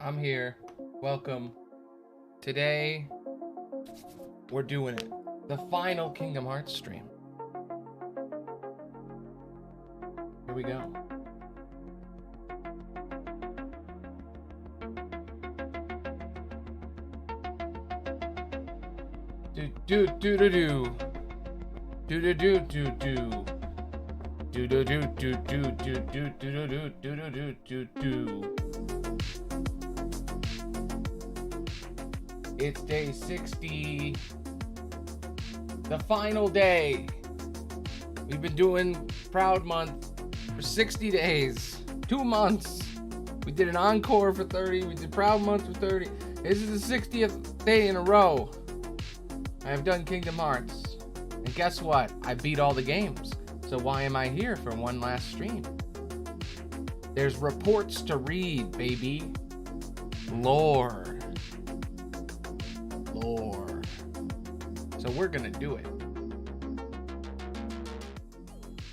I'm here. Welcome. Today, we're doing it. The final Kingdom Hearts stream. Here we go. Do do do do do. Do do do do do. Do do do do do do do do do do do do do. It's day 60. The final day. We've been doing Proud Month for 60 days. 2 months. We did an encore for 30. We did Proud Month for 30. This is the 60th day in a row I have done Kingdom Hearts. And guess what? I beat all the games. So why am I here for one last stream? There's reports to read, baby. Lore. So we're gonna do it.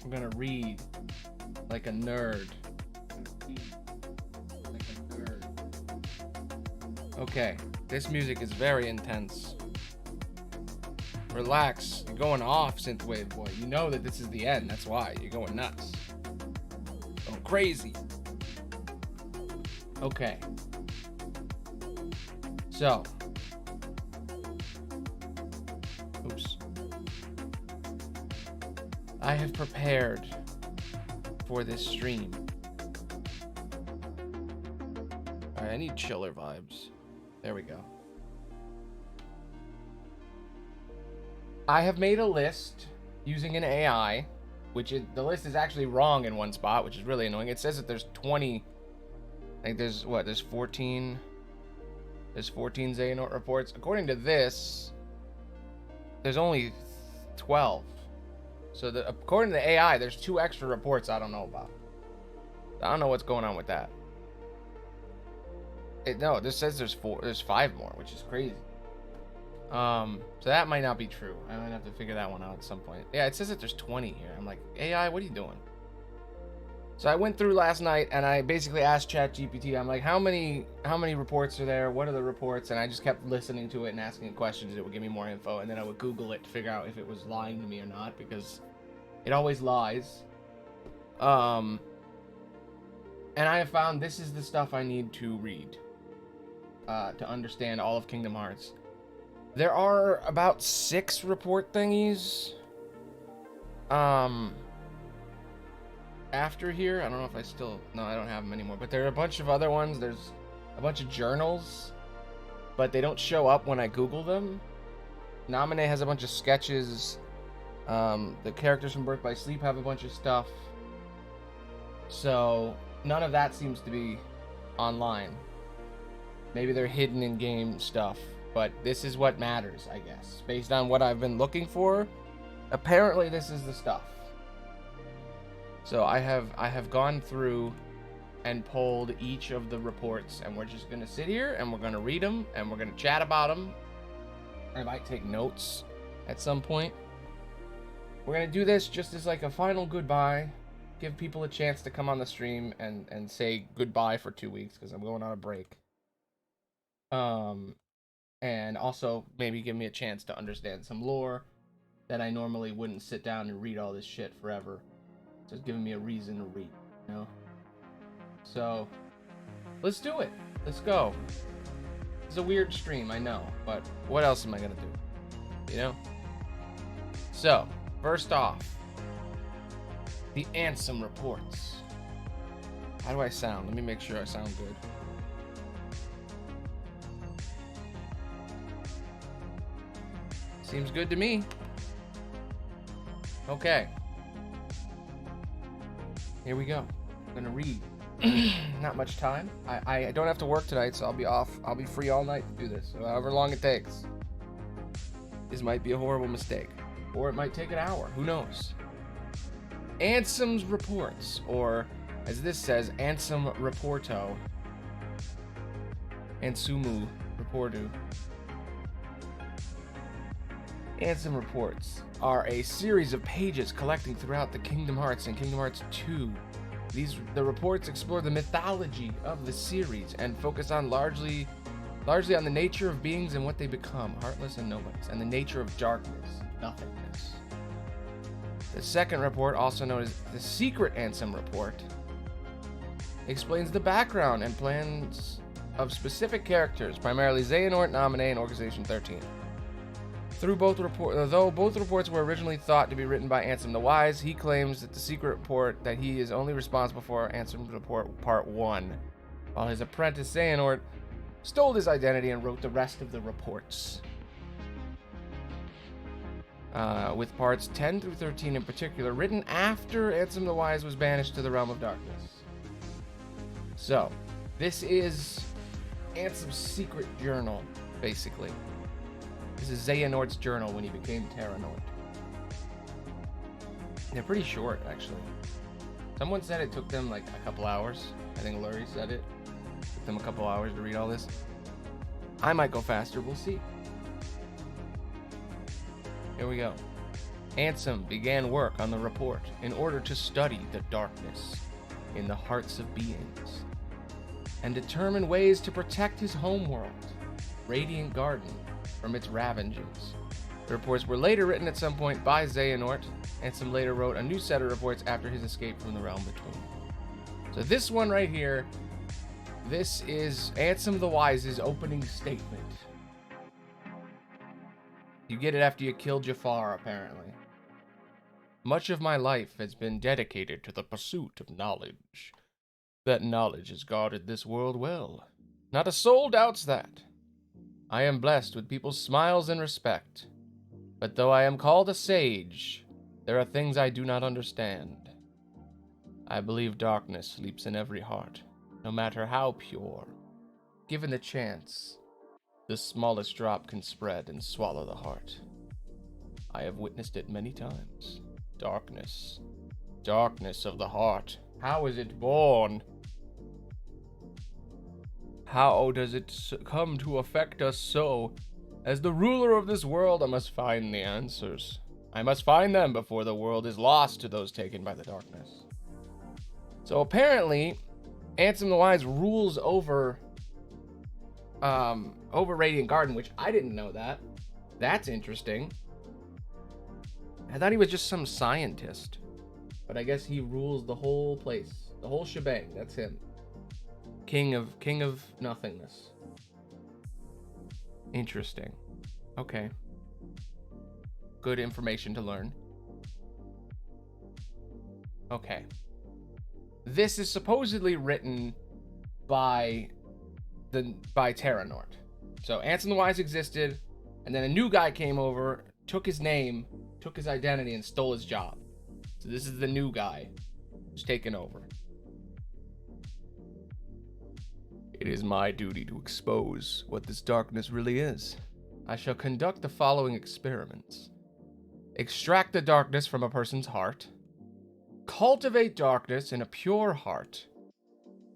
I'm gonna read like a nerd. Okay, this music is very intense. Relax, you're going off, Synthwave Boy. You know that this is the end, that's why. You're going nuts. Going crazy. Okay. So. Oops. I have prepared for this stream. Alright, I need chiller vibes. There we go. I have made a list using an AI, which is, the list is actually wrong in one spot, which is really annoying. It says that there's 20, I think there's 14, there's 14 Xehanort reports. According to this, there's only 12. So according to the AI, there's 2 extra reports I don't know about. I don't know what's going on with that. No, this says there's 5 more, which is crazy. So that might not be true. I might have to figure that one out at some point. Yeah, it says that there's 20 here. I'm like, AI, what are you doing? So I went through last night and I basically asked ChatGPT, I'm like, how many reports are there? What are the reports? And I just kept listening to it and asking it questions. It would give me more info, and then I would Google it to figure out if it was lying to me or not, because it always lies. And I have found this is the stuff I need to read to understand all of Kingdom Hearts. There are about 6 report thingies. After here, I don't know if I still... No, I don't have them anymore. But there are a bunch of other ones. There's a bunch of journals, but they don't show up when I Google them. Naminé has a bunch of sketches. The characters from Birth by Sleep have a bunch of stuff. So none of that seems to be online. Maybe they're hidden in-game stuff. But this is what matters, I guess. Based on what I've been looking for, apparently this is the stuff. So I have gone through and pulled each of the reports, and we're just going to sit here and we're going to read them and we're going to chat about them. I might take notes at some point. We're going to do this just as like a final goodbye. Give people a chance to come on the stream and say goodbye for 2 weeks, because I'm going on a break. And also maybe give me a chance to understand some lore that I normally wouldn't sit down and read all this shit forever. Just giving me a reason to read, you know? So, let's do it. Let's go. It's a weird stream, I know, but what else am I gonna do? You know? So, first off, the Ansem reports. How do I sound? Let me make sure I sound good. Seems good to me. Okay. Here we go. I'm gonna read. Not much time. I don't have to work tonight, so I'll be off. I'll be free all night to do this, so however long it takes. This might be a horrible mistake. Or it might take an hour. Who knows? Ansem's reports, or as this says, Ansem Reporto. Ansumu Reportu. Ansem reports are a series of pages collecting throughout the Kingdom Hearts and Kingdom Hearts 2 The reports explore the mythology of the series and focus on largely on the nature of beings and what they become, heartless and nobodies, and the nature of darkness, nothingness. The second report, also known as the Secret Ansem Report, explains the background and plans of specific characters, primarily Xehanort, Naminé, and Organization 13. Though both reports were originally thought to be written by Ansem the Wise, he claims that the secret report that he is only responsible for Ansem Report Part 1, while his apprentice Xehanort stole his identity and wrote the rest of the reports. With parts 10 through 13 in particular, written after Ansem the Wise was banished to the Realm of Darkness. So, this is Ansem's secret journal, basically. This is Xehanort's journal when he became Terranort. They're pretty short, actually. Someone said it took them like a couple hours. I think Lurie said it. Took them a couple hours to read all this. I might go faster, we'll see. Here we go. Ansem began work on the report in order to study the darkness in the hearts of beings and determine ways to protect his homeworld, Radiant Garden, from its ravages. The reports were later written at some point by Xehanort. Ansem later wrote a new set of reports after his escape from the Realm Between. So this one right here, this is Ansem the Wise's opening statement. You get it after you kill Jafar, apparently. Much of my life has been dedicated to the pursuit of knowledge. That knowledge has guarded this world well. Not a soul doubts that. I am blessed with people's smiles and respect. But though I am called a sage, there are things I do not understand. I believe darkness sleeps in every heart, no matter how pure. Given the chance, the smallest drop can spread and swallow the heart. I have witnessed it many times. Darkness. Darkness of the heart. How is it born? How does it come to affect us so? As the ruler of this world, I must find the answers. I must find them before the world is lost to those taken by the darkness. So apparently, Ansem the Wise rules over Radiant Garden, which I didn't know that. That's interesting. I thought he was just some scientist. But I guess he rules the whole place. The whole shebang. That's him. King of nothingness. Interesting. Okay. Good information to learn. Okay. This is supposedly written by Terranort. So Ansem the Wise existed, and then a new guy came over, took his name, took his identity, and stole his job. So this is the new guy who's taken over. It is my duty to expose what this darkness really is. I shall conduct the following experiments. Extract the darkness from a person's heart. Cultivate darkness in a pure heart.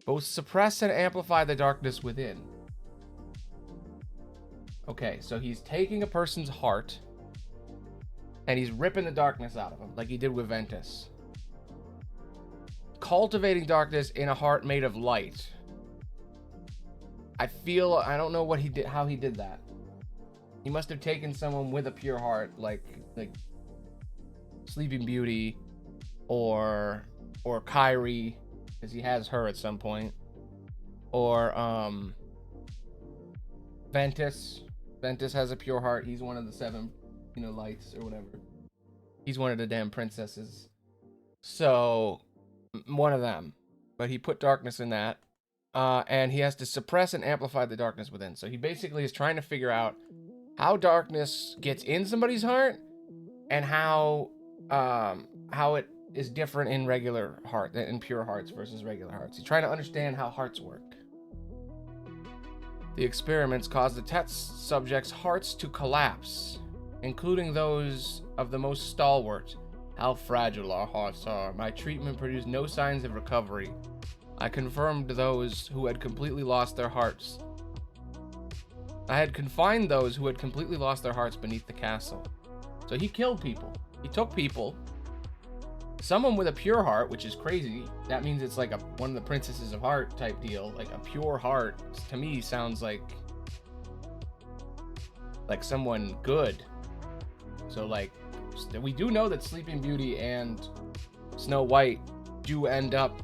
Both suppress and amplify the darkness within. Okay, so he's taking a person's heart and he's ripping the darkness out of him, like he did with Ventus. Cultivating darkness in a heart made of light. I don't know what he did, how he did that. He must have taken someone with a pure heart, like Sleeping Beauty, or Kyrie, because he has her at some point, or Ventus. Ventus has a pure heart. He's one of the 7, lights or whatever. He's one of the damn princesses. So one of them, but he put darkness in that. And he has to suppress and amplify the darkness within. So he basically is trying to figure out how darkness gets in somebody's heart and how it is different in regular heart, in pure hearts versus regular hearts. He's trying to understand how hearts work. The experiments caused the test subjects' hearts to collapse, including those of the most stalwart. How fragile our hearts are. My treatment produced no signs of recovery. I confirmed those who had completely lost their hearts. I had confined those who had completely lost their hearts beneath the castle. So he killed people. He took people someone with a pure heart, which is crazy. That means it's like one of the princesses of heart type deal. Like a pure heart to me sounds like someone good. So like we do know that Sleeping Beauty and Snow White do end up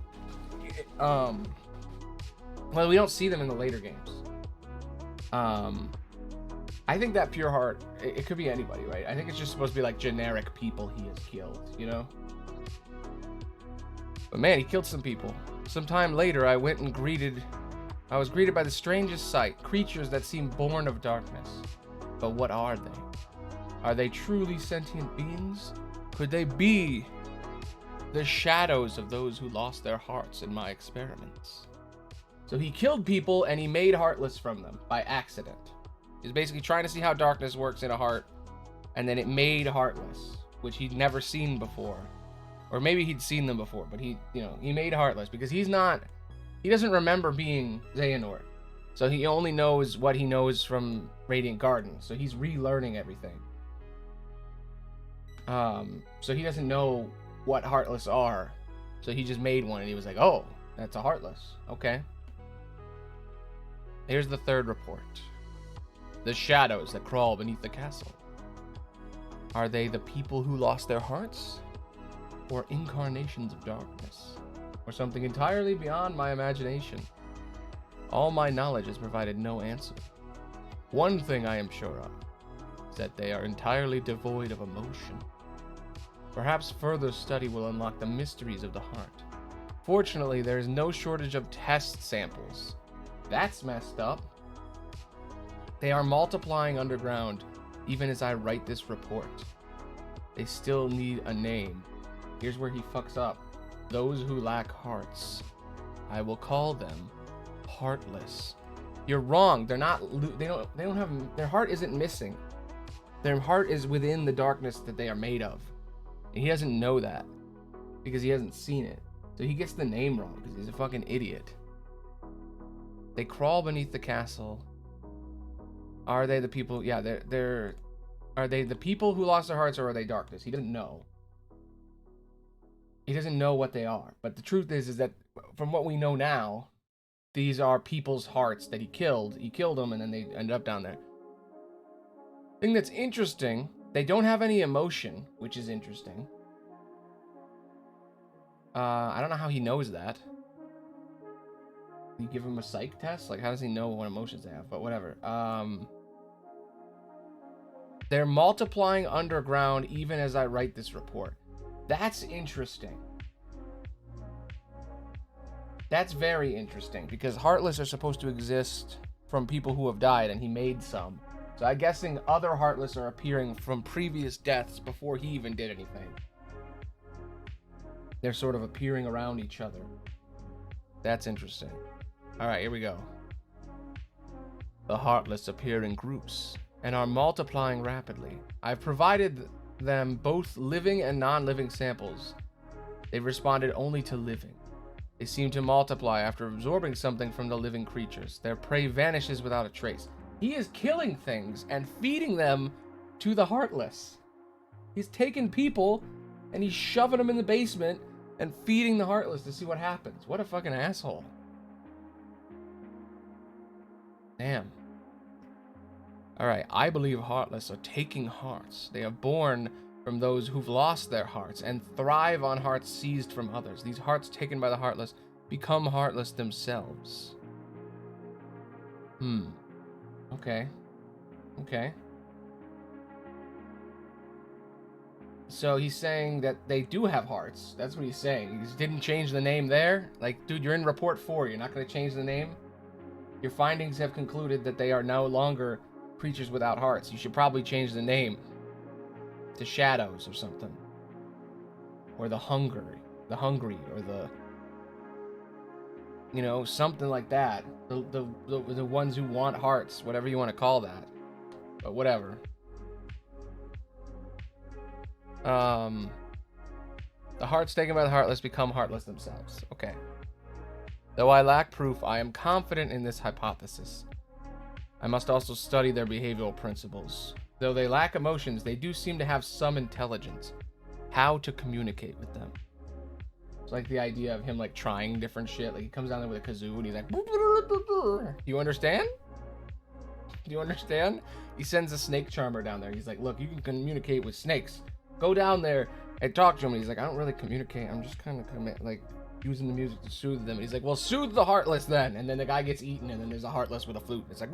well, we don't see them in the later games. I think that pure heart, it could be anybody, right? I think it's just supposed to be like generic people he has killed, you know? But man, he killed some people. Sometime later, I was greeted by the strangest sight, creatures that seem born of darkness. But what are they? Are they truly sentient beings? Could they be the shadows of those who lost their hearts in my experiments? So he killed people and he made Heartless from them by accident. He's basically trying to see how darkness works in a heart, and then it made Heartless, which he'd never seen before. Or maybe he'd seen them before, but he made Heartless because he doesn't remember being Xehanort. So he only knows what he knows from Radiant Garden. So he's relearning everything. So he doesn't know what Heartless are. So he just made one and he was like, oh, that's a Heartless. Okay. Here's the third report. The shadows that crawl beneath the castle. Are they the people who lost their hearts? Or incarnations of darkness? Or something entirely beyond my imagination? All my knowledge has provided no answer. One thing I am sure of is that they are entirely devoid of emotion. Perhaps further study will unlock the mysteries of the heart. Fortunately, there is no shortage of test samples. That's messed up. They are multiplying underground, even as I write this report. They still need a name. Here's where he fucks up. Those who lack hearts. I will call them Heartless. You're wrong. They're not. They don't have. Their heart isn't missing. Their heart is within the darkness that they are made of, and he doesn't know that because he hasn't seen it. So he gets the name wrong because he's a fucking idiot. They crawl beneath the castle. Are they the people? Yeah, they're. Are they the people who lost their hearts, or are they darkness? He doesn't know. He doesn't know what they are. But the truth is that from what we know now, these are people's hearts that he killed. He killed them, and then they ended up down there. Thing that's interesting, they don't have any emotion, which is interesting. I don't know how he knows that. You give him a psych test? Like, how does he know what emotions they have? But whatever. They're multiplying underground even as I write this report. That's interesting. That's very interesting because Heartless are supposed to exist from people who have died, and he made some. So I'm guessing other Heartless are appearing from previous deaths before he even did anything. They're sort of appearing around each other. That's interesting. All right, here we go. The Heartless appear in groups and are multiplying rapidly. I've provided them both living and non-living samples. They've responded only to living. They seem to multiply after absorbing something from the living creatures. Their prey vanishes without a trace. He is killing things and feeding them to the Heartless. He's taking people and he's shoving them in the basement and feeding the Heartless to see what happens. What a fucking asshole. Damn. Alright, I believe Heartless are taking hearts. They are born from those who've lost their hearts and thrive on hearts seized from others. These hearts taken by the Heartless become Heartless themselves. Okay. Okay. So he's saying that they do have hearts. That's what he's saying. He just didn't change the name there. Like, dude, you're in report 4. You're not going to change the name? Your findings have concluded that they are no longer creatures without hearts. You should probably change the name to Shadows or something. Or the Hungry, or the... You know, something like that. The ones who want hearts, whatever you want to call that. But whatever. The hearts taken by the Heartless become Heartless themselves. Okay. Though I lack proof, I am confident in this hypothesis. I must also study their behavioral principles. Though they lack emotions, they do seem to have some intelligence. How to communicate with them. It's like the idea of him like trying different shit. Like he comes down there with a kazoo and he's like, do you understand? Do you understand? He sends a snake charmer down there. He's like, look, you can communicate with snakes. Go down there and talk to him. And he's like, I don't really communicate. I'm just kind of like using the music to soothe them. And he's like, well, soothe the heartless then. And then the guy gets eaten, and then there's a heartless with a flute. It's like,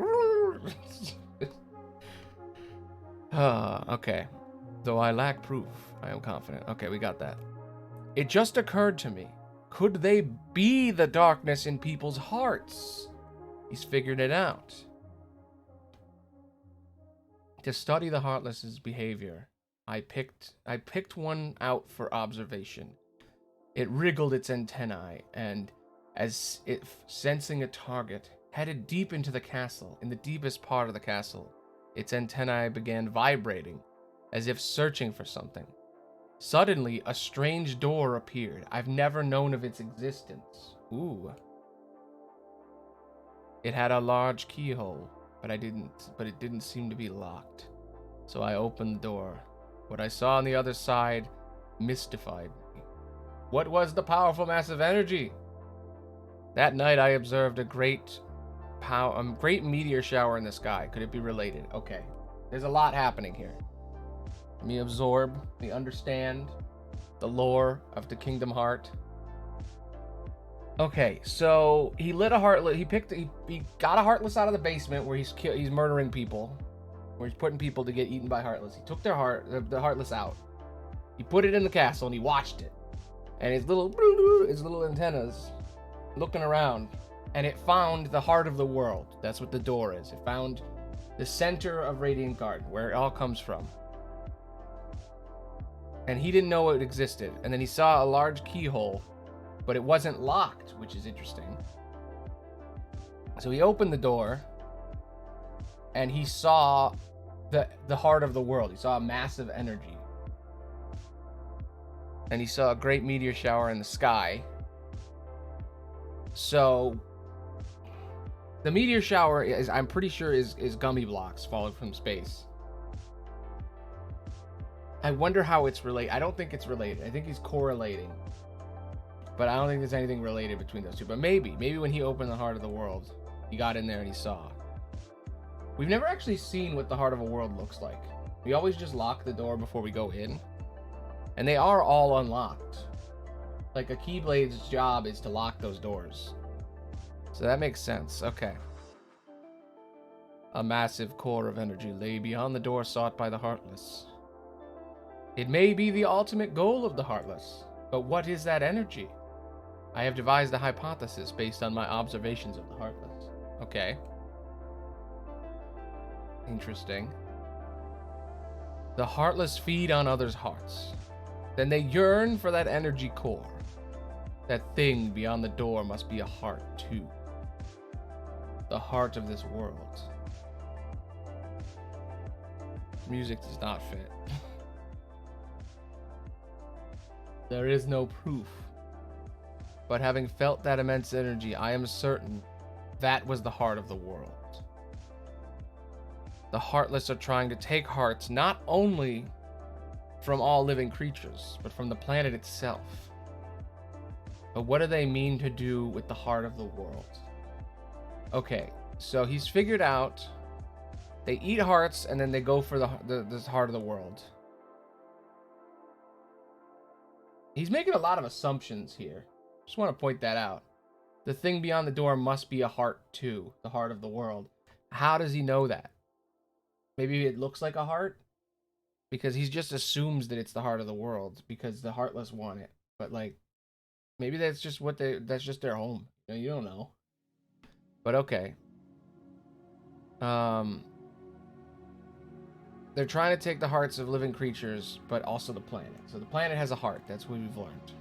okay. Though I lack proof, I am confident. Okay, we got that. It just occurred to me. Could they be the darkness in people's hearts? He's figured it out. To study the Heartless's behavior, I picked one out for observation. It wriggled its antennae, and as if sensing a target, headed deep into the castle. In the deepest part of the castle, its antennae began vibrating, as if searching for something. Suddenly, a strange door appeared. I've never known of its existence. Ooh. It had a large keyhole, but it didn't seem to be locked. So I opened the door. What I saw on the other side mystified me. What was the powerful massive energy? That night I observed a great meteor shower in the sky. Could it be related? Okay. There's a lot happening here. Let me absorb, let me understand the lore of the Kingdom Heart. Okay, so he lit a heartless. He got a heartless out of the basement where he's murdering people, where he's putting people to get eaten by heartless. He took the heartless out. He put it in the castle and he watched it, and his little antennas looking around, and it found the heart of the world. That's what the door is. It found the center of Radiant Garden, where it all comes from. And he didn't know it existed. And then he saw a large keyhole, but it wasn't locked, which is interesting. So he opened the door, and he saw the heart of the world. He saw a massive energy. And he saw a great meteor shower in the sky. So the meteor shower is, I'm pretty sure, is gummy blocks falling from space. I wonder how it's related. I don't think it's related. I think he's correlating. But I don't think there's anything related between those two. But maybe when he opened the heart of the world, he got in there and he saw. We've never actually seen what the heart of a world looks like. We always just lock the door before we go in. And they are all unlocked. Like a Keyblade's job is to lock those doors. So that makes sense. Okay. A massive core of energy lay beyond the door sought by the Heartless. It may be the ultimate goal of the Heartless, but what is that energy? I have devised a hypothesis based on my observations of the Heartless. Okay. Interesting. The Heartless feed on others' hearts. Then they yearn for that energy core. That thing beyond the door must be a heart, too. The heart of this world. Music does not fit. There is no proof. But having felt that immense energy, I am certain that was the heart of the world. The Heartless are trying to take hearts not only from all living creatures, but from the planet itself. But what do they mean to do with the heart of the world? Okay, so he's figured out they eat hearts and then they go for the heart of the world. He's making a lot of assumptions here. Just want to point that out. The thing beyond the door must be a heart too, the heart of the world. How does he know that? Maybe it looks like a heart? Because he just assumes that it's the heart of the world because the Heartless want it. But like, maybe that's just that's just their home. You don't know. But okay. They're trying to take the hearts of living creatures, but also the planet. So the planet has a heart. That's what we've learned.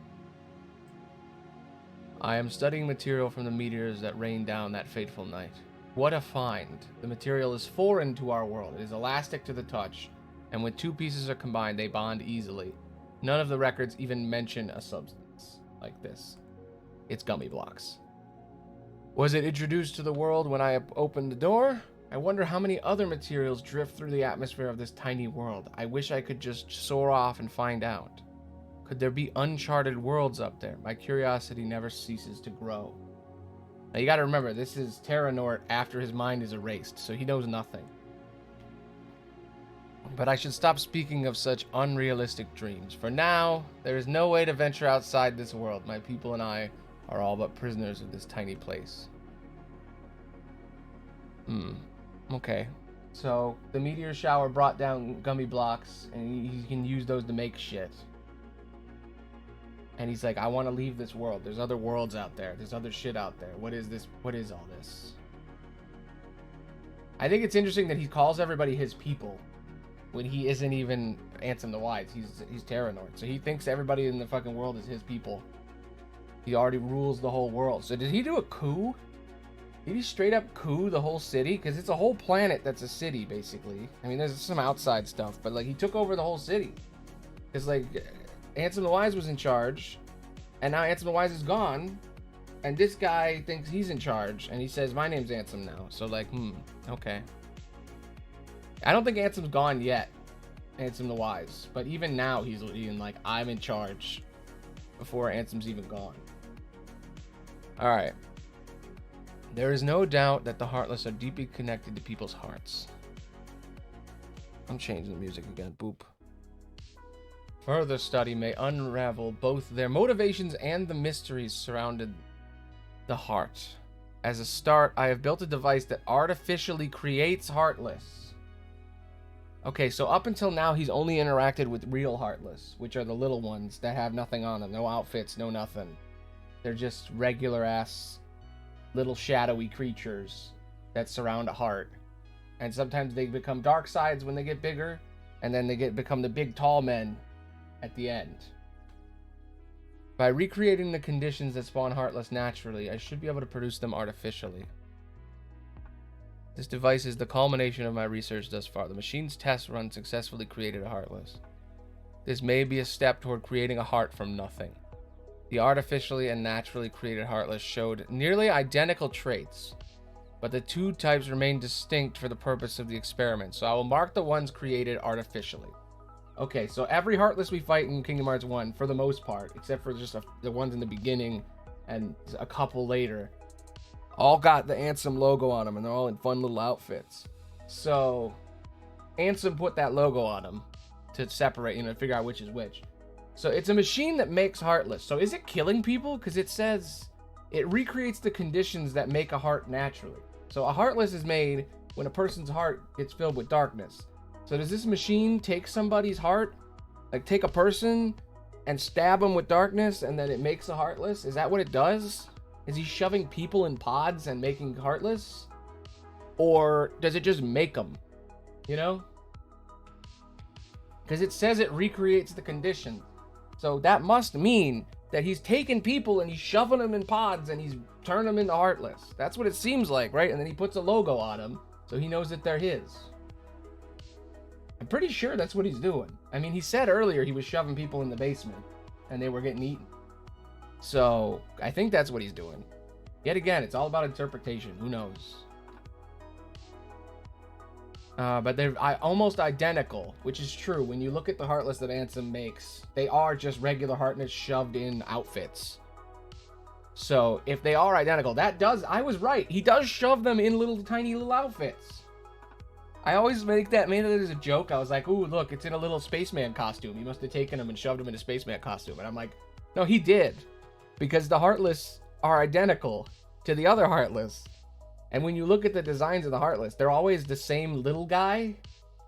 I am studying material from the meteors that rained down that fateful night. What a find. The material is foreign to our world. It is elastic to the touch, and when two pieces are combined, they bond easily. None of the records even mention a substance like this. It's gummy blocks. Was it introduced to the world when I opened the door? I wonder how many other materials drift through the atmosphere of this tiny world. I wish I could just soar off and find out. Could there be uncharted worlds up there? My curiosity never ceases to grow. Now you gotta remember, this is Terranort after his mind is erased, so he knows nothing. But I should stop speaking of such unrealistic dreams. For now, there is no way to venture outside this world. My people and I are all but prisoners of this tiny place. Okay. So, the meteor shower brought down gummy blocks, and he can use those to make shit. And he's like, I want to leave this world. There's other worlds out there. There's other shit out there. What is this? What is all this? I think it's interesting that he calls everybody his people when he isn't even Ansem the Wise. He's Terranort. So he thinks everybody in the fucking world is his people. He already rules the whole world. So did he do a coup? Did he straight up coup the whole city? Because it's a whole planet that's a city, basically. I mean, there's some outside stuff, but like he took over the whole city. Because like Ansem the Wise was in charge, and now Ansem the Wise is gone, and this guy thinks he's in charge, and he says, my name's Ansem now. So like, okay. I don't think Ansem's gone yet, Ansem the Wise. But even now, he's even like, I'm in charge before Ansem's even gone. Alright. There is no doubt that the Heartless are deeply connected to people's hearts. I'm changing the music again. Boop. Further study may unravel both their motivations and the mysteries surrounding the heart. As a start, I have built a device that artificially creates Heartless. Okay, so up until now, he's only interacted with real Heartless, which are the little ones that have nothing on them. No outfits, no nothing. They're just regular-ass little shadowy creatures that surround a heart. And sometimes they become dark sides when they get bigger, and then they become the big tall men at the end. By recreating the conditions that spawn Heartless naturally, I should be able to produce them artificially. This device is the culmination of my research thus far. The machine's test run successfully created a Heartless. This may be a step toward creating a heart from nothing. The artificially and naturally created Heartless showed nearly identical traits, but the two types remain distinct for the purpose of the experiment, so I will mark the ones created artificially. Okay, so every Heartless we fight in Kingdom Hearts 1, for the most part, except for just the ones in the beginning and a couple later, all got the Ansem logo on them, and they're all in fun little outfits. So, Ansem put that logo on them to separate, figure out which is which. So, it's a machine that makes Heartless. So, is it killing people? Because it says it recreates the conditions that make a heart naturally. So, a Heartless is made when a person's heart gets filled with darkness. So does this machine take somebody's heart, like take a person and stab them with darkness and then it makes a Heartless? Is that what it does? Is he shoving people in pods and making Heartless? Or does it just make them? Because it says it recreates the condition. So that must mean that he's taking people and he's shoving them in pods and he's turning them into Heartless. That's what it seems like, right? And then he puts a logo on them so he knows that they're his. I'm pretty sure that's what he's doing. I mean, he said earlier he was shoving people in the basement and they were getting eaten. So I think that's what he's doing. Yet again, it's all about interpretation. Who knows? But they're almost identical, which is true. When you look at the Heartless that Ansem makes, they are just regular Heartless shoved in outfits. So if they are identical, I was right. He does shove them in little tiny little outfits. I always made it as a joke. I was like, ooh, look, it's in a little spaceman costume. He must have taken him and shoved him in a spaceman costume. And I'm like, no, he did. Because the Heartless are identical to the other Heartless. And when you look at the designs of the Heartless, they're always the same little guy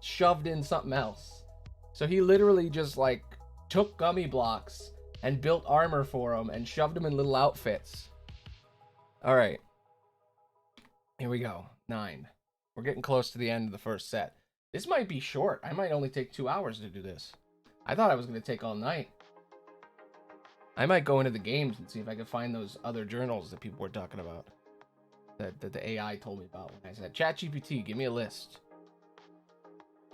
shoved in something else. So he literally just like took gummy blocks and built armor for them and shoved them in little outfits. All right. Here we go. 9. We're getting close to the end of the first set. This might be short. I might only take 2 hours to do this. I thought I was going to take all night. I might go into the games and see if I can find those other journals that people were talking about. That the AI told me about when I said, ChatGPT, give me a list.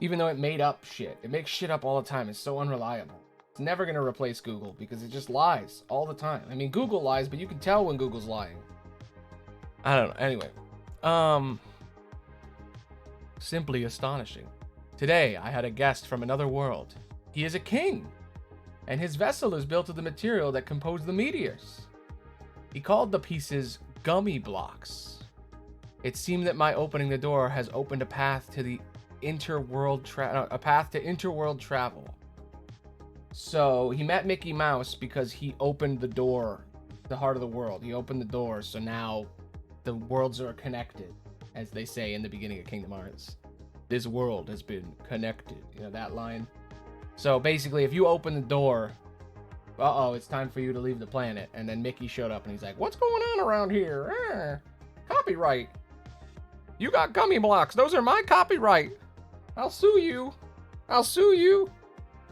Even though it made up shit. It makes shit up all the time. It's so unreliable. It's never going to replace Google because it just lies all the time. I mean, Google lies, but you can tell when Google's lying. I don't know. Anyway. Simply astonishing. Today, I had a guest from another world. He is a king. and his vessel is built of the material that composed the meteors. He called the pieces gummy blocks. It seemed that my opening the door has opened a path to the interworld travel. So he met Mickey Mouse because he opened the door, the heart of the world. He opened the door, so now the worlds are connected, as they say in the beginning of Kingdom Hearts. This world has been connected. You know that line? So basically, if you open the door, it's time for you to leave the planet. And then Mickey showed up and he's like, what's going on around here? Copyright. You got gummy blocks. Those are my copyright. I'll sue you.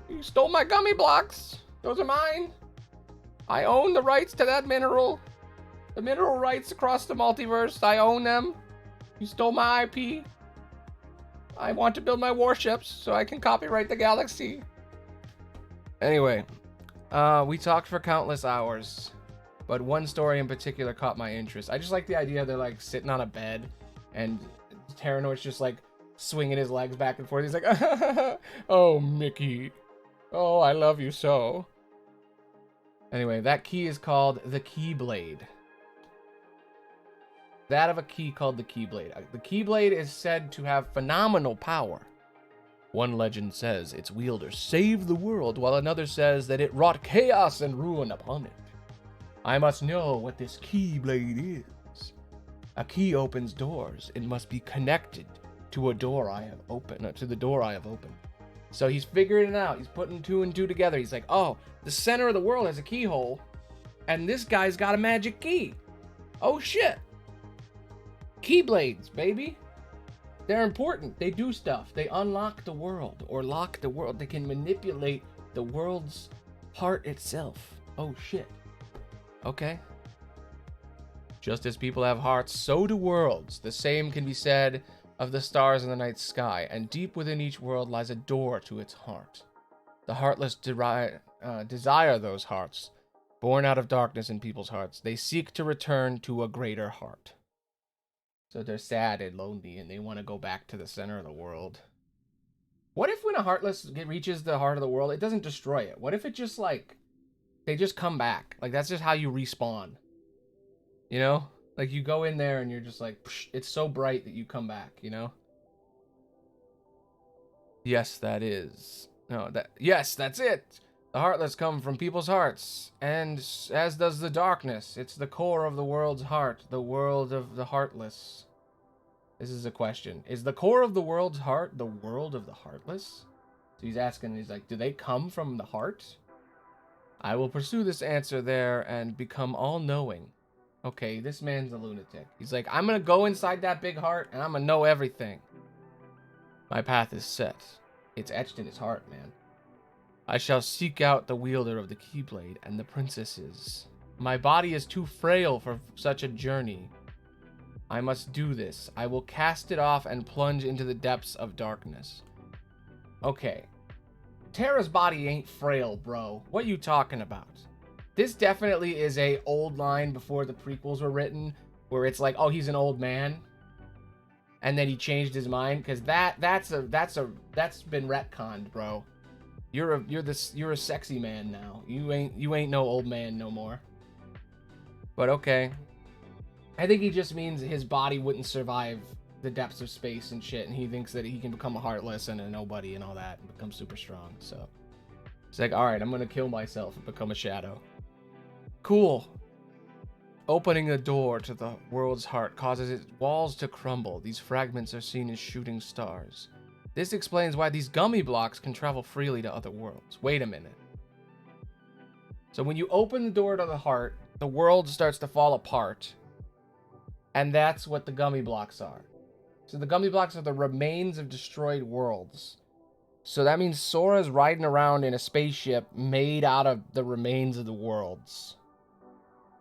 You stole my gummy blocks. Those are mine. I own the rights to that mineral. The mineral rights across the multiverse. I own them. You stole my IP. I want to build my warships so I can copyright the galaxy. Anyway, we talked for countless hours, but one story in particular caught my interest. I just like the idea they're like sitting on a bed and Terranor's just like swinging his legs back and forth. He's like, oh, Mickey. Oh, I love you so. Anyway, that key is called the Keyblade. That of a key called the Keyblade. The Keyblade is said to have phenomenal power. One legend says its wielder saved the world, while another says that it wrought chaos and ruin upon it. I must know what this Keyblade is. A key opens doors. It must be connected to a door I have opened, to the door I have opened. So he's figuring it out. He's putting two and two together. He's like, oh, the center of the world has a keyhole, and this guy's got a magic key. Oh, shit. Keyblades, baby. They're important. They do stuff. They unlock the world or lock the world. They can manipulate the world's heart itself. Oh, shit. Okay. Just as people have hearts, so do worlds. The same can be said of the stars in the night sky, and deep within each world lies a door to its heart. The heartless desire those hearts. Born out of darkness in people's hearts, they seek to return to a greater heart. So they're sad and lonely, and they want to go back to the center of the world. What if when a heartless reaches the heart of the world, it doesn't destroy it? What if it just, like, they just come back? Like, that's just how you respawn. You know? Like, you go in there and you're just like, psh, it's so bright that you come back, you know? Yes, that is. Yes, that's it! The heartless come from people's hearts, and as does the darkness. It's the core of the world's heart, the world of the heartless. This is a question. Is the core of the world's heart the world of the heartless? So he's asking, he's like, do they come from the heart? I will pursue this answer there and become all-knowing. Okay, this man's a lunatic. He's like, I'm gonna go inside that big heart and I'm gonna know everything. My path is set. It's etched in his heart, man. I shall seek out the wielder of the Keyblade and the princesses. My body is too frail for such a journey. I must do this. I will cast it off and plunge into the depths of darkness. Okay. Terra's body ain't frail, bro. What you talking about? This definitely is a old line before the prequels were written, where it's like, oh, he's an old man, and then he changed his mind, because that's been retconned, bro. You're a sexy man now. You ain't no old man no more. But okay. I think he just means his body wouldn't survive the depths of space and shit, and he thinks that he can become a heartless and a nobody and all that, and become super strong. So it's like, all right, I'm gonna kill myself and become a shadow. Cool. Opening a door to the world's heart causes its walls to crumble. These fragments are seen as shooting stars. This explains why these gummy blocks can travel freely to other worlds. Wait a minute. So when you open the door to the heart, the world starts to fall apart. And that's what the gummy blocks are. So the gummy blocks are the remains of destroyed worlds. So that means Sora's riding around in a spaceship made out of the remains of the worlds.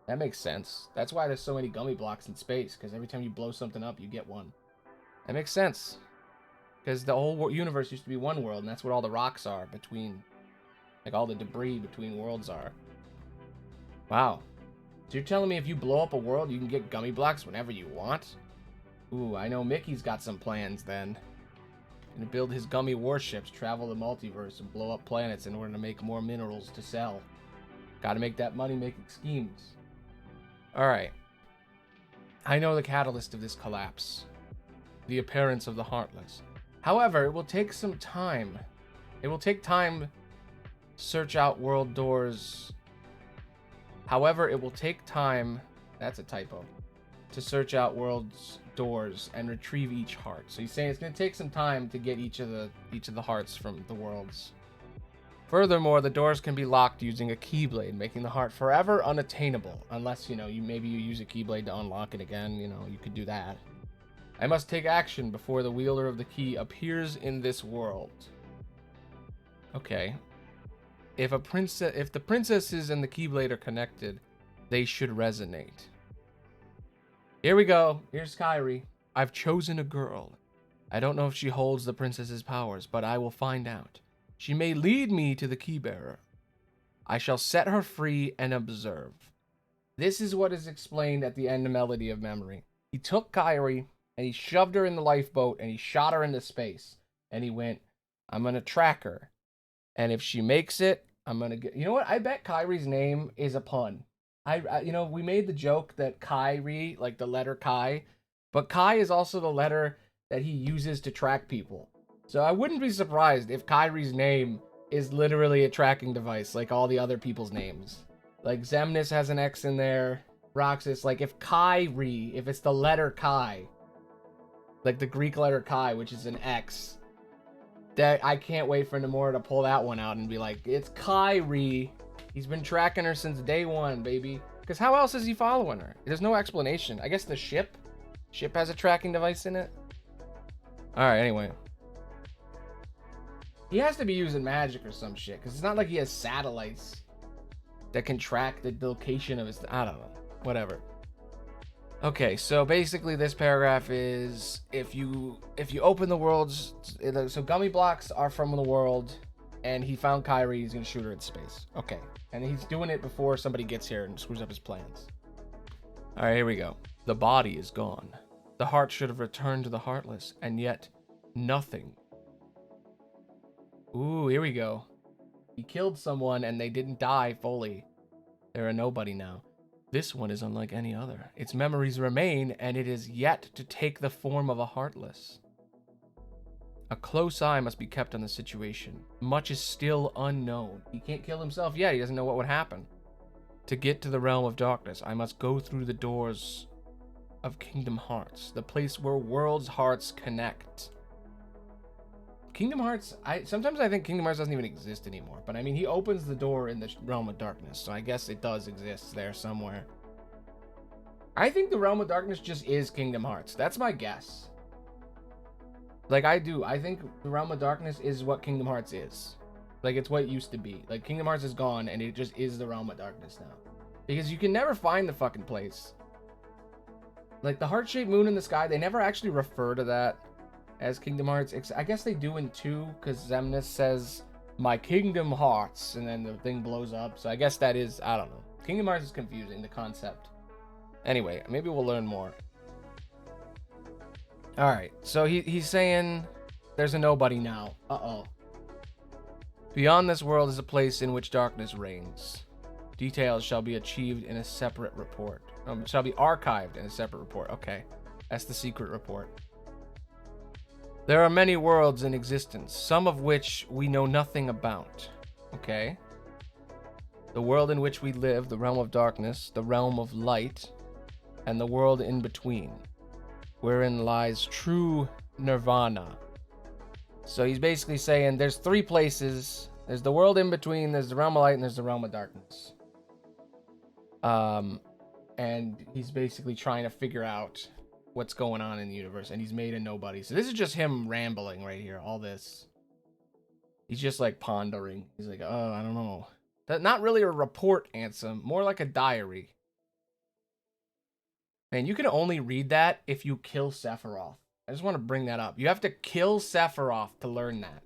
That makes sense. That's why there's so many gummy blocks in space, because every time you blow something up, you get one. That makes sense. Because the whole universe used to be one world, and that's what all the rocks are between, like all the debris between worlds are. Wow. So you're telling me if you blow up a world, you can get gummy blocks whenever you want? Ooh, I know Mickey's got some plans then. Gonna build his gummy warships, travel the multiverse, and blow up planets in order to make more minerals to sell. Gotta make that money making schemes. Alright. I know the catalyst of this collapse. The appearance of the Heartless. However, it will take some time. It will take time to search out world doors. However, it will take time. That's a typo. To search out world's doors and retrieve each heart. So he's saying it's going to take some time to get each of the hearts from the worlds. Furthermore, the doors can be locked using a keyblade, making the heart forever unattainable. Unless, you use a keyblade to unlock it again. You could do that. I must take action before the wielder of the key appears in this world. Okay. If the princesses and the keyblade are connected, they should resonate. Here we go. Here's Kairi. I've chosen a girl. I don't know if she holds the princess's powers, but I will find out. She may lead me to the keybearer. I shall set her free and observe. This is what is explained at the end of Melody of Memory. He took Kairi, and he shoved her in the lifeboat, and he shot her into space. And he went, I'm going to track her. And if she makes it, I'm going to get... You know what? I bet Kairi's name is a pun. We made the joke that Kairi, like the letter Kai, but Kai is also the letter that he uses to track people. So I wouldn't be surprised if Kairi's name is literally a tracking device, like all the other people's names. Like Xemnas has an X in there, Roxas, like if it's the letter Kai, like the Greek letter Chi, which is an X, that I can't wait for Nomura to pull that one out and be like, it's Kairi. He's been tracking her since day one, baby. Because how else is he following her? There's no explanation. I guess the ship has a tracking device in it. Alright, anyway. He has to be using magic or some shit, because it's not like he has satellites that can track the location of his... I don't know. Whatever. Okay, so basically this paragraph is if you open the worlds, so gummy blocks are from the world, and he found Kairi, he's gonna shoot her in space. Okay, and he's doing it before somebody gets here and screws up his plans. All right, here we go. The body is gone. The heart should have returned to the heartless, and yet nothing. Ooh, here we go. He killed someone and they didn't die fully. They're a nobody now. This one is unlike any other. Its memories remain, and it is yet to take the form of a heartless. A close eye must be kept on the situation. Much is still unknown. He can't kill himself yet. He doesn't know what would happen. To get to the realm of darkness, I must go through the doors of Kingdom Hearts, the place where worlds' hearts connect. Kingdom Hearts, sometimes I think Kingdom Hearts doesn't even exist anymore, but I mean, he opens the door in the realm of darkness, so I guess it does exist there somewhere. I think the realm of darkness just is Kingdom Hearts. That's my guess. Like, I think the realm of darkness is what Kingdom Hearts is. Like, it's what it used to be. Like, Kingdom Hearts is gone, and it just is the realm of darkness now. Because you can never find the fucking place. Like, the heart-shaped moon in the sky, they never actually refer to that as Kingdom Hearts. I guess they do in 2, because Xemnas says, my Kingdom Hearts, and then the thing blows up. So I guess that is, I don't know. Kingdom Hearts is confusing, the concept. Anyway, maybe we'll learn more. Alright, so he's saying there's a nobody now. Uh-oh. Beyond this world is a place in which darkness reigns. Details shall be achieved in a separate report. Shall be archived in a separate report. Okay, that's the secret report. There are many worlds in existence, some of which we know nothing about. Okay. The world in which we live, the realm of darkness, the realm of light, and the world in between, wherein lies true nirvana. So he's basically saying there's 3 places. There's the world in between, there's the realm of light, and there's the realm of darkness. And he's basically trying to figure out what's going on in the universe, and he's made a nobody. So this is just him rambling right here, all this. He's just like pondering. He's like, oh, I don't know. That's not really a report, Ansem, more like a diary. Man, you can only read that if you kill Sephiroth. I just want to bring that up. You have to kill Sephiroth to learn that.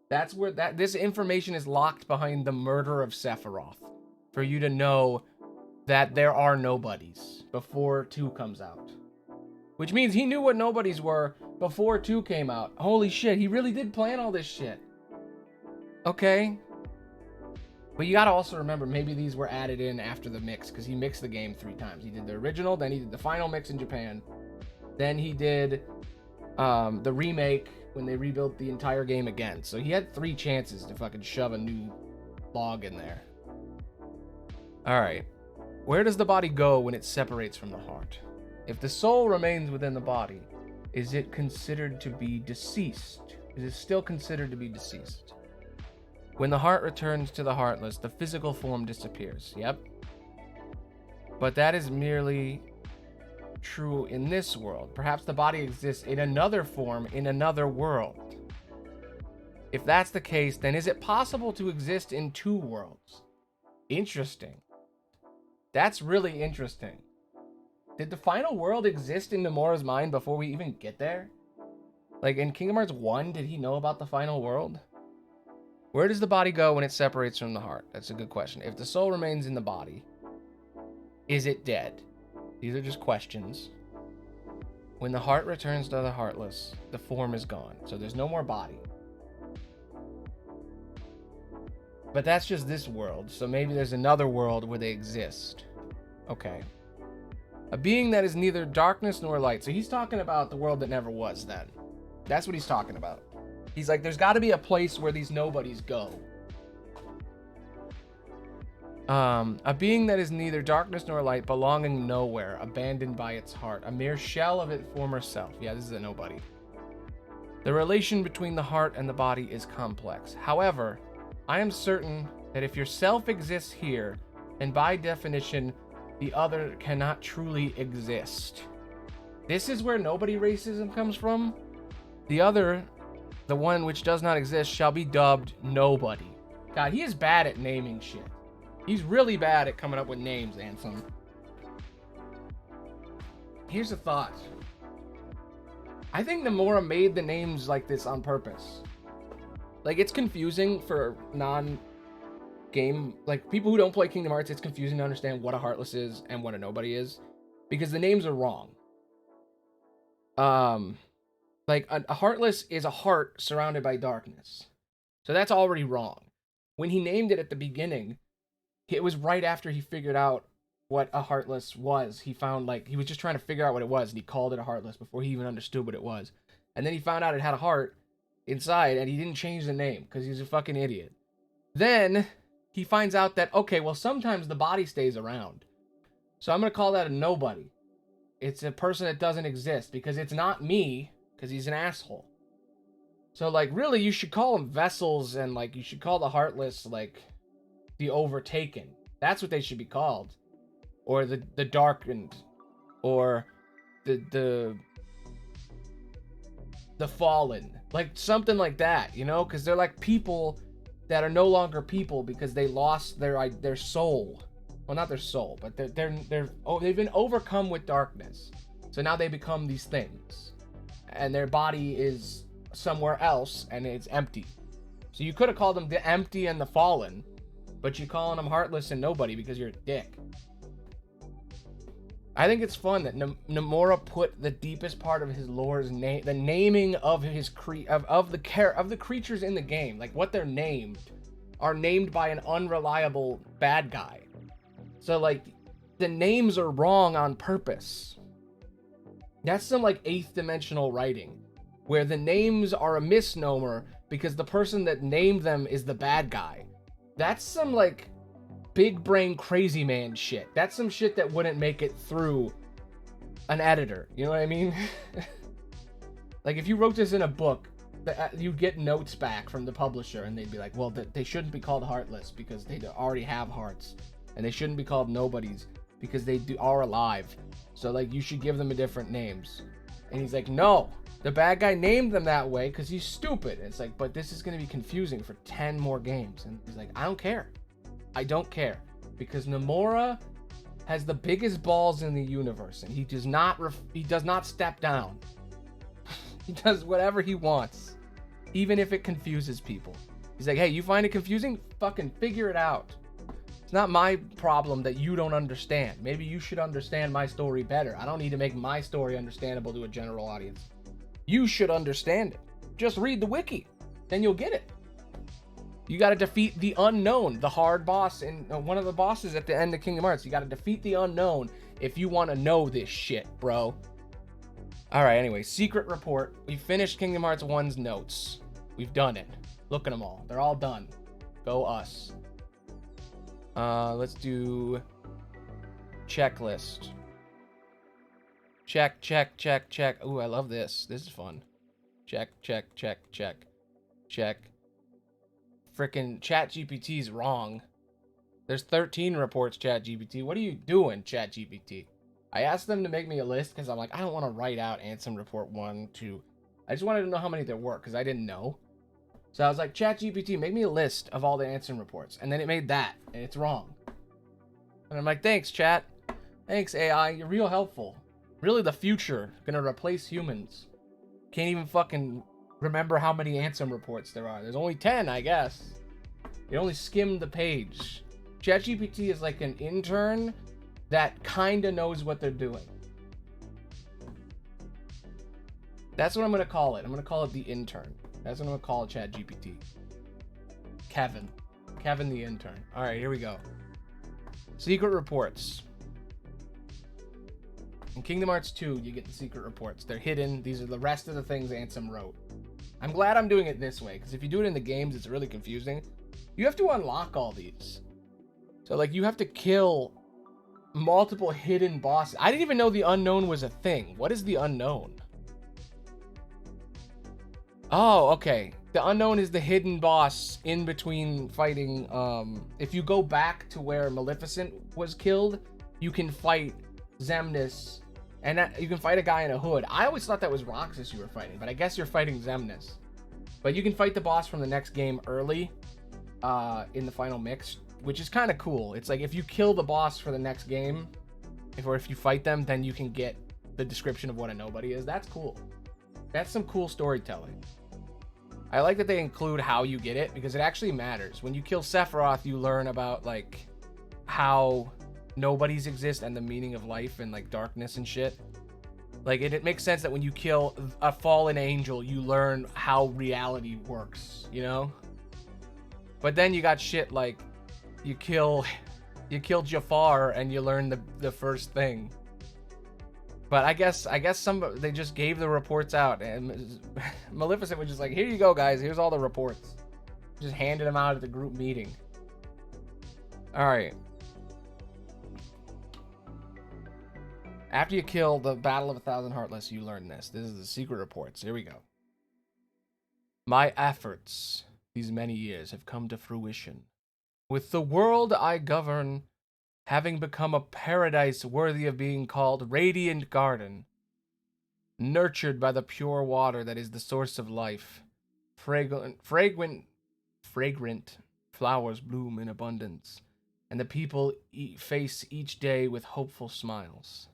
That's where this information is locked behind the murder of Sephiroth. For you to know that there are nobodies before 2 comes out. which means he knew what nobodies were before 2 came out. Holy shit, he really did plan all this shit. Okay. But you gotta also remember, maybe these were added in after the mix, because he mixed the game 3 times. He did the original, then he did the final mix in Japan, then he did the remake when they rebuilt the entire game again. So he had 3 chances to fucking shove a new log in there. Alright. Where does the body go when it separates from the heart? If the soul remains within the body, is it considered to be deceased? Is it still considered to be deceased? When the heart returns to the heartless, the physical form disappears. Yep. But that is merely true in this world. Perhaps the body exists in another form in another world. If that's the case, then is it possible to exist in 2 worlds? Interesting. That's really interesting. Did the final world exist in Nomura's mind before we even get there? Like in Kingdom Hearts 1, did he know about the final world? Where does the body go when it separates from the heart? That's a good question. If the soul remains in the body, is it dead? These are just questions. When the heart returns to the heartless, the form is gone. So there's no more body. But that's just this world. So maybe there's another world where they exist. Okay. A being that is neither darkness nor light. So he's talking about the world that never was then. That's what he's talking about. He's like, there's got to be a place where these nobodies go. A being that is neither darkness nor light, belonging nowhere, abandoned by its heart, a mere shell of its former self. Yeah, this is a nobody. The relation between the heart and the body is complex. However, I am certain that if your self exists here, then by definition, the other cannot truly exist. This is where nobody racism comes from. The other, the one which does not exist, shall be dubbed nobody. God, he is bad at naming shit. He's really bad at coming up with names, Ansem. Here's a thought. I think Nomura made the names like this on purpose. Like, it's confusing for non-game, like, people who don't play Kingdom Hearts, it's confusing to understand what a Heartless is and what a Nobody is, because the names are wrong. Like, a Heartless is a heart surrounded by darkness. So that's already wrong. When he named it at the beginning, it was right after he figured out what a Heartless was. He found, like, he was just trying to figure out what it was, and he called it a Heartless before he even understood what it was. And then he found out it had a heart inside, and he didn't change the name, because he's a fucking idiot. Then, he finds out that, okay, well, sometimes the body stays around. So I'm going to call that a nobody. It's a person that doesn't exist, because it's not me, because he's an asshole. So, like, really, you should call them vessels, and, like, you should call the Heartless, like, the Overtaken. That's what they should be called. Or the Darkened. Or the Fallen. Like, something like that, you know? Because they're like people that are no longer people because they lost their soul. Well, not their soul, but they've been overcome with darkness. So now they become these things. And their body is somewhere else, and it's empty. So you could have called them the Empty and the Fallen, but you're calling them Heartless and Nobody because you're a dick. I think it's fun that Nomura put the deepest part of his lore's name, the naming of his of the creatures in the game, like what they're named, are named by an unreliable bad guy. So like, the names are wrong on purpose. That's some like 8th dimensional writing, where the names are a misnomer because the person that named them is the bad guy. That's some like big brain crazy man shit. That's some shit that wouldn't make it through an editor. You know what I mean? Like, if you wrote this in a book, you'd get notes back from the publisher, and they'd be like, well, they shouldn't be called Heartless because they already have hearts, and they shouldn't be called Nobodies because they are alive. So, like, you should give them a different names. And he's like, no, the bad guy named them that way because he's stupid. And it's like, but this is going to be confusing for 10 more games. And he's like, I don't care. I don't care, because Nomura has the biggest balls in the universe, and he does not step down. He does whatever he wants, even if it confuses people. He's like, hey, you find it confusing? Fucking figure it out. It's not my problem that you don't understand. Maybe you should understand my story better. I don't need to make my story understandable to a general audience. You should understand it. Just read the wiki. Then you'll get it. You got to defeat the unknown, the hard boss, and one of the bosses at the end of Kingdom Hearts. You got to defeat the unknown if you want to know this shit, bro. All right, anyway, secret report. We finished Kingdom Hearts 1's notes. We've done it. Look at them all. They're all done. Go us. Let's do checklist. Check, check, check, check. Ooh, I love this. This is fun. Check, check, check, check, check. Frickin' ChatGPT's wrong. There's 13 reports, ChatGPT. What are you doing, ChatGPT? I asked them to make me a list because I'm like, I don't want to write out Ansem report 1, 2. I just wanted to know how many there were because I didn't know. So I was like, ChatGPT, make me a list of all the Ansem reports. And then it made that, and it's wrong. And I'm like, thanks, chat. Thanks, AI. You're real helpful. Really the future. Gonna replace humans. Can't even fucking remember how many Ansem reports there are. There's only 10, I guess. You only skimmed the page. ChatGPT is like an intern that kinda knows what they're doing. That's what I'm gonna call it. I'm gonna call it the intern. That's what I'm gonna call ChatGPT. Kevin. Kevin the intern. Alright, here we go. Secret reports. In Kingdom Hearts 2, you get the secret reports. They're hidden. These are the rest of the things Ansem wrote. I'm glad I'm doing it this way, because if you do it in the games, it's really confusing. You have to unlock all these. So, like, you have to kill multiple hidden bosses. I didn't even know the unknown was a thing. What is the unknown? Oh, okay. The unknown is the hidden boss in between fighting. If you go back to where Maleficent was killed, you can fight Xemnas. And you can fight a guy in a hood. I always thought that was Roxas you were fighting, but I guess you're fighting Xemnas. But you can fight the boss from the next game early in the final mix, which is kind of cool. It's like if you kill the boss for the next game, or if you fight them, then you can get the description of what a nobody is. That's cool. That's some cool storytelling. I like that they include how you get it, because it actually matters. When you kill Sephiroth, you learn about like how nobodies exist and the meaning of life and like darkness and shit. Like it makes sense that when you kill a fallen angel, you learn how reality works, you know? But then you got shit like you kill Jafar and you learn the first thing. But I guess they just gave the reports out, and Maleficent was just like, here you go, guys, here's all the reports. Just handed them out at the group meeting. Alright. After you kill the Battle of 1,000 Heartless, you learn this. This is the secret reports. Here we go. My efforts these many years have come to fruition. With the world I govern having become a paradise worthy of being called Radiant Garden, nurtured by the pure water that is the source of life, fragrant flowers bloom in abundance, and the people face each day with hopeful smiles.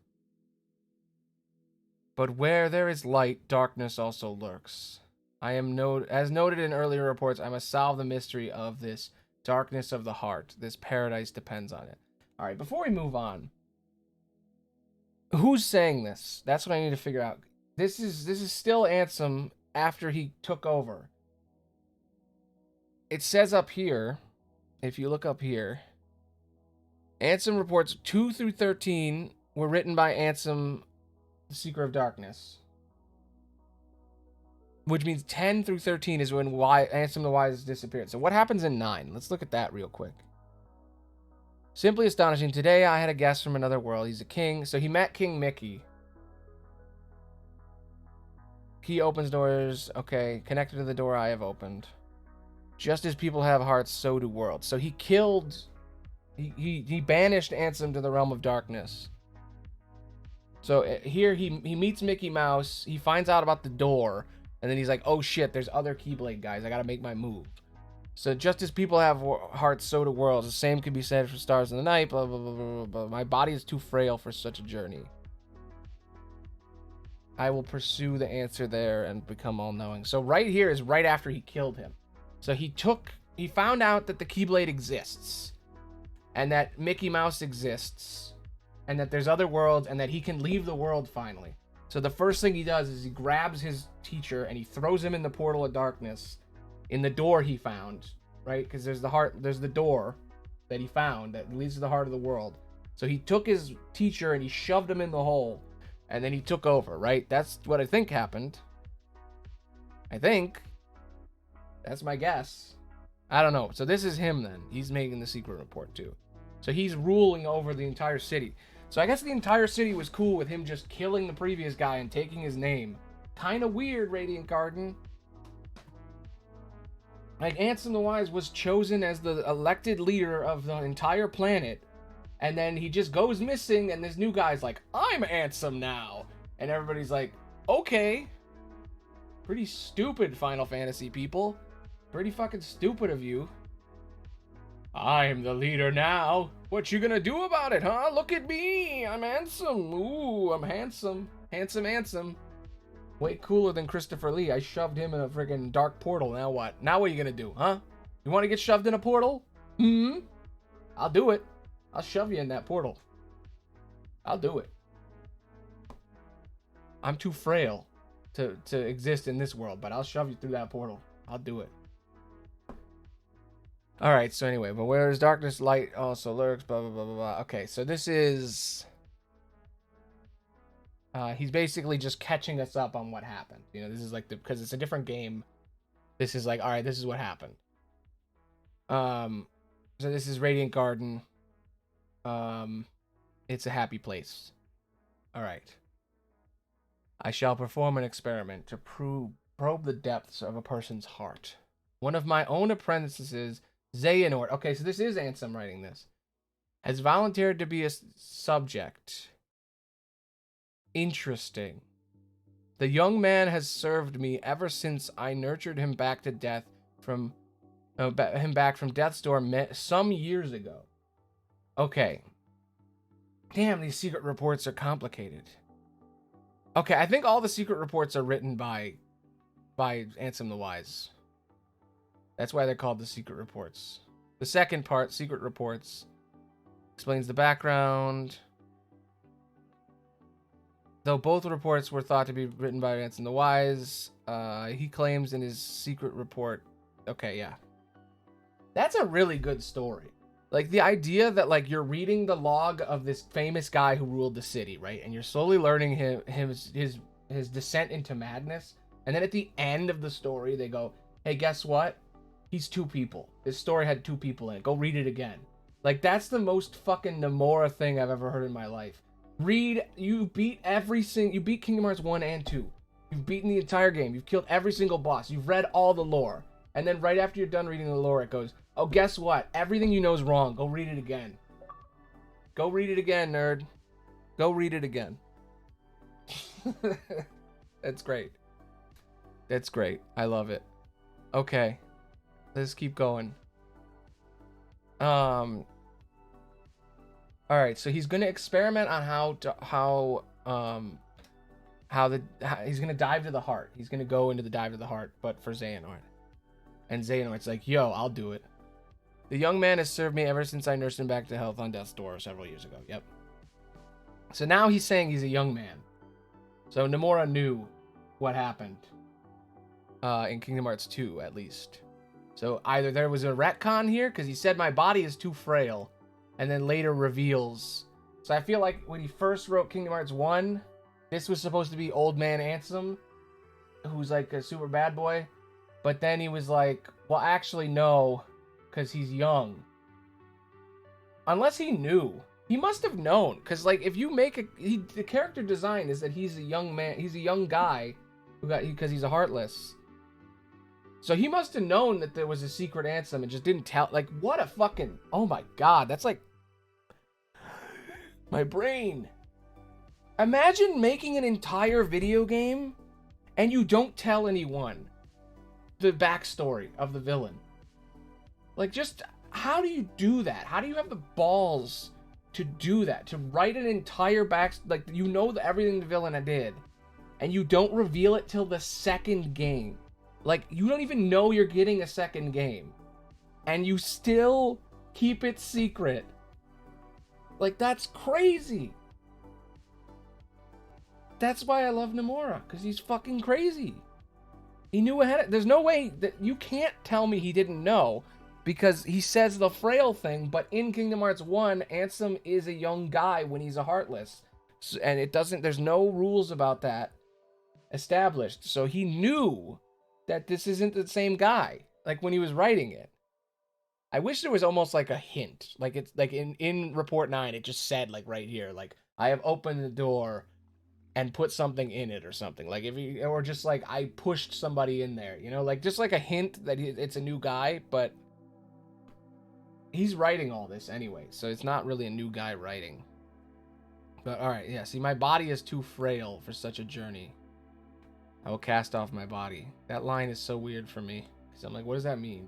But where there is light, darkness also lurks. As noted in earlier reports, I must solve the mystery of this darkness of the heart. This paradise depends on it. All right, before we move on, who's saying this? That's what I need to figure out. This is still Ansem after he took over. It says up here, if you look up here, Ansem reports 2 through 13 were written by Ansem, the Seeker of Darkness. Which means 10 through 13 is when Ansem the Wise disappeared. So what happens in 9? Let's look at that real quick. Simply astonishing. Today I had a guest from another world. He's a king. So he met King Mickey. Key opens doors. Okay. Connected to the door I have opened. Just as people have hearts, so do worlds. So he killed... He banished Ansem to the realm of darkness. So here he meets Mickey Mouse. He finds out about the door. And then he's like, oh shit, there's other Keyblade guys. I gotta make my move. So just as people have hearts, so do worlds. The same can be said for stars in the night, blah, blah, blah, blah, blah. My body is too frail for such a journey. I will pursue the answer there and become all-knowing. So right here is right after he killed him. So he found out that the Keyblade exists. and that Mickey Mouse exists, and that there's other worlds, and that he can leave the world finally. So the first thing he does is he grabs his teacher and he throws him in the portal of darkness, in the door he found, right? Because there's the door that he found that leads to the heart of the world. So he took his teacher and he shoved him in the hole, and then he took over, right? That's what I think happened. I think. That's my guess. I don't know. So this is him then. He's making the secret report too. So he's ruling over the entire city. So I guess the entire city was cool with him just killing the previous guy and taking his name. Kind of weird, Radiant Garden. Like, Ansem the Wise was chosen as the elected leader of the entire planet, and then he just goes missing, and this new guy's like, I'm Ansem now. And everybody's like, okay. Pretty stupid, Final Fantasy people. Pretty fucking stupid of you. I'm the leader now. What you gonna do about it, huh? Look at me. I'm Ansem. Ooh, I'm handsome. Handsome. Way cooler than Christopher Lee. I shoved him in a friggin' dark portal. Now what? Now what are you gonna do, huh? You want to get shoved in a portal? I'll do it. I'll shove you in that portal. I'll do it. I'm too frail to exist in this world, but I'll shove you through that portal. I'll do it. Alright, so anyway, but where is darkness, light also lurks, blah, blah, blah, blah, blah. Okay, so this is... he's basically just catching us up on what happened. You know, this is like because it's a different game. This is like, alright, this is what happened. So this is Radiant Garden. It's a happy place. Alright. I shall perform an experiment to probe the depths of a person's heart. One of my own apprentices, Xehanort, okay, so this is Ansem writing this, has volunteered to be a subject. Interesting. The young man has served me ever since I nurtured him back to death from death's door some years ago. Okay. Damn, these secret reports are complicated. Okay, I think all the secret reports are written by Ansem the Wise. That's why they're called the secret reports. The second part, secret reports, explains the background. Though both reports were thought to be written by Ansem the Wise, he claims in his secret report... Okay, yeah. That's a really good story. Like, the idea that, like, you're reading the log of this famous guy who ruled the city, right? And you're slowly learning his descent into madness. And then at the end of the story, they go, hey, guess what? He's two people. This story had two people in it. Go read it again. Like, that's the most fucking Nomura thing I've ever heard in my life. You beat Kingdom Hearts 1 and 2. You've beaten the entire game. You've killed every single boss. You've read all the lore. And then right after you're done reading the lore, it goes, oh, guess what? Everything you know is wrong. Go read it again. Go read it again, nerd. Go read it again. That's great. That's great. I love it. Okay. Let's keep going. All right, so he's going to experiment on he's going to dive to the heart. He's going to go into the dive to the heart, but for Xehanort. And Xehanort's like, yo, I'll do it. The young man has served me ever since I nursed him back to health on death's door several years ago. Yep. So now he's saying he's a young man. So Nomura knew what happened in Kingdom Hearts 2, at least. So either there was a retcon here, because he said my body is too frail, and then later reveals. So I feel like when he first wrote Kingdom Hearts 1, this was supposed to be Old Man Ansem, who's like a super bad boy. But then he was like, well, actually, no, because he's young. Unless he knew. He must have known, because, like, if you make the character design is that he's a young man, he's a young guy, because he's a Heartless. So he must have known that there was a secret Ansem and just didn't tell. Like, what a fucking, oh my god, that's like, my brain. Imagine making an entire video game and you don't tell anyone the backstory of the villain. Like, just, how do you do that? How do you have the balls to do that? To write an entire like, you know everything the villain did, and you don't reveal it till the second game. Like, you don't even know you're getting a second game, and you still keep it secret Like, that's crazy. That's why I love Nomura, because he's fucking crazy. He knew ahead. There's no way that you can't tell me he didn't know, because he says the frail thing, but in Kingdom Hearts 1, Ansem is a young guy when he's a Heartless. And it doesn't, there's no rules about that established. So he knew that this isn't the same guy, like when he was writing it. I wish there was almost like a hint. Like it's like in Report 9, it just said like right here, like, I have opened the door and put something in it or something. Like if you, or just like I pushed somebody in there, you know, like just like a hint that it's a new guy, but he's writing all this anyway, so it's not really a new guy writing. But all right, yeah, see, my body is too frail for such a journey. I will cast off my body. That line is so weird for me, because I'm like, what does that mean?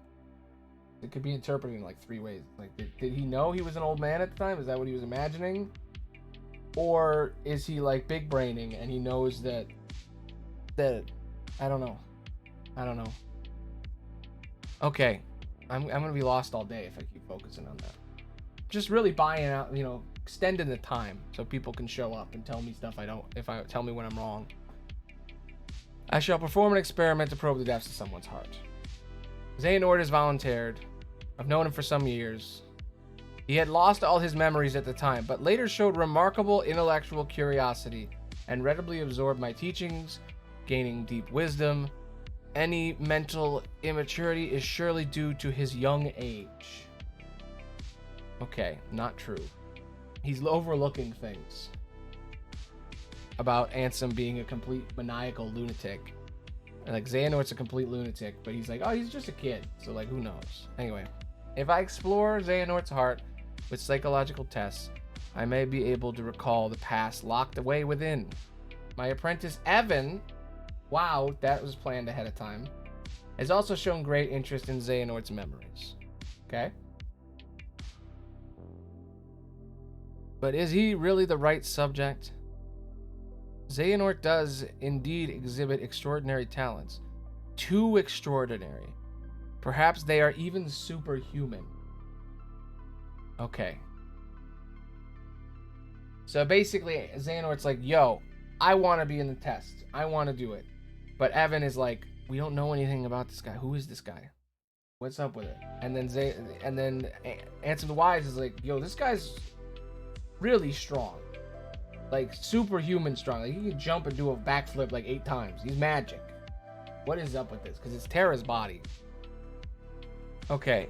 It could be interpreted in like 3 ways. Like, did he know he was an old man at the time? Is that what he was imagining? Or is he like big braining and he knows that I don't know. Okay, I'm gonna be lost all day if I keep focusing on that. Just really buying out, you know, extending the time so people can show up and tell me stuff tell me when I'm wrong. I shall perform an experiment to probe the depths of someone's heart. Xehanort has volunteered. I've known him for some years. He had lost all his memories at the time, but later showed remarkable intellectual curiosity and readily absorbed my teachings, gaining deep wisdom. Any mental immaturity is surely due to his young age. Okay, not true. He's overlooking things about Ansem being a complete maniacal lunatic. And like, Xehanort's a complete lunatic, but he's like, oh, he's just a kid, so like, who knows? Anyway, if I explore Xehanort's heart with psychological tests, I may be able to recall the past locked away within. My apprentice Evan, wow, that was planned ahead of time, has also shown great interest in Xehanort's memories. Okay? But is he really the right subject? Xehanort does indeed exhibit extraordinary talents. Too extraordinary. Perhaps they are even superhuman. Okay. So basically, Xehanort's like, yo, I want to be in the test. I want to do it. But Evan is like, we don't know anything about this guy. Who is this guy? What's up with it? And then Ansem the Wise is like, yo, this guy's really strong. Like, superhuman strong. Like, he can jump and do a backflip like 8 times. He's magic. What is up with this? Because it's Terra's body. Okay.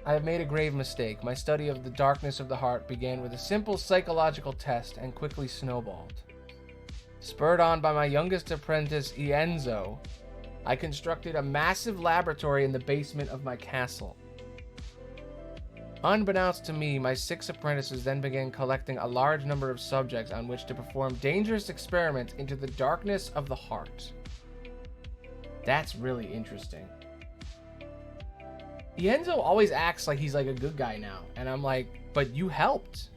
I have made a grave mistake. My study of the darkness of the heart began with a simple psychological test and quickly snowballed. Spurred on by my youngest apprentice, Ienzo, I constructed a massive laboratory in the basement of my castle. Unbeknownst to me, my 6 apprentices then began collecting a large number of subjects on which to perform dangerous experiments into the darkness of the heart. That's really interesting. Ienzo always acts like he's like a good guy now, and I'm like, but you helped.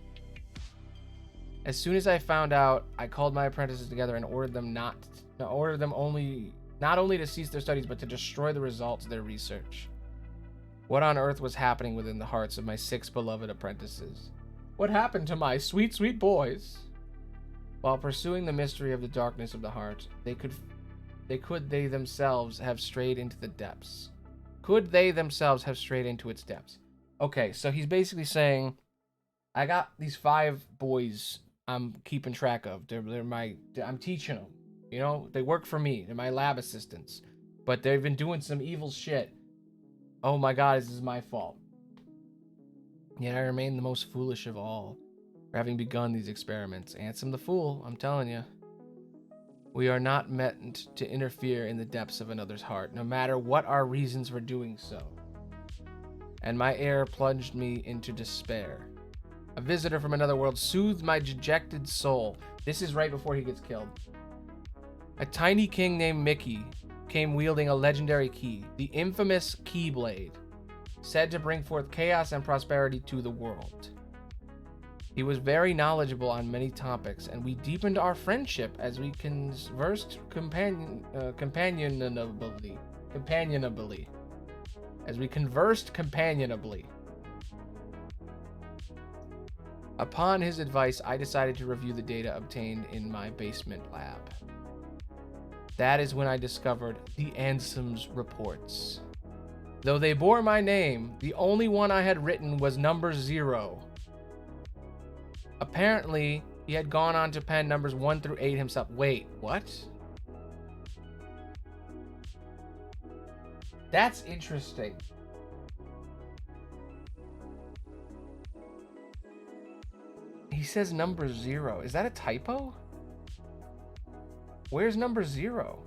As soon as I found out, I called my apprentices together and ordered them not only to cease their studies, but to destroy the results of their research. What on earth was happening within the hearts of my 6 beloved apprentices? What happened to my sweet, sweet boys? While pursuing the mystery of the darkness of the heart, they themselves have strayed into the depths. Could they themselves have strayed into its depths? Okay, so he's basically saying, I got these 5 boys I'm keeping track of. I'm teaching them. You know, they work for me. They're my lab assistants. But they've been doing some evil shit. Oh my god, this is my fault. Yet I remain the most foolish of all for having begun these experiments. Ansem the fool, I'm telling you. We are not meant to interfere in the depths of another's heart, no matter what our reasons for doing so. And my error plunged me into despair. A visitor from another world soothed my dejected soul. This is right before he gets killed. A tiny king named Mickey came wielding a legendary key, the infamous Keyblade, said to bring forth chaos and prosperity to the world. He was very knowledgeable on many topics, and we deepened our friendship as we conversed companionably. Upon his advice, I decided to review the data obtained in my basement lab. That is when I discovered the Ansem's reports. Though they bore my name, the only one I had written was number 0. Apparently, he had gone on to pen numbers 1 through 8 himself. Wait, what? That's interesting. He says number 0. Is that a typo? Where's number 0?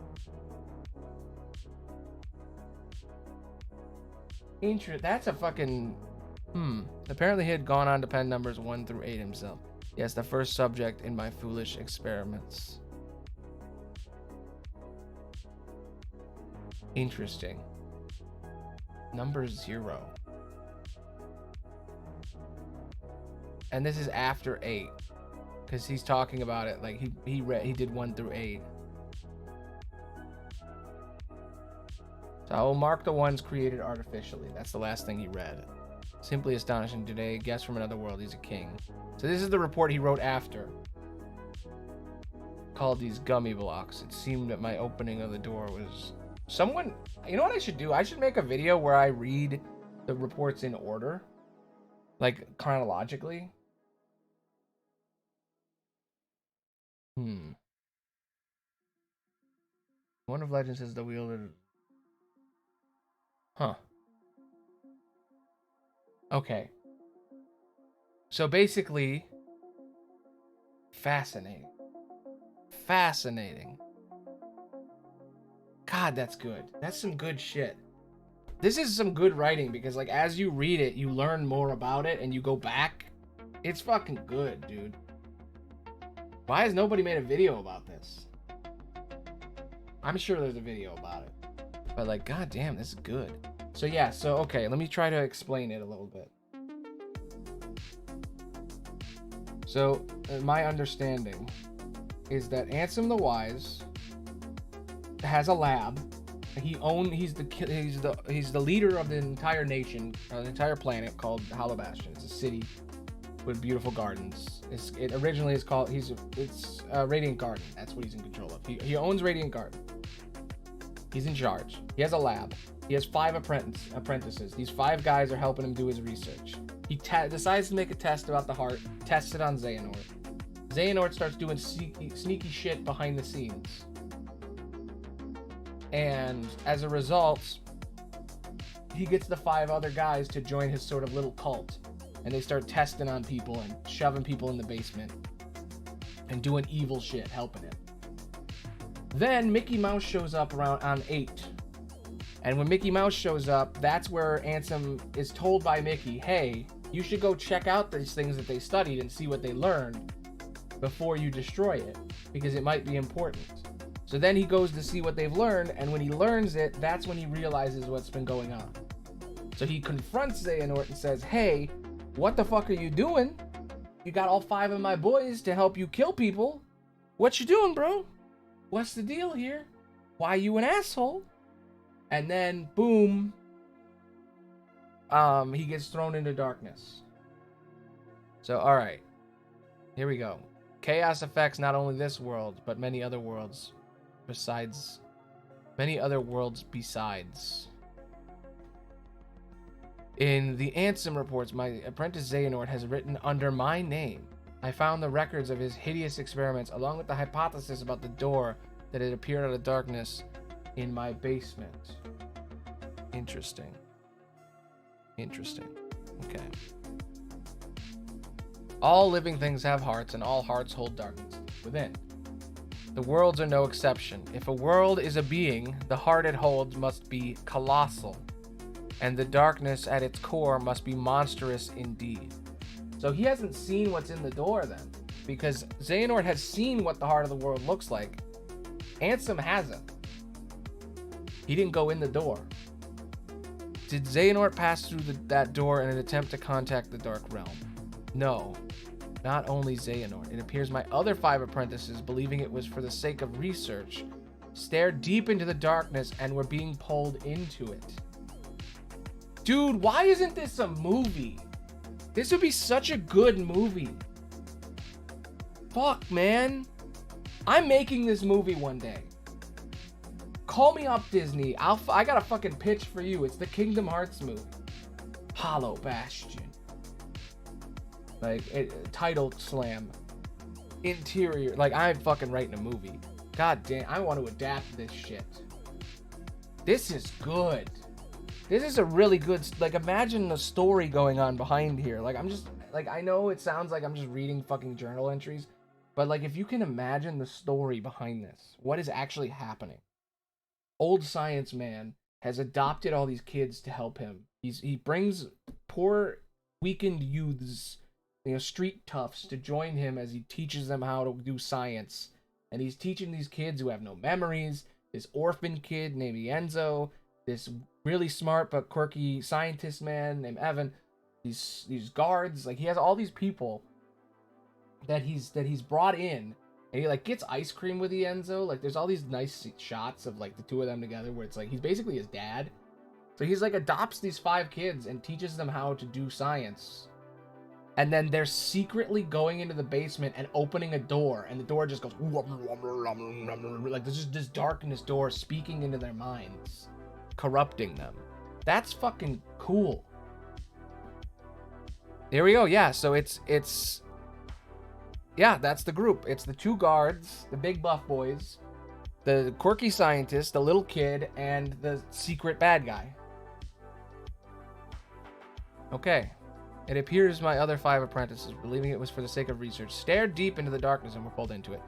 That's a fucking... Apparently he had gone on to pen numbers 1 through 8 himself. Yes, the first subject in my foolish experiments. Interesting. Number 0. And this is after 8. Because he's talking about it like he did 1 through 8. So I will mark the ones created artificially. That's the last thing he read. Simply astonishing today. Guest from another world. He's a king. So this is the report he wrote after. Called these gummy blocks. It seemed that my opening of the door was... Someone... You know what I should do? I should make a video where I read the reports in order. Like, chronologically. One of Legends says the wielded... Huh. Okay. So basically... Fascinating. Fascinating. God, that's good. That's some good shit. This is some good writing because, like, as you read it, you learn more about it and you go back. It's fucking good, dude. Why has nobody made a video about this? I'm sure there's a video about it. But, like, goddamn, this is good. So, yeah, okay, let me try to explain it a little bit. So, my understanding is that Ansem the Wise has a lab. He's the leader of the entire nation, the entire planet called Hollow Bastion. It's a city with beautiful gardens. It originally is called it's Radiant Garden. That's what he's in control of. He owns Radiant Garden. He's in charge. He has a lab. He has 5 apprentices. These 5 guys are helping him do his research. He decides to make a test about the heart. Tests it on Xehanort. Xehanort starts doing sneaky shit behind the scenes. And as a result, he gets the 5 other guys to join his sort of little cult. And they start testing on people and shoving people in the basement. And doing evil shit, helping him. Then Mickey Mouse shows up around on 8. And when Mickey Mouse shows up, that's where Ansem is told by Mickey, hey, you should go check out these things that they studied and see what they learned before you destroy it, because it might be important. So then he goes to see what they've learned, and when he learns it, that's when he realizes what's been going on. So he confronts Xehanort and says, hey, what the fuck are you doing? You got all 5 of my boys to help you kill people. What you doing, bro? What's the deal here? Why you an asshole? And then, boom, he gets thrown into darkness. So, alright. Here we go. Chaos affects not only this world, but many other worlds besides. In the Ansem reports, my apprentice Xehanort has written under my name. I found the records of his hideous experiments, along with the hypothesis about the door that had appeared out of darkness in my basement. Interesting. Okay. All living things have hearts, and all hearts hold darkness within. The worlds are no exception. If a world is a being, the heart it holds must be colossal, and the darkness at its core must be monstrous indeed. So he hasn't seen what's in the door then, because Xehanort has seen what the heart of the world looks like. Ansem hasn't. He didn't go in the door. Did Xehanort pass through that door in an attempt to contact the Dark Realm? No. Not only Xehanort. It appears my other 5 apprentices, believing it was for the sake of research, stared deep into the darkness and were being pulled into it. Dude, why isn't this a movie? This would be such a good movie. Fuck, man. I'm making this movie one day. Call me up, Disney. I got a fucking pitch for you. It's the Kingdom Hearts movie. Hollow Bastion. Like, title slam. Interior. Like, I'm fucking writing a movie. God damn, I want to adapt this shit. This is good. This is a really good, like, imagine the story going on behind here. Like, I'm just, like, I know it sounds like I'm just reading fucking journal entries, but, like, if you can imagine the story behind this, what is actually happening? Old Science Man has adopted all these kids to help him. He brings poor, weakened youths, you know, street toughs, to join him as he teaches them how to do science. And he's teaching these kids who have no memories, this orphan kid named Enzo, this really smart but quirky scientist man named Evan, these guards. Like, he has all these people that he's brought in, and he, like, gets ice cream with Enzo. Like, there's all these nice shots of, like, the two of them together where it's like he's basically his dad. So he's, like, adopts these 5 kids and teaches them how to do science. And then they're secretly going into the basement and opening a door, and the door just goes like, there's just this darkness door speaking into their minds, corrupting them. That's fucking cool. There we go. Yeah, so it's yeah, that's the group. It's the 2 guards, the big buff boys, the quirky scientist, the little kid, and the secret bad guy. Okay. It appears my other 5 apprentices, believing it was for the sake of research, stared deep into the darkness and were pulled into it.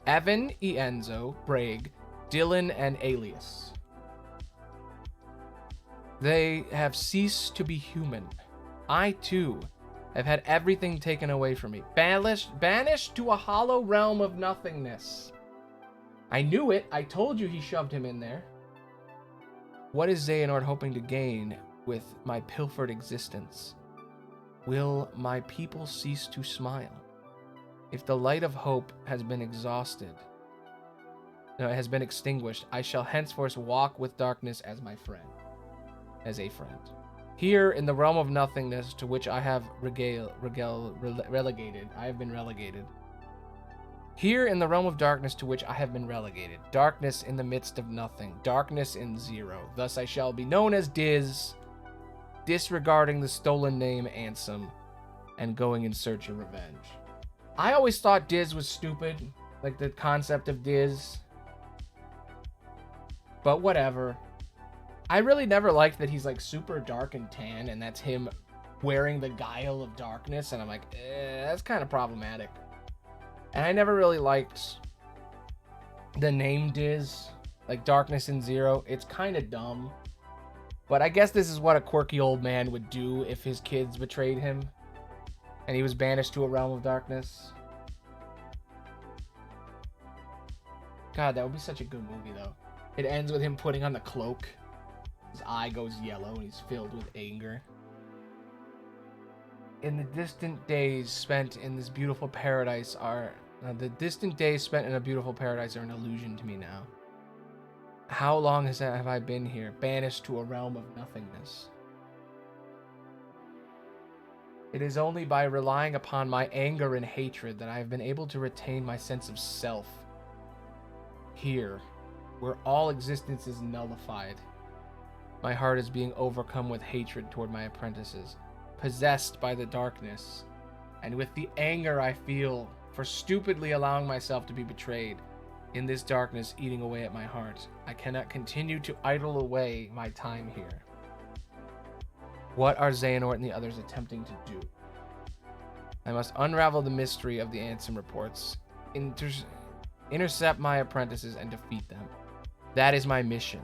Evan, Enzo, Braig, Dylan, and Alias. They have ceased to be human. I, too, have had everything taken away from me. Banished to a hollow realm of nothingness. I knew it. I told you he shoved him in there. What is Xehanort hoping to gain with my pilfered existence? Will my people cease to smile? If the light of hope has been extinguished, I shall henceforth walk with darkness as my friend. As a friend. Here in the realm of nothingness to which I have relegated. I have been relegated. Here in the realm of darkness to which I have been relegated. Darkness in the midst of nothing. Darkness in zero. Thus I shall be known as Diz, disregarding the stolen name Ansem, and going in search of revenge. I always thought Diz was stupid, like the concept of Diz. But whatever. I really never liked that he's, like, super dark and tan, and that's him wearing the guile of darkness, and I'm like, that's kind of problematic. And I never really liked the name Diz, like Darkness in Zero. It's kind of dumb. But I guess this is what a quirky old man would do if his kids betrayed him and he was banished to a realm of darkness. God, that would be such a good movie, though. It ends with him putting on the cloak. His eye goes yellow and he's filled with anger. In the distant days spent in this beautiful paradise are... the distant days spent in a beautiful paradise are an illusion to me now. How long have I been here, banished to a realm of nothingness? It is only by relying upon my anger and hatred that I have been able to retain my sense of self. Here, where all existence is nullified, my heart is being overcome with hatred toward my apprentices, possessed by the darkness, and with the anger I feel for stupidly allowing myself to be betrayed. In this darkness eating away at my heart, I cannot continue to idle away my time here. What are Xehanort and the others attempting to do? I must unravel the mystery of the Ansem reports, intercept my apprentices, and defeat them. That is my mission,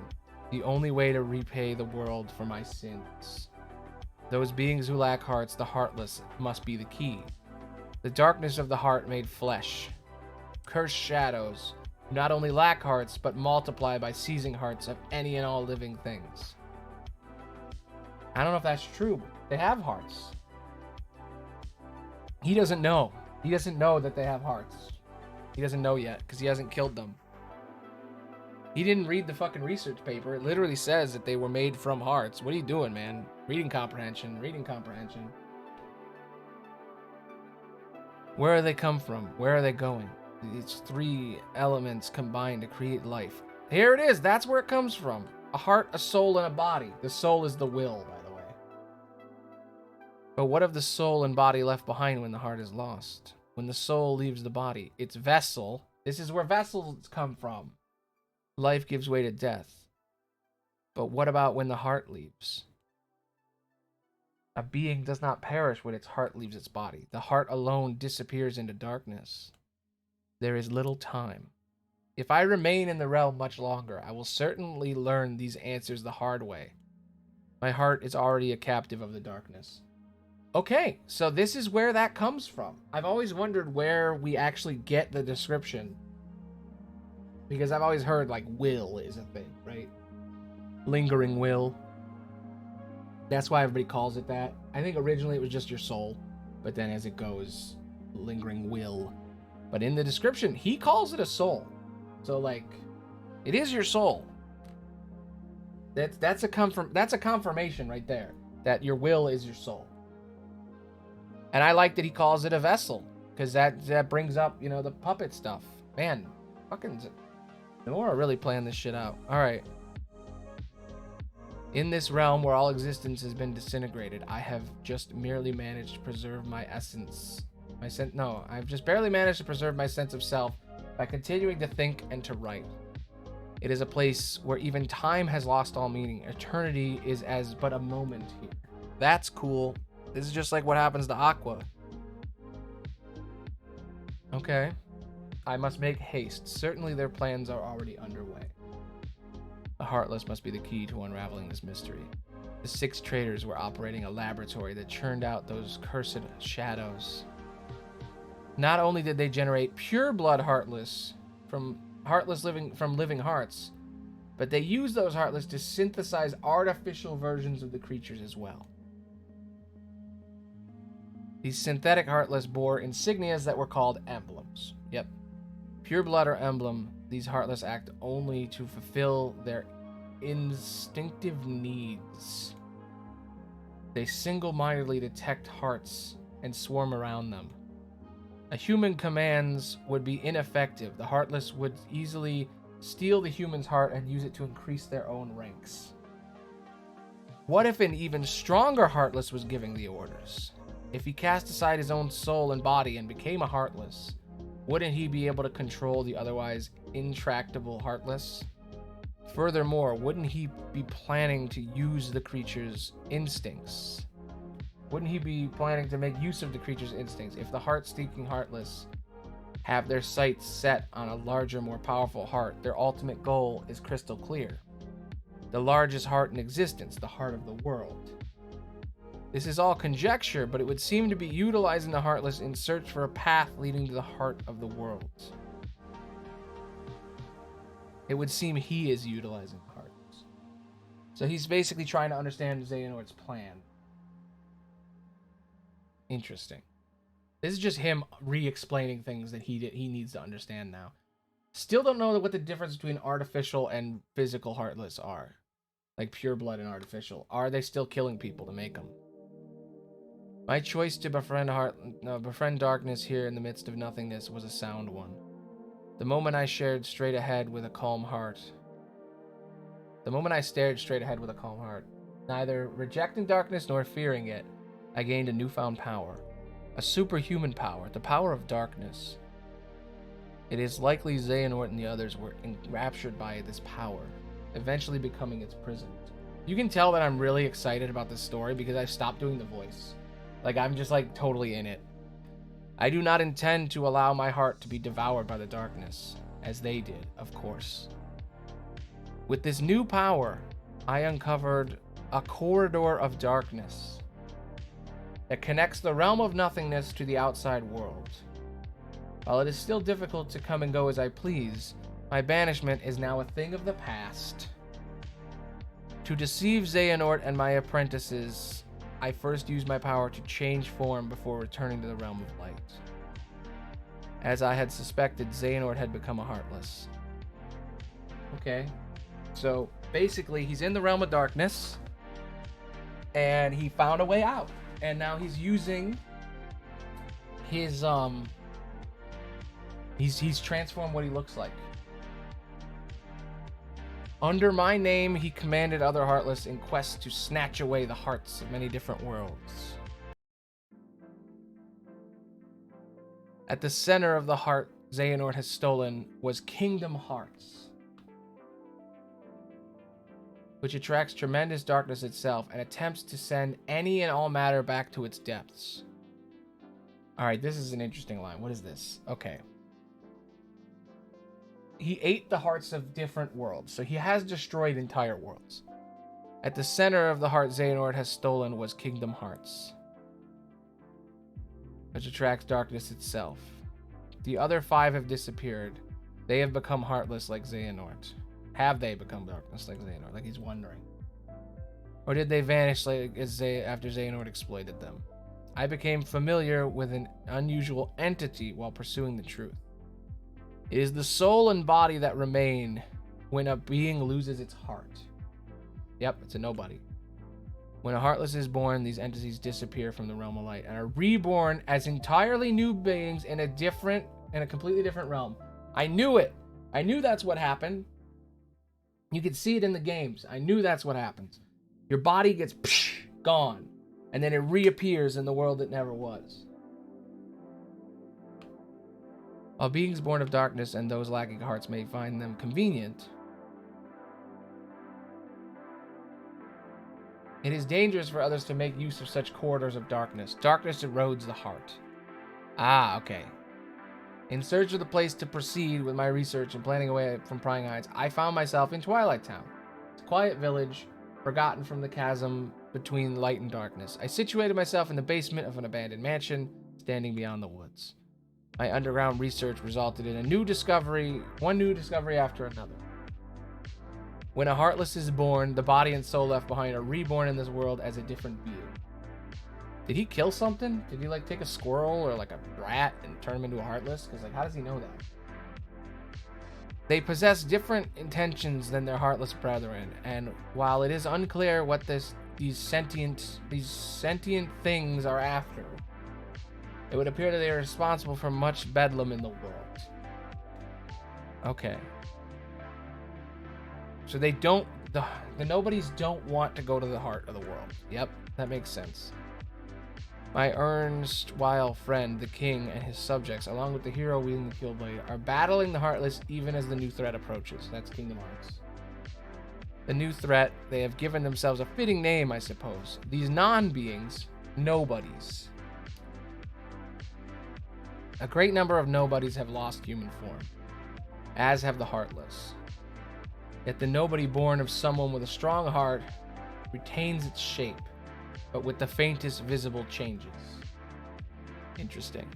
the only way to repay the world for my sins. Those beings who lack hearts, the heartless, must be the key. The darkness of the heart made flesh. Cursed shadows not only lack hearts, but multiply by seizing hearts of any and all living things. I don't know if that's true. They have hearts. He doesn't know. He doesn't know that they have hearts. He doesn't know yet, because he hasn't killed them. He didn't read the fucking research paper. It literally says that they were made from hearts. What are you doing, man? Reading comprehension. Reading comprehension. Where do they come from? Where are they going? It's three elements combined to create life. Here it is. That's where it comes from. A heart, a soul, and a body. The soul is the will, by the way. But what of the soul and body left behind when the heart is lost? When the soul leaves the body, its vessel. This is where vessels come from. Life gives way to death. But what about when the heart leaves? A being does not perish when its heart leaves its body. The heart alone disappears into darkness. There is little time. If I remain in the realm much longer, I will certainly learn these answers the hard way. My heart is already a captive of the darkness. Okay, so this is where that comes from. I've always wondered where we actually get the description. Because I've always heard, like, will is a thing, right? Lingering will. That's why everybody calls it that. I think originally it was just your soul, but then as it goes, lingering will. But in the description, he calls it a soul. So, like, it is your soul. That's a confirmation right there that your will is your soul. And I like that he calls it a vessel, because that brings up, you know, the puppet stuff. Man, fucking Nora really playing this shit out. All right. In this realm where all existence has been disintegrated, I have just merely managed to preserve my essence. I've just barely managed to preserve my sense of self by continuing to think and to write. It is a place where even time has lost all meaning. Eternity is as but a moment here. That's cool. This is just like what happens to Aqua. Okay. I must make haste. Certainly their plans are already underway. The Heartless must be the key to unraveling this mystery. The 6 traitors were operating a laboratory that churned out those cursed shadows. Not only did they generate pure blood Heartless from living hearts, but they used those Heartless to synthesize artificial versions of the creatures as well. These synthetic Heartless bore insignias that were called emblems. Yep. Pure blood or emblem, these Heartless act only to fulfill their instinctive needs. They single-mindedly detect hearts and swarm around them. A human commands would be ineffective. The Heartless would easily steal the human's heart and use it to increase their own ranks. What if an even stronger Heartless was giving the orders? If he cast aside his own soul and body and became a Heartless, wouldn't he be able to control the otherwise intractable Heartless? Furthermore, wouldn't he be planning to use the creature's instincts? Wouldn't he be planning to make use of the creature's instincts? If the heart-seeking Heartless have their sights set on a larger, more powerful heart, their ultimate goal is crystal clear. The largest heart in existence, the heart of the world. This is all conjecture, but it would seem to be utilizing the Heartless in search for a path leading to the heart of the world. It would seem he is utilizing the Heartless. So he's basically trying to understand Xehanort's plan. Interesting. This is just him re-explaining things that he needs to understand now. Still don't know what the difference between artificial and physical Heartless are. Like pure blood and artificial. Are they still killing people to make them? My choice to befriend darkness here in the midst of nothingness was a sound one. The moment I stared straight ahead with a calm heart, neither rejecting darkness nor fearing it, I gained a newfound power. A superhuman power, the power of darkness. It is likely Xehanort and the others were enraptured by this power, eventually becoming its prison. You can tell that I'm really excited about this story because I've stopped doing the voice. Like, I'm just, like, totally in it. I do not intend to allow my heart to be devoured by the darkness, as they did, of course. With this new power, I uncovered a corridor of darkness that connects the realm of nothingness to the outside world. While it is still difficult to come and go as I please, my banishment is now a thing of the past. To deceive Xehanort and my apprentices, I first used my power to change form before returning to the realm of light. As I had suspected, Xehanort had become a Heartless. Okay, so basically he's in the realm of darkness, and he found a way out. And now he's using his He's transformed what he looks like. Under my name, he commanded other Heartless in quest to snatch away the hearts of many different worlds. At the center of the heart Xehanort has stolen was Kingdom Hearts, which attracts tremendous darkness itself and attempts to send any and all matter back to its depths. Alright, this is an interesting line. What is this? Okay. He ate the hearts of different worlds, so he has destroyed entire worlds. At the center of the heart Xehanort has stolen was Kingdom Hearts, which attracts darkness itself. The other 5 have disappeared. They have become heartless like Xehanort. Have they become darkness like Xehanort? Like he's wondering. Or did they vanish like after Xehanort exploited them? I became familiar with an unusual entity while pursuing the truth. It is the soul and body that remain when a being loses its heart. Yep, it's a nobody. When a Heartless is born, these entities disappear from the realm of light and are reborn as entirely new beings in a completely different realm. I knew it. I knew that's what happened. You can see it in the games. I knew that's what happens. Your body gets gone, and then it reappears in the world it never was. While beings born of darkness and those lacking hearts may find them convenient, it is dangerous for others to make use of such corridors of darkness. Darkness erodes the heart. Ah, okay. In search of the place to proceed with my research and planning away from prying eyes, I found myself in Twilight Town. It's a quiet village, forgotten from the chasm between light and darkness. I situated myself in the basement of an abandoned mansion, standing beyond the woods. My underground research resulted in one new discovery after another. When a Heartless is born, the body and soul left behind are reborn in this world as a different being. Did he kill something? Did he like take a squirrel or like a rat and turn him into a Heartless? Because like, how does he know that? They possess different intentions than their Heartless brethren, and while it is unclear what these sentient things are after, it would appear that they are responsible for much bedlam in the world. Okay. So they don't, the nobodies don't want to go to the heart of the world. Yep, that makes sense. My erstwhile friend, the king, and his subjects, along with the hero wielding the Killblade, are battling the Heartless even as the new threat approaches. That's Kingdom Hearts. The new threat, they have given themselves a fitting name, I suppose. These non-beings, nobodies. A great number of nobodies have lost human form, as have the Heartless. Yet the nobody born of someone with a strong heart retains its shape, but with the faintest visible changes. Interesting.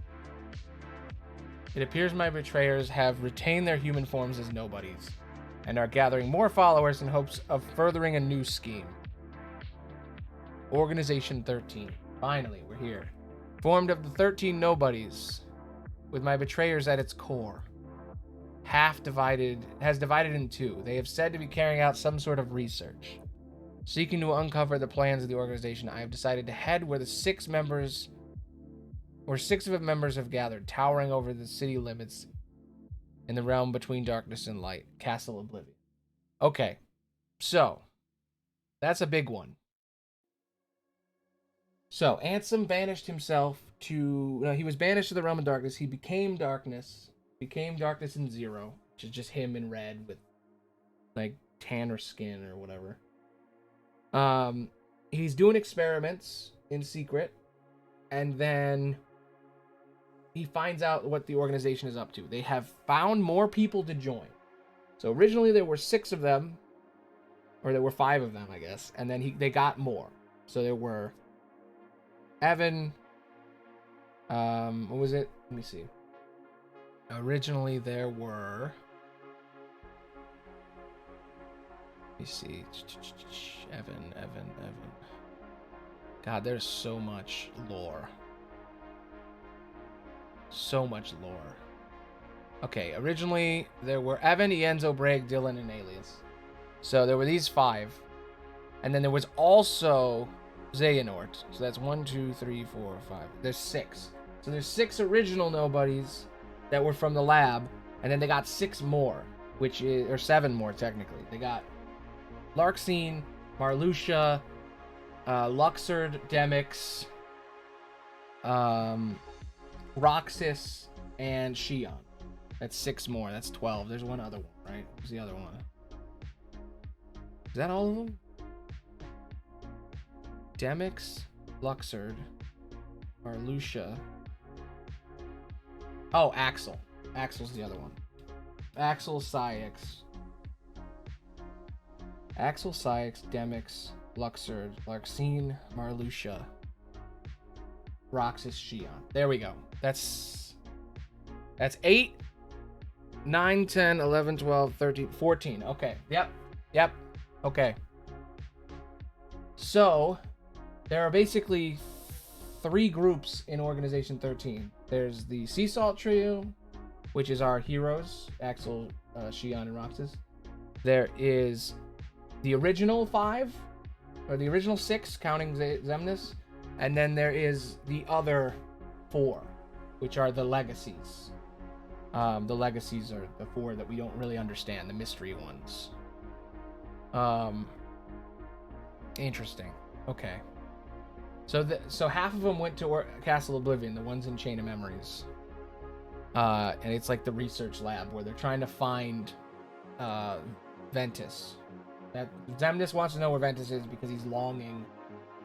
It appears my betrayers have retained their human forms as nobodies, and are gathering more followers in hopes of furthering a new scheme. Organization 13. Finally, we're here. Formed of the 13 nobodies, with my betrayers at its core. Has divided in two. They have said to be carrying out some sort of research. Seeking to uncover the plans of the organization, I have decided to head where 6 of its members have gathered, towering over the city limits in the realm between darkness and light, Castle Oblivion. Okay, so that's a big one. So Ansem banished himself he was banished to the realm of darkness. He became darkness in Zero, which is just him in red with like tanner skin or whatever. He's doing experiments in secret, and then he finds out what the organization is up to. They have found more people to join. So originally there were 6 of them, or there were 5 of them, I guess, and then they got more. So there were Evan. What was it? Let me see. Originally there were. Let me see. Evan. God, there's so much lore. So much lore. Okay, originally there were Evan, Ienzo, Bragg, Dylan, and Alias. So there were these 5. And then there was also Xehanort. So that's 1, 2, 3, 4, 5. There's 6. So there's 6 original nobodies. that were from the lab, and then they got 6 more, which is, or 7 more technically. They got Larxene, Marluxia, Luxord, Demyx, Roxas, and Xion. That's 6 more. That's 12. There's one other one, right? Who's the other one? Is that all of them? Demyx, Luxord, Marluxia. Oh, Axel. Axel's the other one. Axel, Saïx. Axel, Saïx, Demyx, Luxord, Larxene, Marluxia, Roxas, Xion. There we go. That's 8, 9, 10, 11, 12, 13, 14. Okay. Yep. Okay. So, there are basically 3 groups in Organization 13. There's the Sea Salt Trio, which is our heroes, Axel, Xion, and Roxas. There is the original 5, or the original 6, counting Xemnas. And then there is the other 4, which are the legacies. The legacies are the 4 that we don't really understand, the mystery ones. Interesting. Okay. So half of them went to Castle Oblivion, the ones in Chain of Memories. And it's like the research lab where they're trying to find Ventus. That Xemnas wants to know where Ventus is because he's longing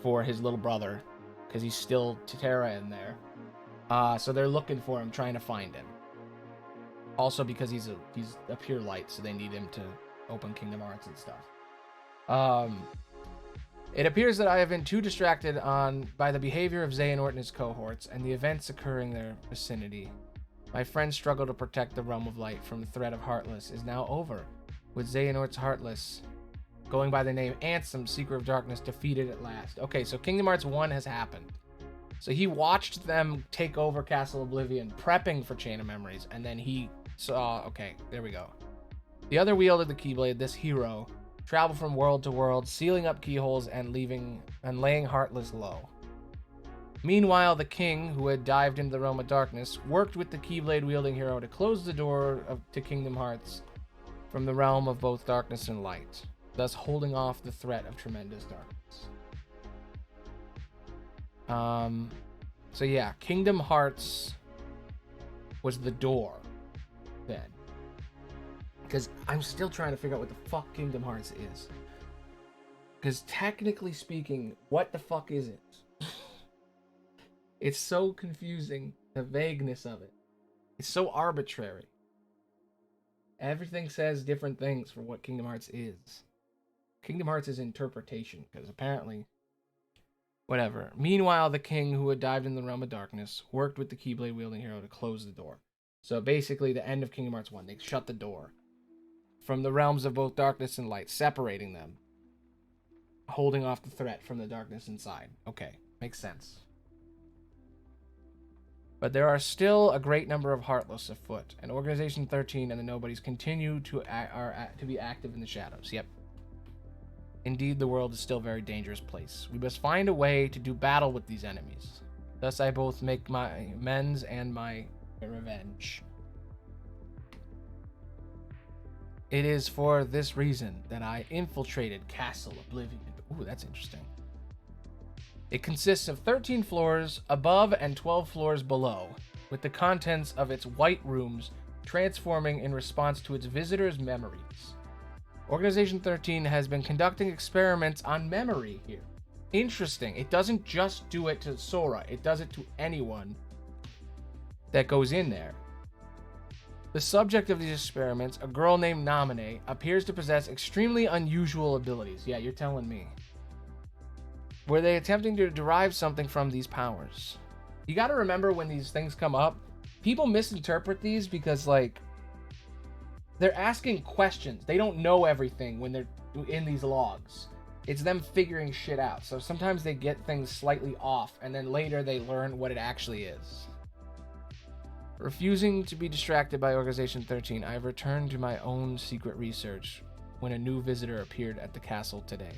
for his little brother, because he's still Terra in there. So they're looking for him, trying to find him. Also because he's a pure light, so they need him to open Kingdom Hearts and stuff. It appears that I have been too distracted by the behavior of Xehanort and his cohorts and the events occurring in their vicinity. My friend's struggle to protect the Realm of Light from the threat of Heartless is now over, with Xehanort's Heartless, going by the name Ansem, Seeker of Darkness, defeated at last. Okay, so Kingdom Hearts 1 has happened. So he watched them take over Castle Oblivion, prepping for Chain of Memories, and then he saw, okay, there we go. The other wield of the Keyblade, this hero, traveled from world to world, sealing up keyholes and laying Heartless low. Meanwhile, the king, who had dived into the Realm of Darkness, worked with the Keyblade-wielding hero to close the door to Kingdom Hearts from the realm of both darkness and light, thus holding off the threat of tremendous darkness. So yeah, Kingdom Hearts was the door then. Because I'm still trying to figure out what the fuck Kingdom Hearts is. Because technically speaking, what the fuck is it? It's so confusing, the vagueness of it. It's so arbitrary. Everything says different things for what Kingdom Hearts is. Kingdom Hearts is interpretation, because apparently... Whatever. Meanwhile, the king, who had dived in the Realm of Darkness, worked with the Keyblade-wielding hero to close the door. So basically, the end of Kingdom Hearts 1, they shut the door from the realms of both darkness and light, separating them, holding off the threat from the darkness inside. Okay, makes sense. But there are still a great number of Heartless afoot, and Organization 13 and the Nobodies continue to be active in the shadows. Yep. Indeed, the world is still a very dangerous place. We must find a way to do battle with these enemies. Thus I both make my amends and my revenge. It is for this reason that I infiltrated Castle Oblivion. Ooh, that's interesting. It consists of 13 floors above and 12 floors below, with the contents of its white rooms transforming in response to its visitors' memories. Organization 13 has been conducting experiments on memory here. Interesting. It doesn't just do it to Sora. It does it to anyone that goes in there. The subject of these experiments, a girl named Naminé, appears to possess extremely unusual abilities. Yeah, you're telling me. Were they attempting to derive something from these powers? You gotta remember when these things come up, people misinterpret these because, like, they're asking questions. They don't know everything when they're in these logs. It's them figuring shit out. So sometimes they get things slightly off, and then later they learn what it actually is. Refusing to be distracted by Organization 13, I have returned to my own secret research when a new visitor appeared at the castle today.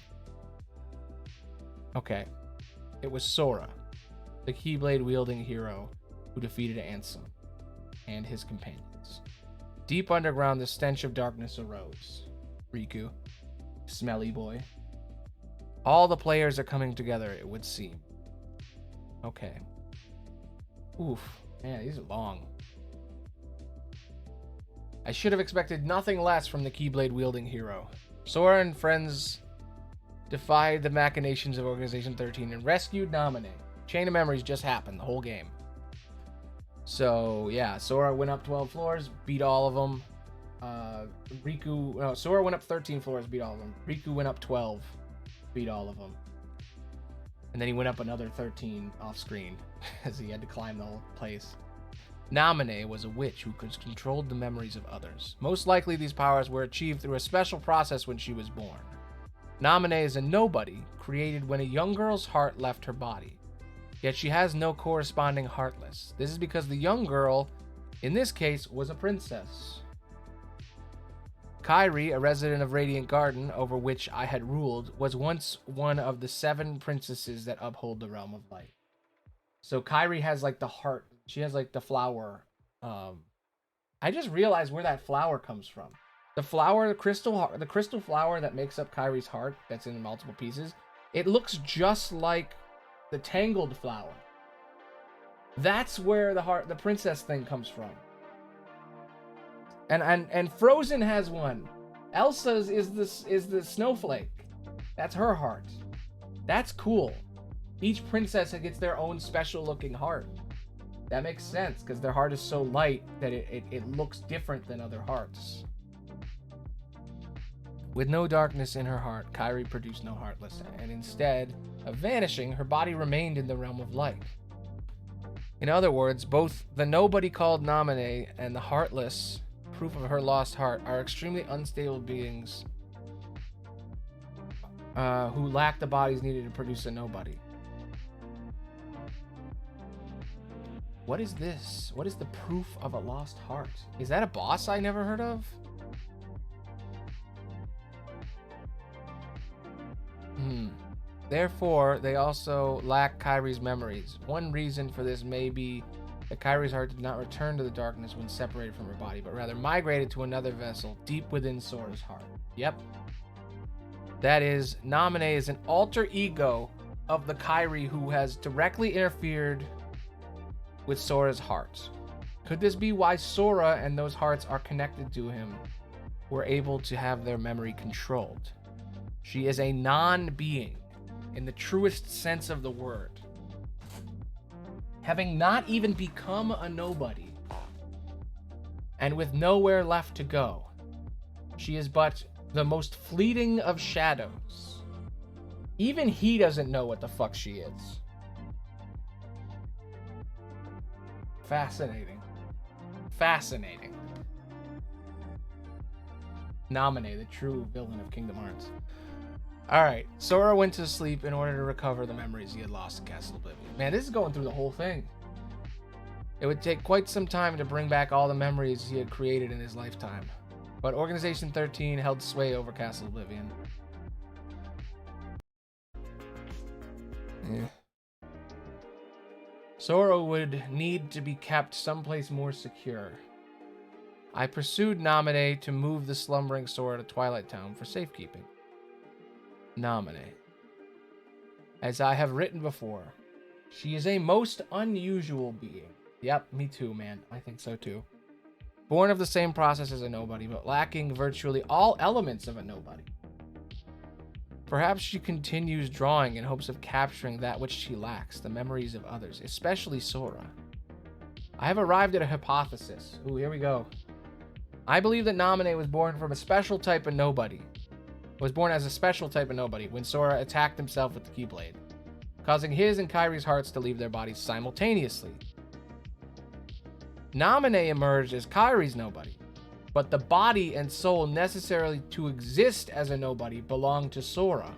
Okay. It was Sora, the Keyblade-wielding hero who defeated Ansem. and his companions. Deep underground, the stench of darkness arose. Riku, smelly boy. All the players are coming together, it would seem. Okay. Oof. Man, these are long. I should have expected nothing less from the Keyblade-wielding hero. Sora and friends defied the machinations of Organization 13 and rescued Naminé. Chain of Memories just happened, the whole game. So, yeah, Sora went up 12 floors, beat all of them. Sora went up 13 floors, beat all of them. Riku went up 12, beat all of them. And then he went up another 13 off screen, as he had to climb the whole place. Naminé was a witch who controlled the memories of others. Most likely these powers were achieved through a special process when she was born. Naminé is a nobody, created when a young girl's heart left her body. Yet she has no corresponding heartless. This is because the young girl, in this case, was a princess. Kairi, a resident of Radiant Garden, over which I had ruled, was once one of the 7 princesses that uphold the Realm of Light. So Kairi has like the heart. She has like the flower. I just realized where that flower comes from. The flower, the crystal flower that makes up Kairi's heart, that's in multiple pieces. It looks just like the tangled flower. That's where the princess thing comes from. And Frozen has one. Elsa's is the snowflake. That's her heart. That's cool. Each princess gets their own special looking heart. That makes sense because their heart is so light that it looks different than other hearts. With no darkness in her heart, Kairi produced no heartless, and instead of vanishing, her body remained in the realm of light. In other words, both the nobody called Naminé and the heartless, proof of her lost heart, are extremely unstable beings who lack the bodies needed to produce a nobody. What is this? What is the proof of a lost heart? Is that a boss I never heard of? Therefore, they also lack Kairi's memories. One reason for this may be that Kairi's heart did not return to the darkness when separated from her body, but rather migrated to another vessel deep within Sora's heart. Yep. That is, Naminé is an alter ego of the Kairi who has directly interfered with Sora's heart. Could this be why Sora and those hearts are connected to him were able to have their memory controlled? She is a non-being in the truest sense of the word. Having not even become a nobody, and with nowhere left to go, she is but the most fleeting of shadows. Even he doesn't know what the fuck she is. Fascinating. Fascinating. Naminé, the true villain of Kingdom Hearts. Alright, Sora went to sleep in order to recover the memories he had lost in Castle Oblivion. Man, this is going through the whole thing. It would take quite some time to bring back all the memories he had created in his lifetime. But Organization 13 held sway over Castle Oblivion. Sora would need to be kept someplace more secure. I pursued Naminé to move the slumbering Sora to Twilight Town for safekeeping. Naminé. As I have written before, she is a most unusual being. Yep, me too, man. I think so too. Born of the same process as a nobody, but lacking virtually all elements of a nobody. Perhaps she continues drawing in hopes of capturing that which she lacks, the memories of others, especially Sora. I have arrived at a hypothesis. Ooh, here we go. I believe that Naminé was born from a special type of nobody. Was born as a special type of nobody when Sora attacked himself with the Keyblade, causing his and Kairi's hearts to leave their bodies simultaneously. Naminé emerged as Kairi's nobody, but the body and soul necessarily to exist as a nobody belong to Sora.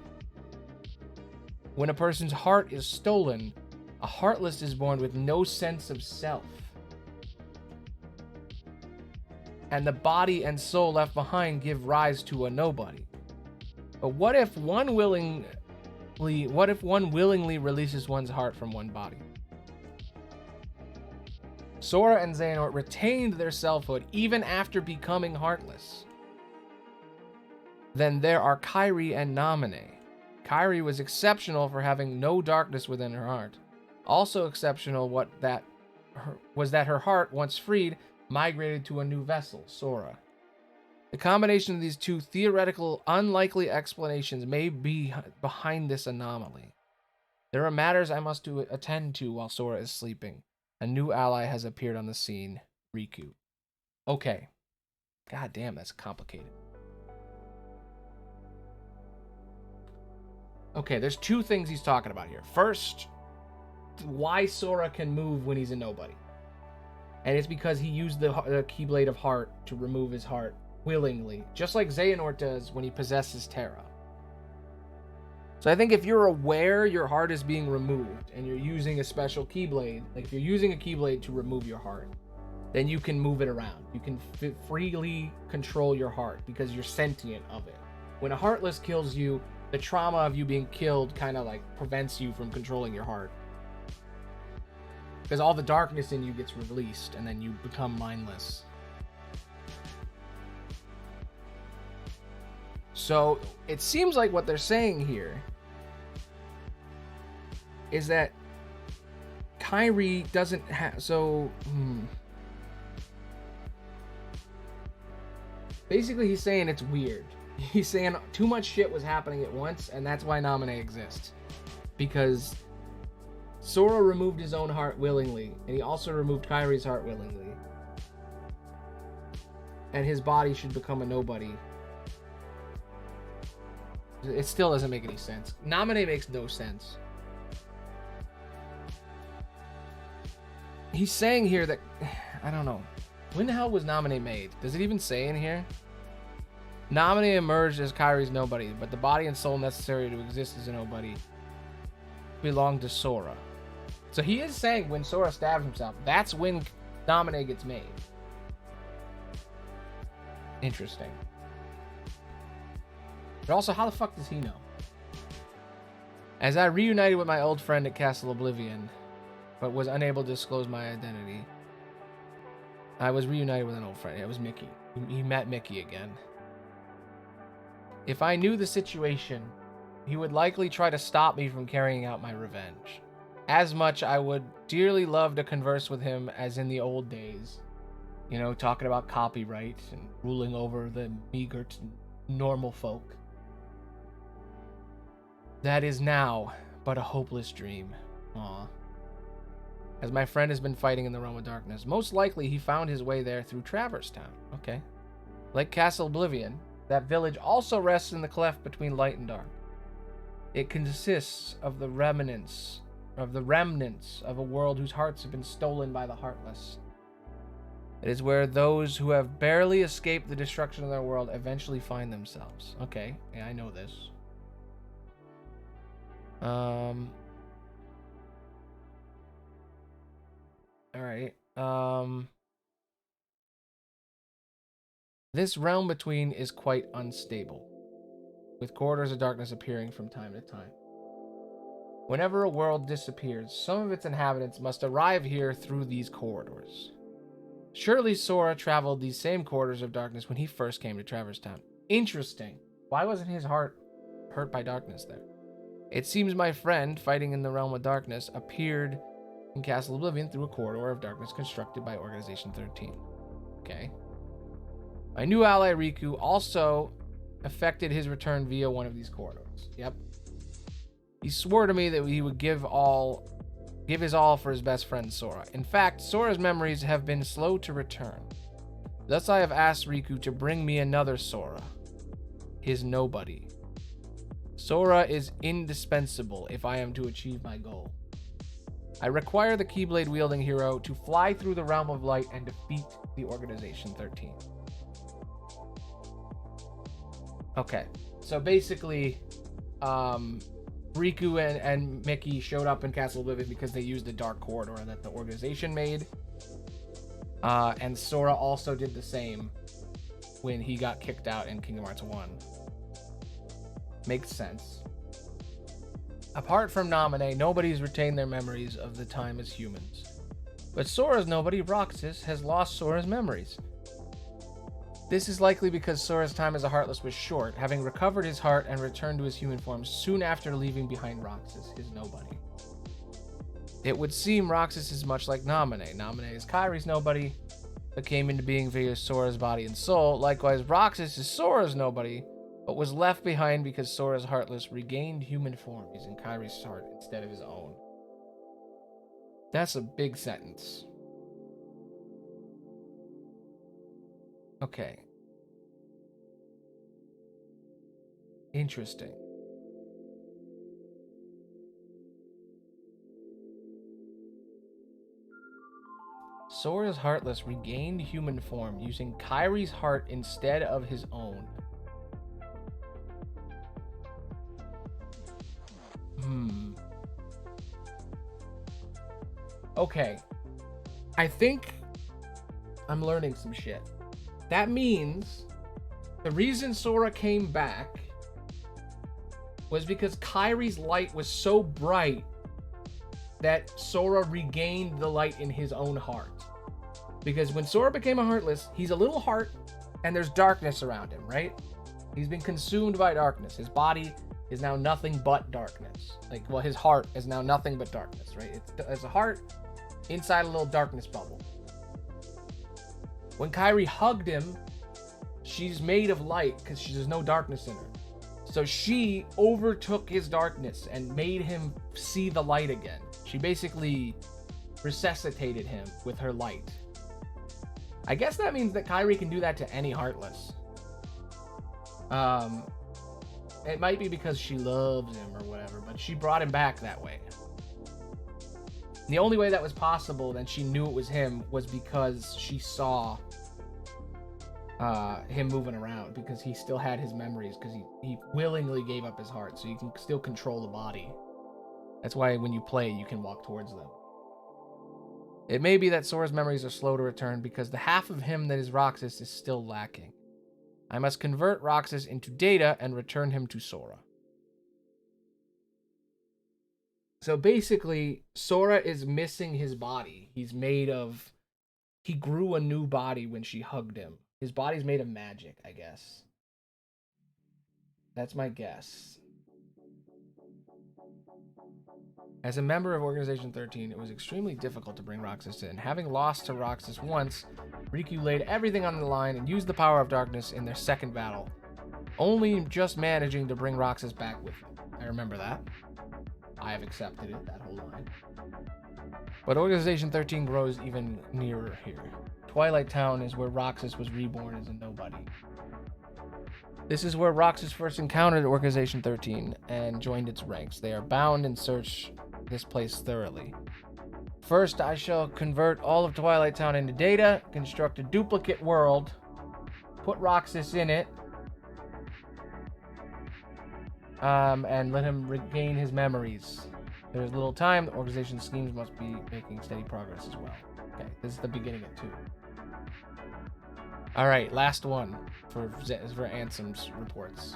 When a person's heart is stolen, a heartless is born with no sense of self. And the body and soul left behind give rise to a nobody. But what if one willingly releases one's heart from one body? Sora and Xehanort retained their selfhood even after becoming heartless. Then there are Kairi and Naminé. Kairi was exceptional for having no darkness within her heart. Also exceptional was that her heart, once freed, migrated to a new vessel, Sora. The combination of these two theoretical, unlikely explanations may be behind this anomaly. There are matters I must attend to while Sora is sleeping. A new ally has appeared on the scene, Riku. Okay. God damn, that's complicated. Okay, there's two things he's talking about here. First, why Sora can move when he's a nobody. And it's because he used the Keyblade of Heart to remove his heart willingly, just like Xehanort does when he possesses Terra. So I think if you're aware your heart is being removed and you're using a special Keyblade, like if you're using a Keyblade to remove your heart, then you can move it around. You can freely control your heart because you're sentient of it. When a Heartless kills you, the trauma of you being killed kind of like prevents you from controlling your heart. Because all the darkness in you gets released and then you become mindless. So it seems like what they're saying here is that Kairi doesn't have... Basically, he's saying it's weird. He's saying too much shit was happening at once, and that's why Naminé exists. Because Sora removed his own heart willingly, and he also removed Kairi's heart willingly. And his body should become a nobody. It still doesn't make any sense. Naminé makes no sense. He's saying here that... I don't know. When the hell was Naminé made? Does it even say in here? Naminé emerged as Kairi's nobody, but the body and soul necessary to exist as a nobody belong to Sora. So he is saying when Sora stabs himself, that's when Naminé gets made. Interesting. But also, how the fuck does he know? As I reunited with my old friend at Castle Oblivion, but was unable to disclose my identity, I was reunited with an old friend. It was Mickey. He met Mickey again. If I knew the situation, he would likely try to stop me from carrying out my revenge. As much I would dearly love to converse with him as in the old days. You know, talking about copyright and ruling over the meager normal folk. That is now but a hopeless dream. Aw. As my friend has been fighting in the realm of darkness, most likely he found his way there through Traverse Town. Okay. Like Castle Oblivion, that village also rests in the cleft between light and dark. It consists of the remnants of a world whose hearts have been stolen by the heartless. It is where those who have barely escaped the destruction of their world eventually find themselves. Okay, yeah, I know this. Alright. This realm between is quite unstable, with corridors of darkness appearing from time to time. Whenever a world disappears, some of its inhabitants must arrive here through these corridors. Surely Sora traveled these same corridors of darkness when he first came to Traverse Town. Interesting. Why wasn't his heart hurt by darkness there? It seems my friend, fighting in the realm of darkness, appeared in Castle Oblivion through a corridor of darkness constructed by Organization 13. Okay. My new ally Riku also effected his return via one of these corridors. Yep. He swore to me that he would give his all for his best friend Sora. In fact, Sora's memories have been slow to return. Thus I have asked Riku to bring me another Sora, his nobody. Sora is indispensable if I am to achieve my goal. I require the Keyblade wielding hero to fly through the realm of light and defeat the Organization 13. Okay, so basically, Riku and Mickey showed up in Castle Oblivion because they used the dark corridor that the organization made. And Sora also did the same when he got kicked out in Kingdom Hearts 1. Makes sense. Apart from Naminé, nobody's retained their memories of the time as humans. But Sora's nobody, Roxas, has lost Sora's memories. This is likely because Sora's time as a Heartless was short, having recovered his heart and returned to his human form soon after leaving behind Roxas, his nobody. It would seem Roxas is much like Naminé. Naminé is Kairi's nobody, but came into being via Sora's body and soul. Likewise, Roxas is Sora's nobody, but was left behind because Sora's Heartless regained human form using Kairi's heart instead of his own. That's a big sentence. Okay. Interesting. Sora's Heartless regained human form using Kairi's heart instead of his own. Okay. I think I'm learning some shit. That means the reason Sora came back was because Kairi's light was so bright that Sora regained the light in his own heart. Because when Sora became a Heartless, he's a little heart and there's darkness around him, right? He's been consumed by darkness. His body is now nothing but darkness. Like, well, his heart is now nothing but darkness, right? It's a heart inside a little darkness bubble. When Kairi hugged him, she's made of light because there's no darkness in her. So she overtook his darkness and made him see the light again. She basically resuscitated him with her light. I guess that means that Kairi can do that to any Heartless. It might be because she loves him or whatever, but she brought him back that way. The only way that was possible, then she knew it was him, was because she saw him moving around, because he still had his memories, because he willingly gave up his heart, so you can still control the body. That's why when you play, you can walk towards them. It may be that Sora's memories are slow to return because the half of him that is Roxas is still lacking. I must convert Roxas into data and return him to Sora. So basically, Sora is missing his body. He grew a new body when she hugged him. His body's made of magic, I guess. That's my guess. As a member of Organization 13, it was extremely difficult to bring Roxas in. Having lost to Roxas once, Riku laid everything on the line and used the power of darkness in their second battle, only just managing to bring Roxas back with him. I remember that. I have accepted it, that whole line. But Organization 13 grows even nearer here. Twilight Town is where Roxas was reborn as a nobody. This is where Roxas first encountered Organization 13 and joined its ranks. They are bound and search this place thoroughly. First, I shall convert all of Twilight Town into data, construct a duplicate world, put Roxas in it, and let him regain his memories. There's little time. The organization's schemes must be making steady progress as well. Okay, this is the beginning of 2. Alright, last one for Ansem's reports.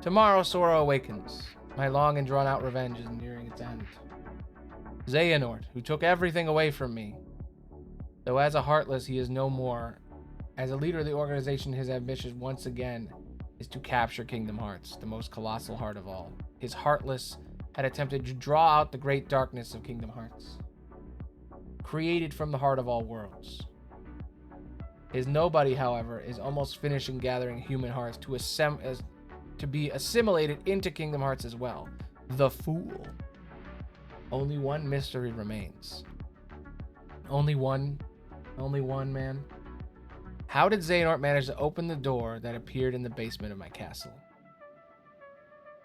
Tomorrow, Sora awakens. My long and drawn-out revenge is nearing its end. Xehanort, who took everything away from me. Though as a Heartless, he is no more. As a leader of the organization, his ambition once again is to capture Kingdom Hearts, the most colossal heart of all. His Heartless had attempted to draw out the great darkness of Kingdom Hearts, created from the heart of all worlds. His nobody, however, is almost finished in gathering human hearts to be assimilated into Kingdom Hearts as well. The Fool. Only one mystery remains. Only one, man. How did Xehanort manage to open the door that appeared in the basement of my castle?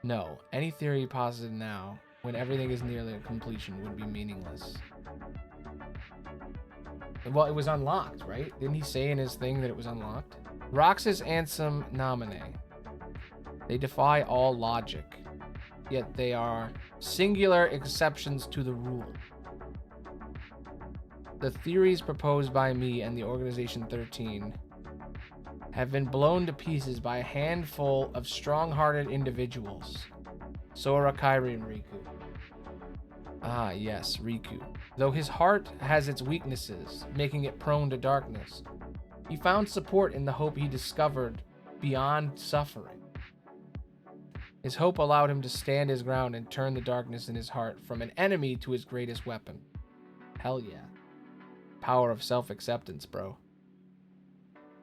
No, any theory posited now, when everything is nearly a completion, would be meaningless. Well, it was unlocked, right? Didn't he say in his thing that it was unlocked? Roxas, Ansem, Naminé. They defy all logic, yet they are singular exceptions to the rule. The theories proposed by me and the Organization 13 have been blown to pieces by a handful of strong-hearted individuals, Sora, Kairi, and Riku. Ah, yes, Riku. Though his heart has its weaknesses, making it prone to darkness, he found support in the hope he discovered beyond suffering. His hope allowed him to stand his ground and turn the darkness in his heart from an enemy to his greatest weapon. Hell yeah. Power of self-acceptance, bro.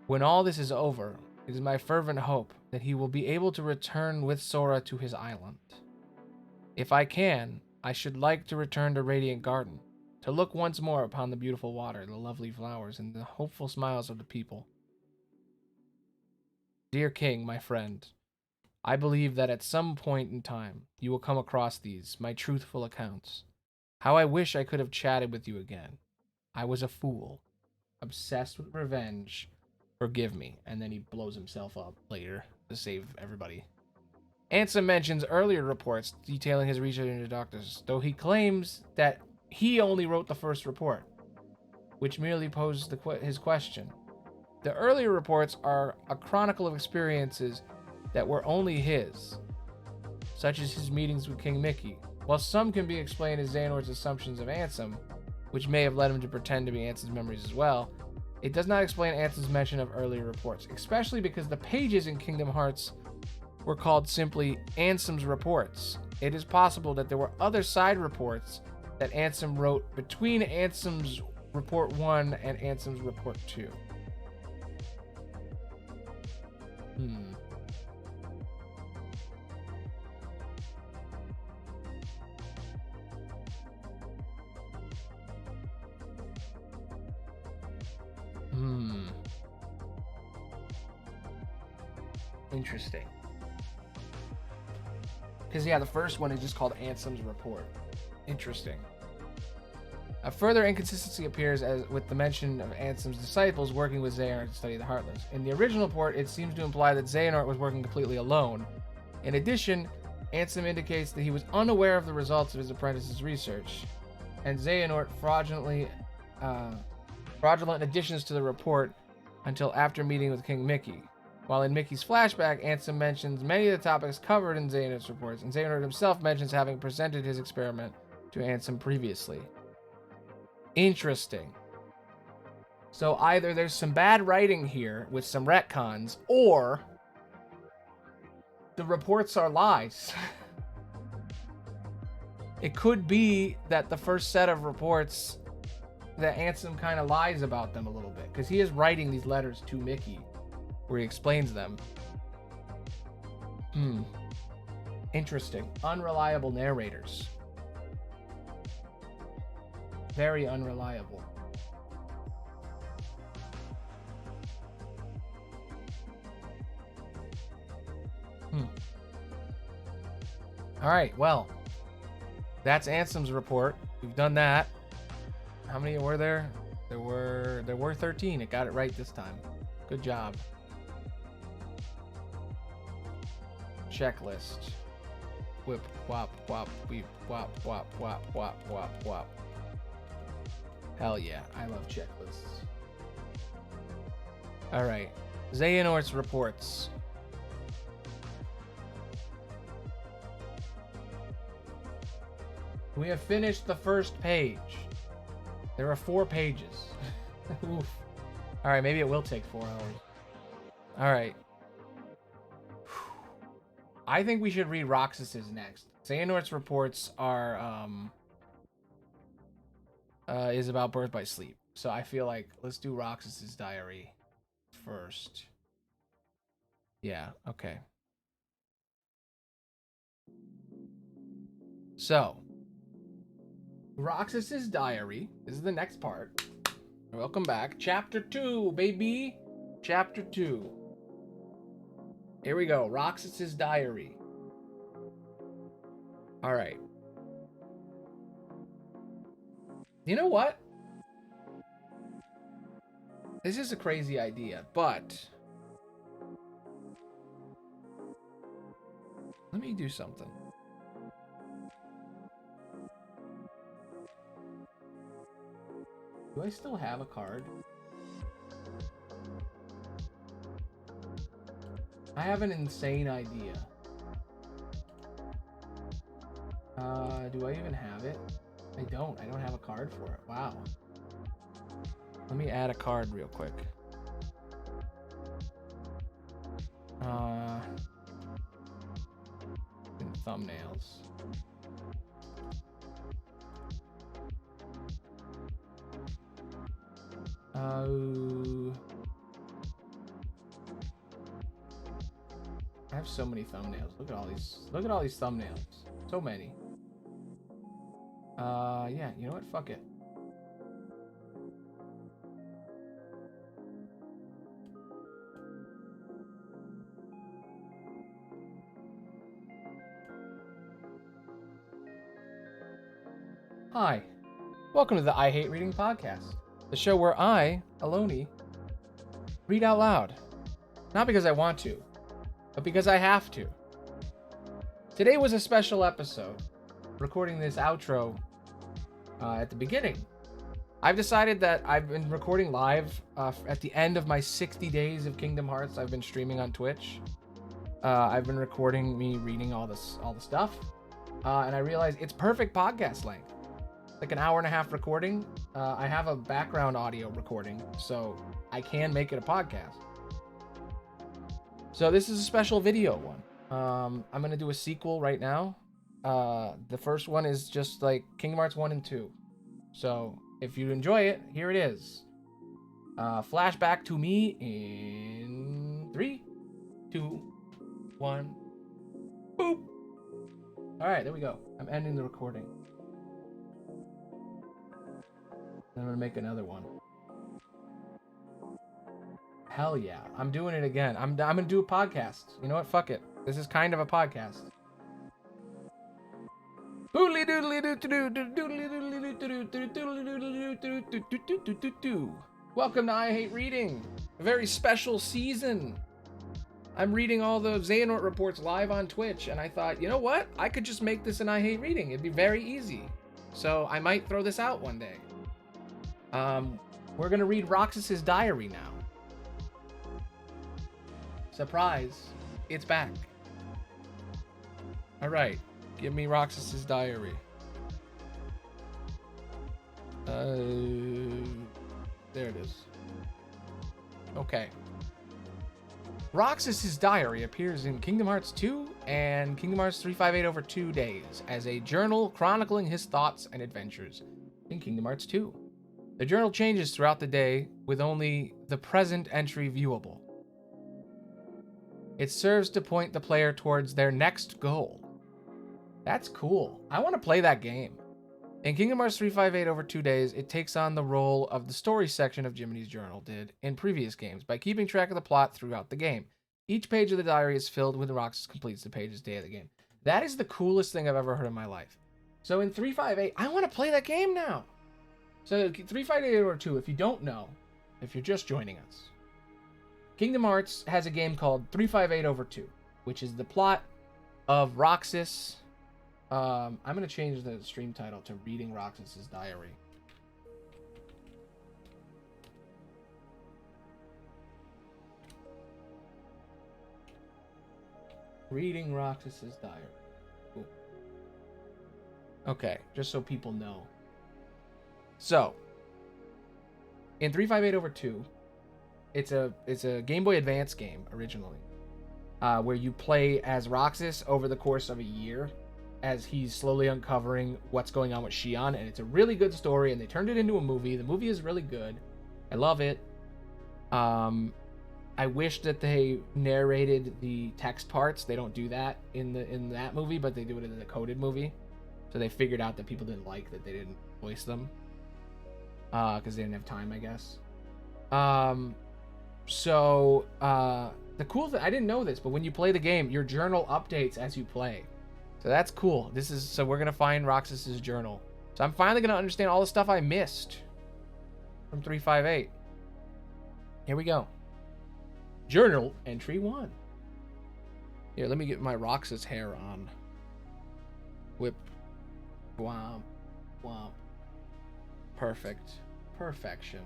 When all this is over, it is my fervent hope that he will be able to return with Sora to his island. If I can, I should like to return to Radiant Garden, to look once more upon the beautiful water, the lovely flowers, and the hopeful smiles of the people. Dear King, my friend, I believe that at some point in time you will come across these, my truthful accounts. How I wish I could have chatted with you again. I was a fool, obsessed with revenge. Forgive me. And then he blows himself up later to save everybody. Ansem mentions earlier reports detailing his research into doctors, though he claims that he only wrote the first report, which merely poses his question. The earlier reports are a chronicle of experiences that were only his, such as his meetings with King Mickey. While some can be explained as Xehanort's assumptions of Ansem, which may have led him to pretend to be Ansem's memories as well, it does not explain Ansem's mention of earlier reports, especially because the pages in Kingdom Hearts were called simply Ansem's reports. It is possible that there were other side reports that Ansem wrote between Ansem's Report 1 and Ansem's Report 2. Interesting. Because, yeah, the first one is just called Ansem's Report. Interesting. A further inconsistency appears as with the mention of Ansem's disciples working with Xehanort to study the Heartless. In the original report, it seems to imply that Xehanort was working completely alone. In addition, Ansem indicates that he was unaware of the results of his apprentice's research, and Xehanort fraudulent additions to the report until after meeting with King Mickey. While in Mickey's flashback, Ansem mentions many of the topics covered in Xehanort's reports, and Xehanort himself mentions having presented his experiment to Ansem previously. Interesting. So either there's some bad writing here with some retcons, or the reports are lies. It could be that the first set of reports, that Ansem kind of lies about them a little bit, because he is writing these letters to Mickey where he explains them. Interesting. Unreliable narrators. Very unreliable. All right, well, that's Ansem's report. We've done that. How many were there? There were 13. It got it right this time. Good job. Checklist. Whip, wop, wop, weep, wop, wop, wop, wop, wop, wop. Hell yeah, I love checklists. Alright. Xehanort's reports. We have finished the first page. There are 4 pages. Oof. Alright, maybe it will take 4 hours. Alright. I think we should read Roxas's next. Xehanort's reports are, is about birth by sleep. So I feel like let's do Roxas's diary first. Yeah, okay. So, Roxas's diary. This is the next part. Welcome back. Chapter 2, baby. Chapter 2. Here we go. Roxas's diary. Alright. You know what? This is a crazy idea, but let me do something. Do I still have a card? I have an insane idea. Do I even have it? I don't have a card for it. Wow. Let me add a card real quick. In thumbnails. I have so many thumbnails. Look at all these. Look at all these thumbnails. So many. Yeah, you know what? Fuck it. Hi. Welcome to the I Hate Reading podcast, the show where I, Aloni, read out loud. Not because I want to, but because I have to. Today was a special episode. Recording this outro at the beginning. I've decided that I've been recording live at the end of my 60 days of Kingdom Hearts. I've been streaming on Twitch. I've been recording me reading all the stuff, and I realized it's perfect podcast length. Like an hour and a half recording. I have a background audio recording, so I can make it a podcast. So this is a special video one. I'm gonna do a sequel right now. The first one is just like Kingdom Hearts 1 and 2. So if you enjoy it, here it is. Flashback to me in 3, 2, 1. Boop. All right, there we go. I'm ending the recording. I'm gonna make another one. Hell yeah, I'm doing it again. I'm gonna do a podcast. You know what? Fuck it. This is kind of a podcast. Welcome to I Hate Reading, a very special season. I'm reading all the Xehanort reports live on Twitch, and I thought, you know what? I could just make this an I Hate Reading. It'd be very easy. So I might throw this out one day. We're gonna read Roxas's diary now. Surprise, it's back. All right, give me Roxas's diary. There it is. Okay. Roxas's diary appears in Kingdom Hearts 2 and Kingdom Hearts 358 over 2 days as a journal chronicling his thoughts and adventures in Kingdom Hearts 2. The journal changes throughout the day with only the present entry viewable. It serves to point the player towards their next goal. That's cool. I want to play that game. In Kingdom Hearts 358 over 2 days, it takes on the role of the story section of Jiminy's journal did in previous games by keeping track of the plot throughout the game. Each page of the diary is filled when Roxas completes the page's day of the game. That is the coolest thing I've ever heard in my life. So in 358, I want to play that game now. So 358 over 2, if you don't know, if you're just joining us, Kingdom Hearts has a game called 358 over 2, which is the plot of Roxas. I'm going to change the stream title to Reading Roxas's Diary. Reading Roxas's Diary. Cool. Okay, just so people know. So, in 358 over 2, it's a Game Boy Advance game originally, where you play as Roxas over the course of a year as he's slowly uncovering what's going on with Xion, and it's a really good story, and they turned it into a movie. The movie is really good. I love it. I wish that they narrated the text parts. They don't do that in that movie, but they do it in the coded movie. So they figured out that people didn't like that they didn't voice them. Because they didn't have time, I guess. The cool thing, I didn't know this, but when you play the game, your journal updates as you play. So that's cool. So we're going to find Roxas's journal. So I'm finally going to understand all the stuff I missed from 358. Here we go. Journal entry 1. Here, let me get my Roxas hair on. Whip. Womp. Womp. Perfect. Perfection.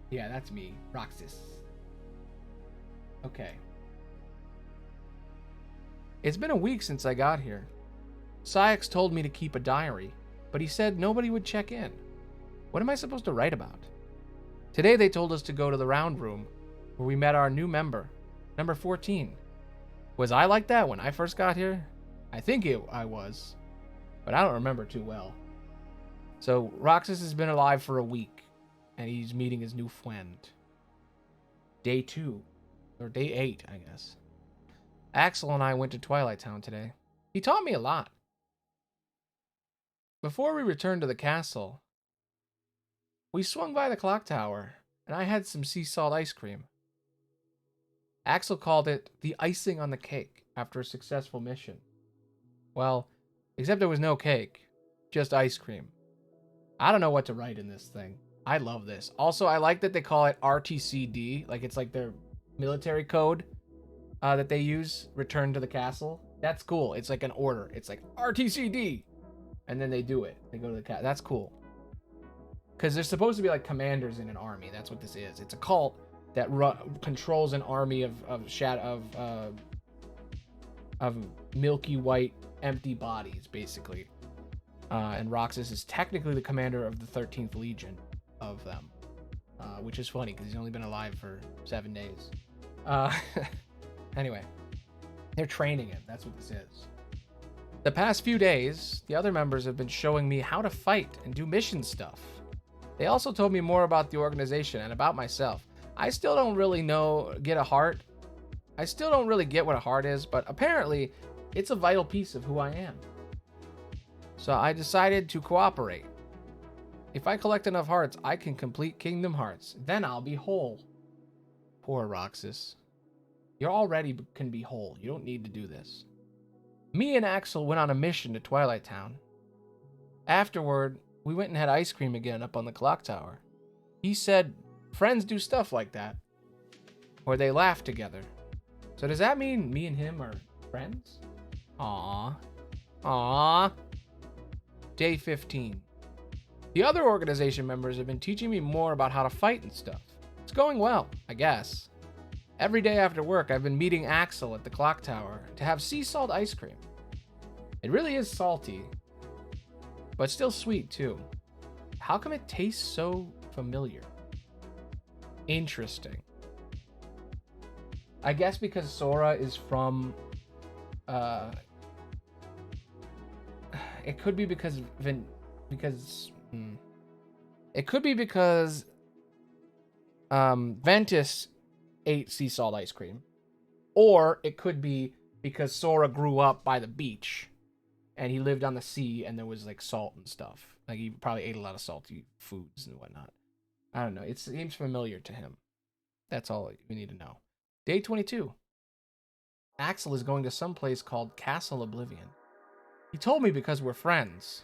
Yeah, that's me. Roxas. Okay. It's been a week since I got here. Syax told me to keep a diary, but he said nobody would check in. What am I supposed to write about? Today they told us to go to the round room, where we met our new member, number 14. Was I like that when I first got here? I think I was, but I don't remember too well. So Roxas has been alive for a week, and he's meeting his new friend. Day 2, or day 8, I guess. Axel and I went to Twilight Town today. He taught me a lot. Before we returned to the castle, we swung by the clock tower, and I had some sea salt ice cream. Axel called it the icing on the cake after a successful mission. Well, except there was no cake, just ice cream. I don't know what to write in this thing. I love this. Also, I like that they call it RTCD, like it's like their military code that they use, return to the castle. That's cool. It's like an order. It's like RTCD. And then they do it. They go to the castle. That's cool. Because they're supposed to be like commanders in an army. That's what this is. It's a cult that controls an army of milky white empty bodies, basically. And Roxas is technically the commander of the 13th Legion of them, which is funny because he's only been alive for 7 days. Anyway, they're training him. That's what this is. The past few days, the other members have been showing me how to fight and do mission stuff. They also told me more about the organization and about myself. I still don't really get a heart. I still don't really get what a heart is, but apparently it's a vital piece of who I am. So I decided to cooperate. If I collect enough hearts, I can complete Kingdom Hearts. Then I'll be whole. Poor Roxas. You already can be whole. You don't need to do this. Me and Axel went on a mission to Twilight Town. Afterward, we went and had ice cream again up on the clock tower. He said friends do stuff like that. Or they laugh together. So does that mean me and him are friends? Aww. Aww. Day 15. The other organization members have been teaching me more about how to fight and stuff. It's going well, I guess. Every day after work, I've been meeting Axel at the clock tower to have sea salt ice cream. It really is salty, but still sweet too. How come it tastes so familiar? Interesting. I guess because Sora is from, it could be because it could be because Ventus ate sea salt ice cream, or it could be because Sora grew up by the beach and he lived on the sea and there was like salt and stuff. Like he probably ate a lot of salty foods and whatnot. I don't know. It seems familiar to him. That's all we need to know. Day 22. Axel is going to some place called Castle Oblivion. He told me because we're friends.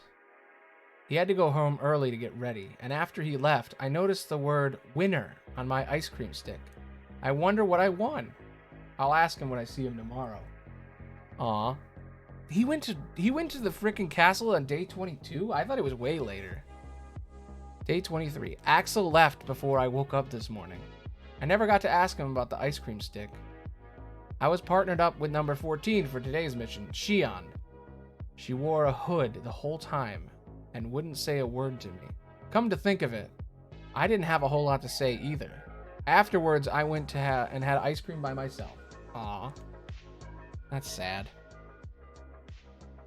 He had to go home early to get ready, and after he left, I noticed the word winner on my ice cream stick. I wonder what I won. I'll ask him when I see him tomorrow. Aw. He went to the frickin' castle on day 22? I thought it was way later. Day 23. Axel left before I woke up this morning. I never got to ask him about the ice cream stick. I was partnered up with number 14 for today's mission, Shion. She wore a hood the whole time and wouldn't say a word to me. Come to think of it, I didn't have a whole lot to say either. Afterwards, I went to and had ice cream by myself. Aw. That's sad.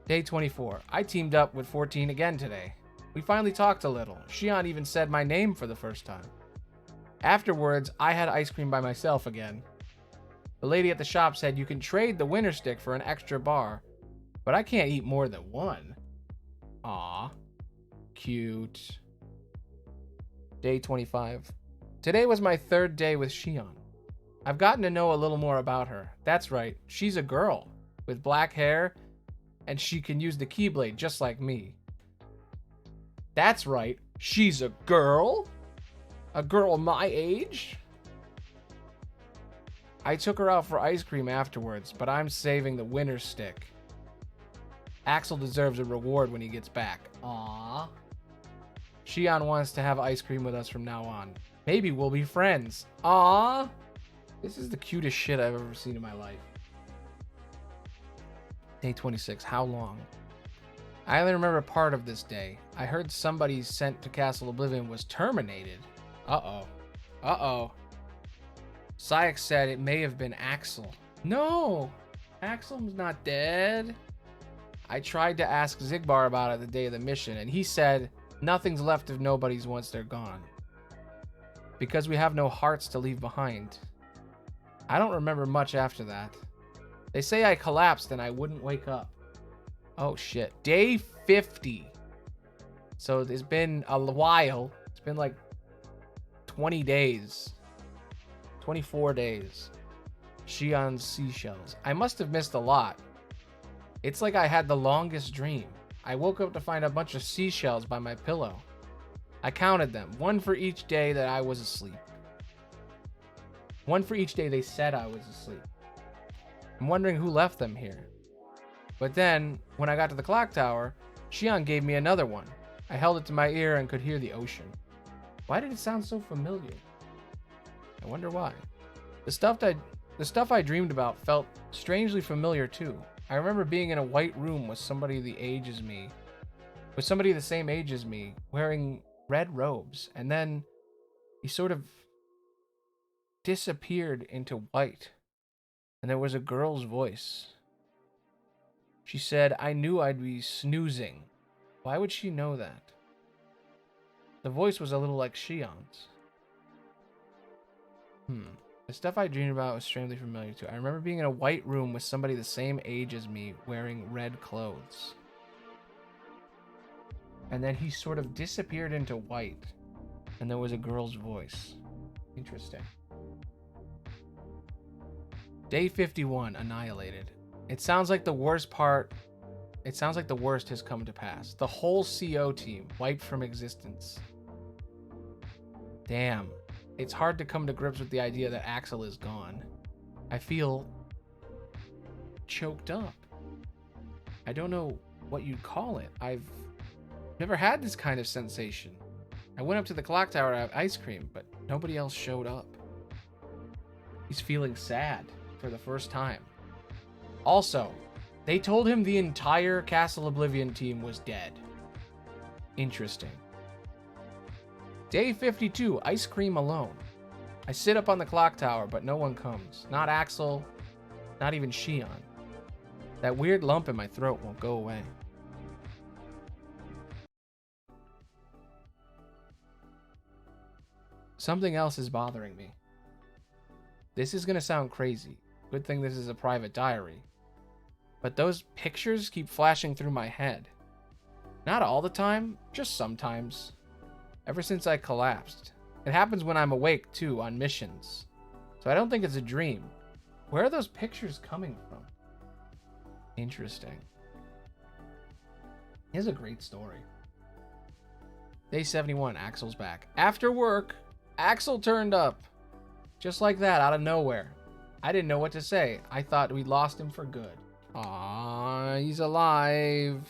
Day 24. I teamed up with 14 again today. We finally talked a little. Shion even said my name for the first time. Afterwards, I had ice cream by myself again. The lady at the shop said you can trade the winner stick for an extra bar, but I can't eat more than one. Aw. Cute. Day 25. Today was my third day with Shion. I've gotten to know a little more about her. That's right, she's a girl with black hair, and she can use the Keyblade just like me. That's right, she's a girl? A girl my age? I took her out for ice cream afterwards, but I'm saving the winner stick. Axel deserves a reward when he gets back. Aww. Shion wants to have ice cream with us from now on. Maybe we'll be friends. Aww. This is the cutest shit I've ever seen in my life. Day 26. How long? I only remember part of this day. I heard somebody sent to Castle Oblivion was terminated. Uh-oh. Uh-oh. Sayek said it may have been Axel. No! Axel's not dead. I tried to ask Zigbar about it the day of the mission, and he said nothing's left of nobody's once they're gone. Because we have no hearts to leave behind. I don't remember much after that. They say I collapsed and I wouldn't wake up. Oh shit. Day 50. So it's been a while. It's been like 20 days. 24 days. Shion's seashells. I must have missed a lot. It's like I had the longest dream. I woke up to find a bunch of seashells by my pillow. I counted them, one for each day that I was asleep. One for each day they said I was asleep. I'm wondering who left them here. But then, when I got to the clock tower, Shion gave me another one. I held it to my ear and could hear the ocean. Why did it sound so familiar? I wonder why. The stuff I dreamed about felt strangely familiar too. I remember being in a white room with somebody the same age as me, wearing red robes, and then he sort of disappeared into white, and there was a girl's voice. She said, I knew I'd be snoozing. Why would she know that? The voice was a little like Shion's. The stuff I dreamed about was strangely familiar too. I remember being in a white room with somebody the same age as me, wearing red clothes. And then he sort of disappeared into white, and there was a girl's voice. Interesting. Day 51, annihilated. It sounds like the worst has come to pass. The whole CO team wiped from existence. Damn. It's hard to come to grips with the idea that Axel is gone. I feel choked up. I don't know what you'd call it. I've never had this kind of sensation. I went up to the clock tower to have ice cream, but nobody else showed up. He's feeling sad for the first time. Also, they told him the entire Castle Oblivion team was dead. Interesting. Day 52, ice cream alone. I sit up on the clock tower, but no one comes. Not Axel, not even Shion. That weird lump in my throat won't go away. Something else is bothering me. This is gonna sound crazy. Good thing this is a private diary. But those pictures keep flashing through my head. Not all the time, just sometimes. Ever since I collapsed. It happens when I'm awake, too, on missions. So I don't think it's a dream. Where are those pictures coming from? Interesting. Here's a great story. Day 71, Axel's back. After work, Axel turned up. Just like that, out of nowhere. I didn't know what to say. I thought we'd lost him for good. Aww, he's alive.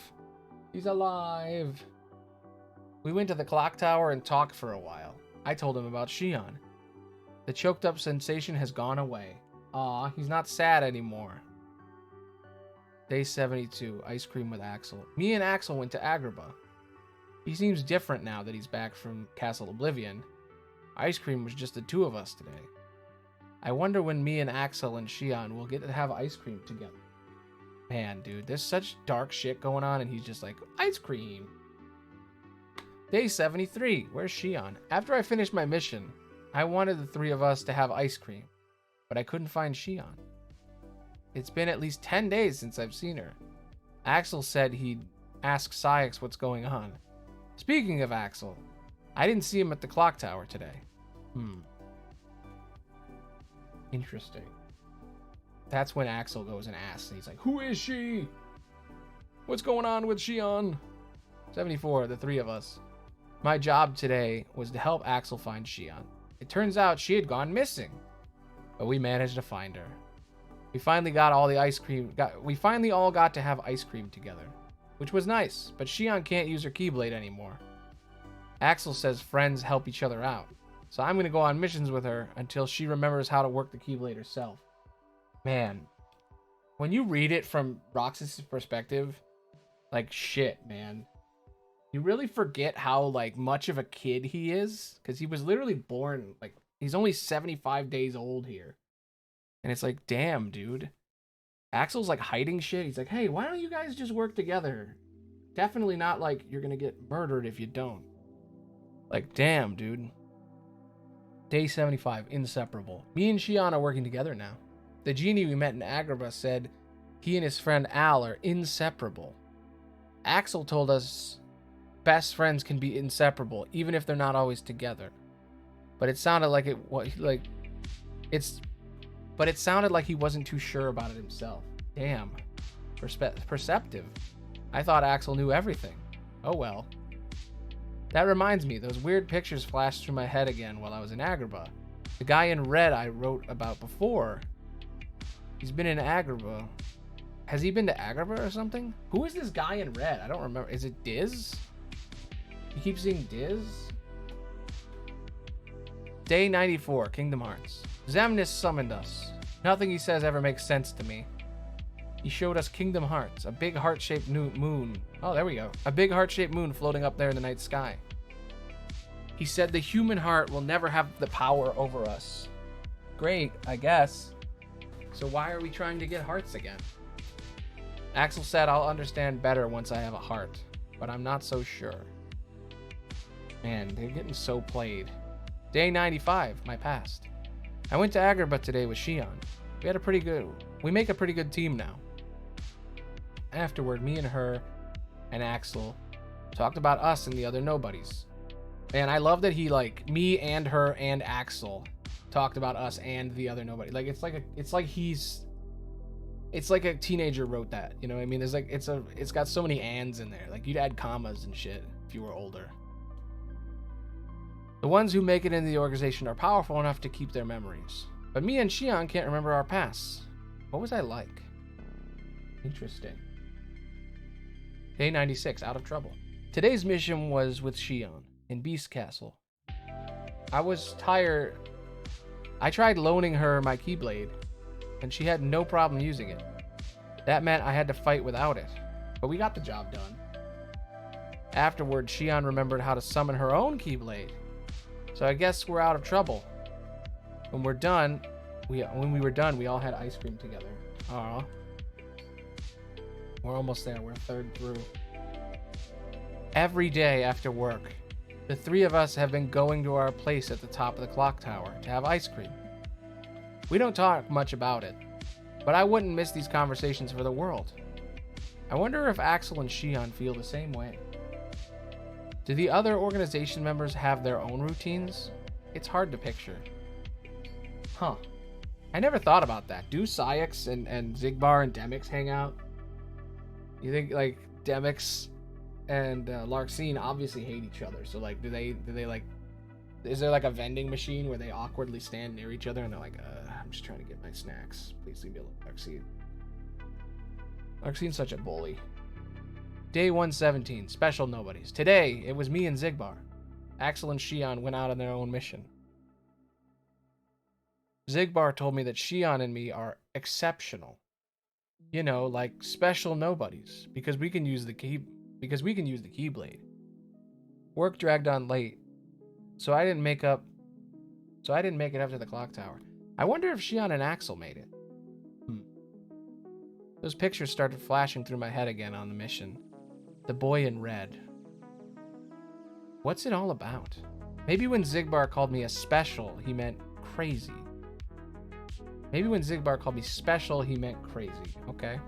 He's alive. We went to the clock tower and talked for a while. I told him about Shion. The choked up sensation has gone away. Aw, he's not sad anymore. Day 72, ice cream with Axel. Me and Axel went to Agrabah. He seems different now that he's back from Castle Oblivion. Ice cream was just the two of us today. I wonder when me and Axel and Shion will get to have ice cream together. Man, dude, there's such dark shit going on and he's just like, ice cream. Day 73, where's Shion? After I finished my mission, I wanted the three of us to have ice cream, but I couldn't find Shion. It's been at least 10 days since I've seen her. Axel said he'd ask Sayek what's going on. Speaking of Axel, I didn't see him at the clock tower today. Interesting. That's when Axel goes and asks, and he's like, who is she? What's going on with Shion? 74, the three of us. My job today was to help Axel find Shion. It turns out she had gone missing, but we managed to find her. We finally got all the ice cream. We finally all got to have ice cream together, which was nice, but Shion can't use her Keyblade anymore. Axel says friends help each other out, so I'm going to go on missions with her until she remembers how to work the Keyblade herself. Man, when you read it from Roxas' perspective, like shit, man. You really forget how like much of a kid he is, because he was literally born like he's only 75 days old here, and it's like, damn, dude. Axel's like hiding shit. He's like, hey, why don't you guys just work together? Definitely not like you're gonna get murdered if you don't. Like, damn, dude. Day 75, inseparable. Me and Shion are working together now. The genie we met in Agrabah said he and his friend Al are inseparable. Axel told us best friends can be inseparable, even if they're not always together. But it sounded like it sounded like he wasn't too sure about it himself. Damn. Perceptive. I thought Axel knew everything. Oh well. That reminds me, those weird pictures flashed through my head again while I was in Agrabah. The guy in red I wrote about before. He's been in Agrabah. Has he been to Agrabah or something? Who is this guy in red? I don't remember. Is it Diz? You keep seeing Diz? Day 94, Kingdom Hearts. Xemnas summoned us. Nothing he says ever makes sense to me. He showed us Kingdom Hearts, a big heart-shaped moon. Oh, there we go. A big heart-shaped moon floating up there in the night sky. He said the human heart will never have the power over us. Great, I guess. So why are we trying to get hearts again? Axel said I'll understand better once I have a heart, but I'm not so sure. Man, they're getting so played. Day 95, my past. I went to Agrabah today with Shion. We make a pretty good team now. Afterward, me and her and Axel talked about us and the other nobodies. Man, I love that he like me and her and Axel talked about us and the other nobody. Like it's like a teenager wrote that, you know what I mean? There's like it's got so many ands in there. Like you'd add commas and shit if you were older. The ones who make it into the organization are powerful enough to keep their memories. But me and Shion can't remember our pasts. What was I like? Interesting. Day 96, out of trouble. Today's mission was with Shion in Beast Castle. I was tired. I tried loaning her my Keyblade, and she had no problem using it. That meant I had to fight without it, but we got the job done. Afterward, Shion remembered how to summon her own Keyblade. So I guess we're out of trouble. When we were done, we all had ice cream together. Aw. We're almost there. We're a third through. Every day after work, the three of us have been going to our place at the top of the clock tower to have ice cream. We don't talk much about it, but I wouldn't miss these conversations for the world. I wonder if Axel and Shion feel the same way. Do the other organization members have their own routines? It's hard to picture. Huh. I never thought about that. Do Saïx and Xigbar and Demyx hang out? You think like Demyx and Larxene obviously hate each other. So like do they like, is there like a vending machine where they awkwardly stand near each other and they're like, I'm just trying to get my snacks. Please leave me alone, Larxene. Larxene's such a bully. Day 117, special nobodies. Today, it was me and Xigbar. Axel and Shion went out on their own mission. Xigbar told me that Shion and me are exceptional. You know, like special nobodies, because we can use the Keyblade. Work dragged on late, so I didn't make it up to the clock tower. I wonder if Shion and Axel made it. Those pictures started flashing through my head again on the mission. The boy in red. What's it all about? Maybe when Xigbar called me a special, he meant crazy. Maybe when Xigbar called me special, he meant crazy. Okay.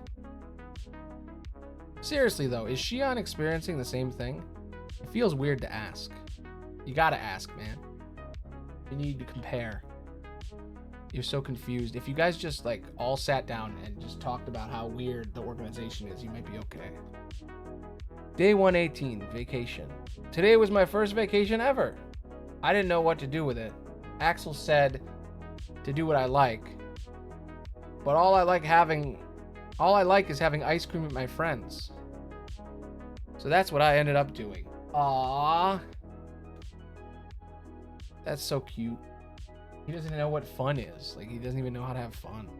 Seriously though, is Shion experiencing the same thing? It feels weird to ask. You gotta ask, man. You need to compare. You're so confused. If you guys just like all sat down and just talked about how weird the organization is, you might be okay. Day 118, vacation. Today was my first vacation ever. I didn't know what to do with it. Axel said to do what I like. But all I like is having ice cream with my friends. So that's what I ended up doing. Aww. That's so cute. He doesn't know what fun is. Like he doesn't even know how to have fun.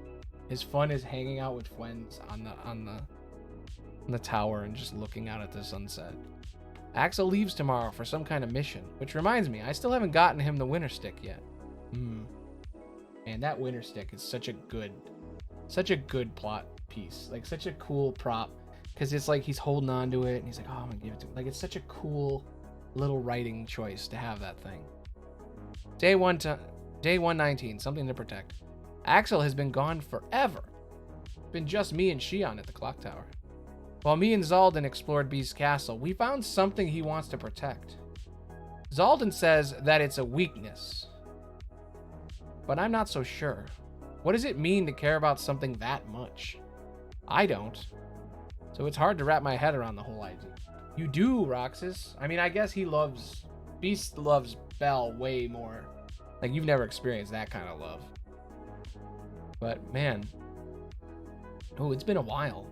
His fun is hanging out with friends on in the tower and just looking out at the sunset. Axel leaves tomorrow for some kind of mission, which reminds me, I still haven't gotten him the winter stick yet. Man, that winter stick is such a good plot piece. Like, such a cool prop, because it's like he's holding on to it and he's like, oh, I'm gonna give it to him. Like, it's such a cool little writing choice to have that thing. Day 119, something to protect. Axel has been gone forever. It's been just me and Shion at the clock tower. While me and Zaldin explored Beast's castle, we found something he wants to protect. Zaldin says that it's a weakness, but I'm not so sure. What does it mean to care about something that much? I don't. So it's hard to wrap my head around the whole idea. You do, Roxas. I mean, I guess Beast loves Belle way more. Like, you've never experienced that kind of love. But, man. Oh, it's been a while.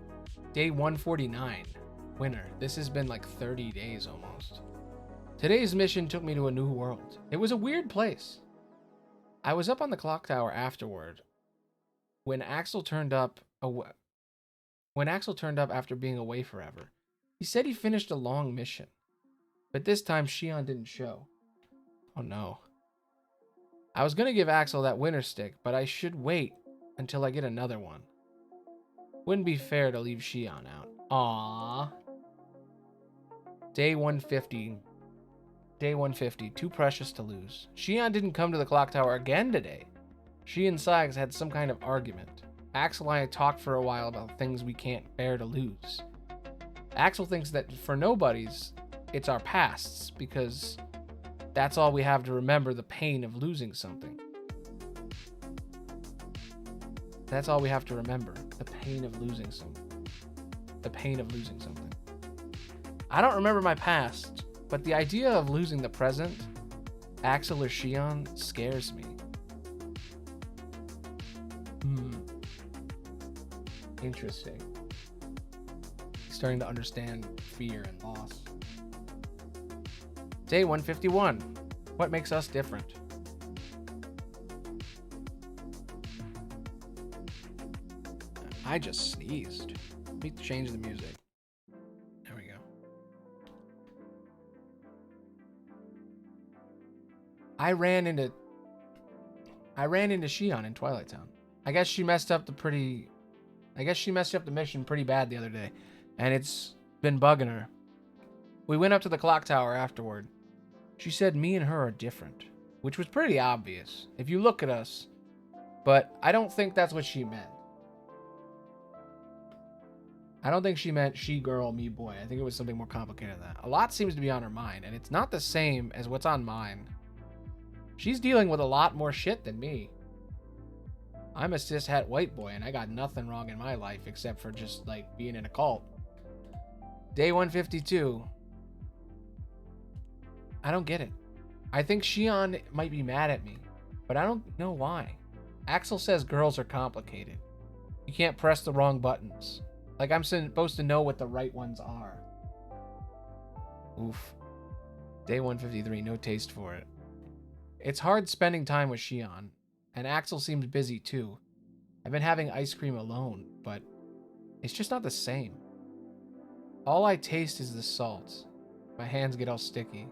Day 149. Winter. This has been like 30 days almost. Today's mission took me to a new world. It was a weird place. I was up on the clock tower afterward when Axel turned up after being away forever. He said he finished a long mission, but this time Shion didn't show. Oh no. I was going to give Axel that winter stick, but I should wait until I get another one. Wouldn't be fair to leave Shion out. Aww. Day 150. Day 150. Too precious to lose. Shion didn't come to the clock tower again today. She and Sykes had some kind of argument. Axel and I talked for a while about things we can't bear to lose. Axel thinks that for nobodies, it's our pasts, because that's all we have to remember, the pain of losing something. That's all we have to remember, the pain of losing something. The pain of losing something. I don't remember my past, but the idea of losing the present, Axel or Shion, scares me. Interesting. Starting to understand fear and loss. Day 151. What makes us different? I just sneezed. Let me change the music. There we go. I ran into Shion in Twilight Town. I guess she messed up the mission pretty bad the other day, and it's been bugging her. We went up to the clock tower afterward. She said me and her are different, which was pretty obvious if you look at us, but I don't think that's what she meant. I don't think she meant she girl, me boy. I think it was something more complicated than that. A lot seems to be on her mind, and it's not the same as what's on mine. She's dealing with a lot more shit than me. I'm a cishet white boy, and I got nothing wrong in my life except for just, like, being in a cult. Day 152. I don't get it. I think Shion might be mad at me, but I don't know why. Axel says girls are complicated. You can't press the wrong buttons. Like, I'm supposed to know what the right ones are. Oof. Day 153, no taste for it. It's hard spending time with Shion, and Axel seems busy too. I've been having ice cream alone, but it's just not the same. All I taste is the salt. My hands get all sticky.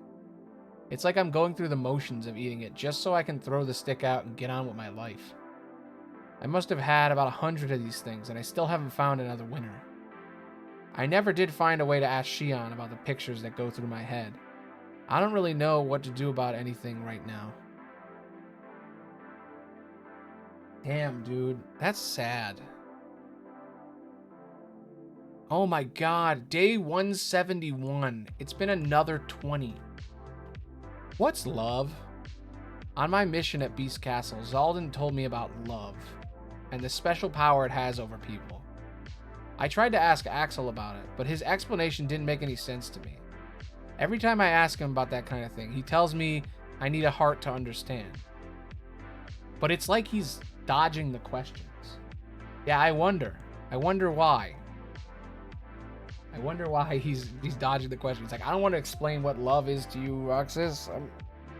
It's like I'm going through the motions of eating it just so I can throw the stick out and get on with my life. I must have had about 100 of these things, and I still haven't found another winner. I never did find a way to ask Shion about the pictures that go through my head. I don't really know what to do about anything right now. Damn, dude. That's sad. Oh my god. Day 171. It's been another 20. What's love? On my mission at Beast Castle, Zaldin told me about love and the special power it has over people. I tried to ask Axel about it, but his explanation didn't make any sense to me. Every time I ask him about that kind of thing, he tells me I need a heart to understand. But it's like he's dodging the questions. Yeah, I wonder why. I wonder why he's dodging the questions. Like, I don't want to explain what love is to you, Roxas.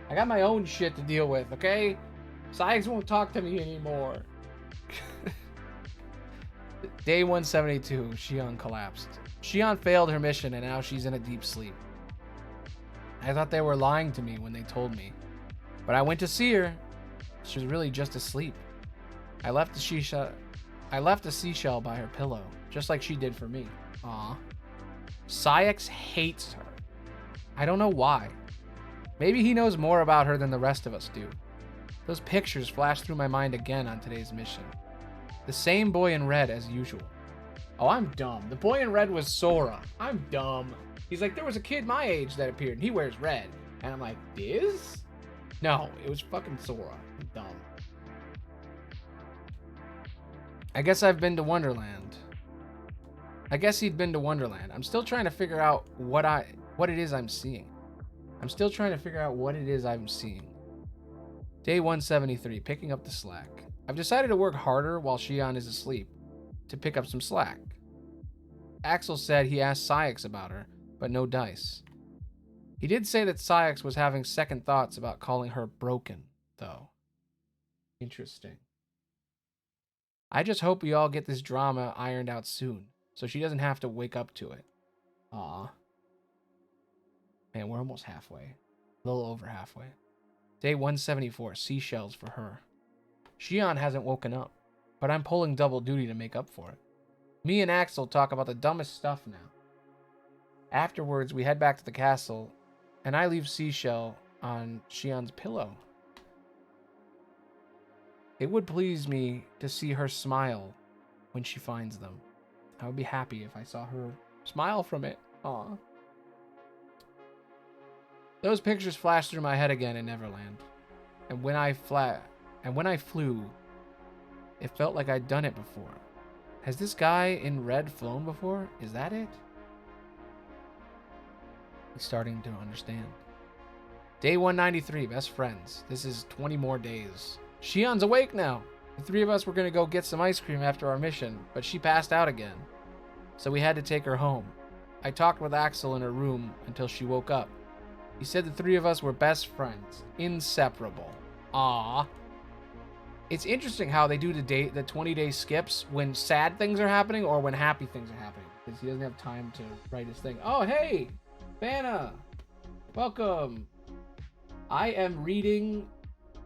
I got my own shit to deal with, okay? Sykes won't talk to me anymore. Day 172, Shion collapsed. Shion failed her mission and now she's in a deep sleep. I thought they were lying to me when they told me. But I went to see her. She was really just asleep. I left a seashell by her pillow, just like she did for me. Aw. Saïx hates her. I don't know why. Maybe he knows more about her than the rest of us do. Those pictures flashed through my mind again on today's mission. The same boy in red as usual. Oh, I'm dumb. The boy in red was Sora. I'm dumb. He's like, there was a kid my age that appeared, and he wears red. And I'm like, Diz? No, it was fucking Sora. I'm dumb. I guess I've been to Wonderland. I guess he'd been to Wonderland. I'm still trying to figure out what it is I'm seeing. Day 173, picking up the slack. I've decided to work harder while Shion is asleep to pick up some slack. Axel said he asked Saïx about her, but no dice. He did say that Saïx was having second thoughts about calling her broken, though. Interesting. I just hope we all get this drama ironed out soon, so she doesn't have to wake up to it. Aw. Man, we're almost halfway. A little over halfway. Day 174, seashells for her. Shion hasn't woken up, but I'm pulling double duty to make up for it. Me and Axel talk about the dumbest stuff now. Afterwards, we head back to the castle, and I leave seashell on Shion's pillow. It would please me to see her smile when she finds them. I would be happy if I saw her smile from it. Aw. Those pictures flashed through my head again in Neverland. And when I flew, it felt like I'd done it before. Has this guy in red flown before? Is that it? He's starting to understand. Day 193, best friends. This is 20 more days. Shion's awake now. The three of us were going to go get some ice cream after our mission, but she passed out again. So we had to take her home. I talked with Axel in her room until she woke up. He said the three of us were best friends. Inseparable. Aww. It's interesting how they do the 20-day skips when sad things are happening or when happy things are happening. Because he doesn't have time to write his thing. Oh, hey! Vanna! Welcome! I am reading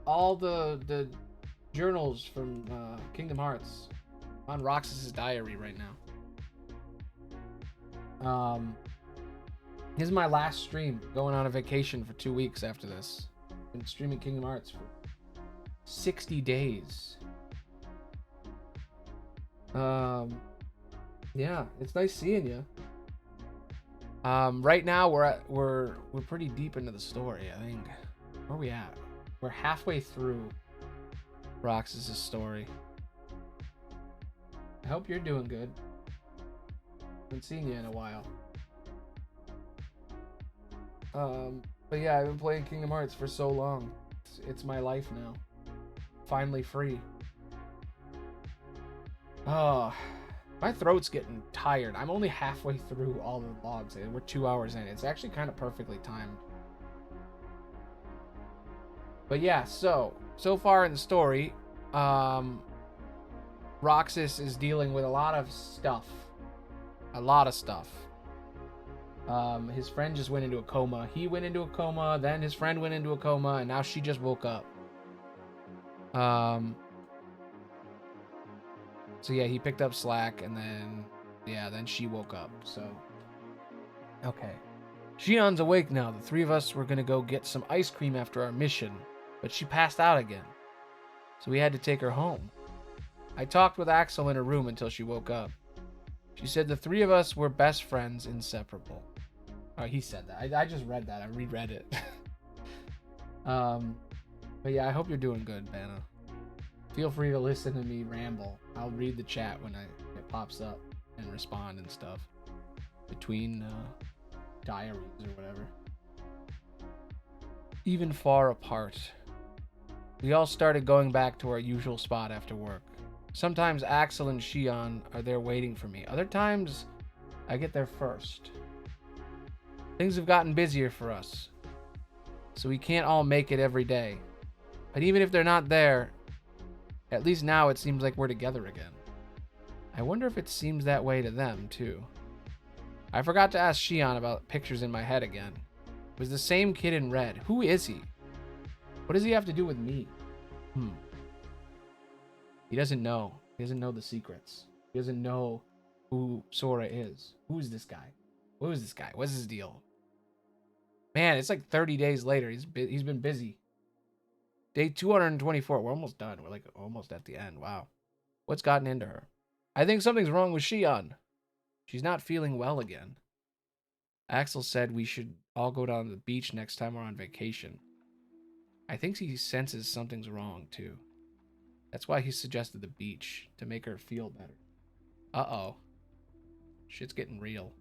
all the journals from Kingdom Hearts. I'm on Roxas' diary right now. This is my last stream. Going on a vacation for 2 weeks after this. Been streaming Kingdom Hearts for 60 days. Yeah, it's nice seeing you. Right now we're pretty deep into the story, I think. Where are we at? We're halfway through Roxas' story. I hope you're doing good. Haven't seen you in a while. But yeah, I've been playing Kingdom Hearts for so long. It's my life now. Finally free. Oh, my throat's getting tired. I'm only halfway through all the logs, and we're 2 hours in. It's actually kind of perfectly timed. But yeah, so far in the story, Roxas is dealing with a lot of stuff. His friend just went into a coma. He went into a coma, then his friend went into a coma, and now she just woke up. So yeah, he picked up slack, and then she woke up, so. Okay. Shion's awake now. The three of us were gonna go get some ice cream after our mission, but she passed out again. So we had to take her home. I talked with Axel in her room until she woke up. She said the three of us were best friends, inseparable. Oh, he said that. I just read that. I reread it. But yeah, I hope you're doing good, Vanna. Feel free to listen to me ramble. I'll read the chat when it pops up and respond and stuff. Between diaries or whatever. Even far apart. We all started going back to our usual spot after work. Sometimes Axel and Shion are there waiting for me. Other times, I get there first. Things have gotten busier for us, so we can't all make it every day. But even if they're not there, at least now it seems like we're together again. I wonder if it seems that way to them, too. I forgot to ask Shion about pictures in my head again. It was the same kid in red. Who is he? What does he have to do with me? He doesn't know. He doesn't know the secrets. He doesn't know who Sora is. Who's this guy? Who is this guy? What's his deal? Man, it's like 30 days later. He's been busy. Day 224. We're almost done. We're like almost at the end. Wow. What's gotten into her? I think something's wrong with Shion. She's not feeling well again. Axel said we should all go down to the beach next time we're on vacation. I think he senses something's wrong, too. That's why he suggested the beach, to make her feel better. Uh-oh. Shit's getting real.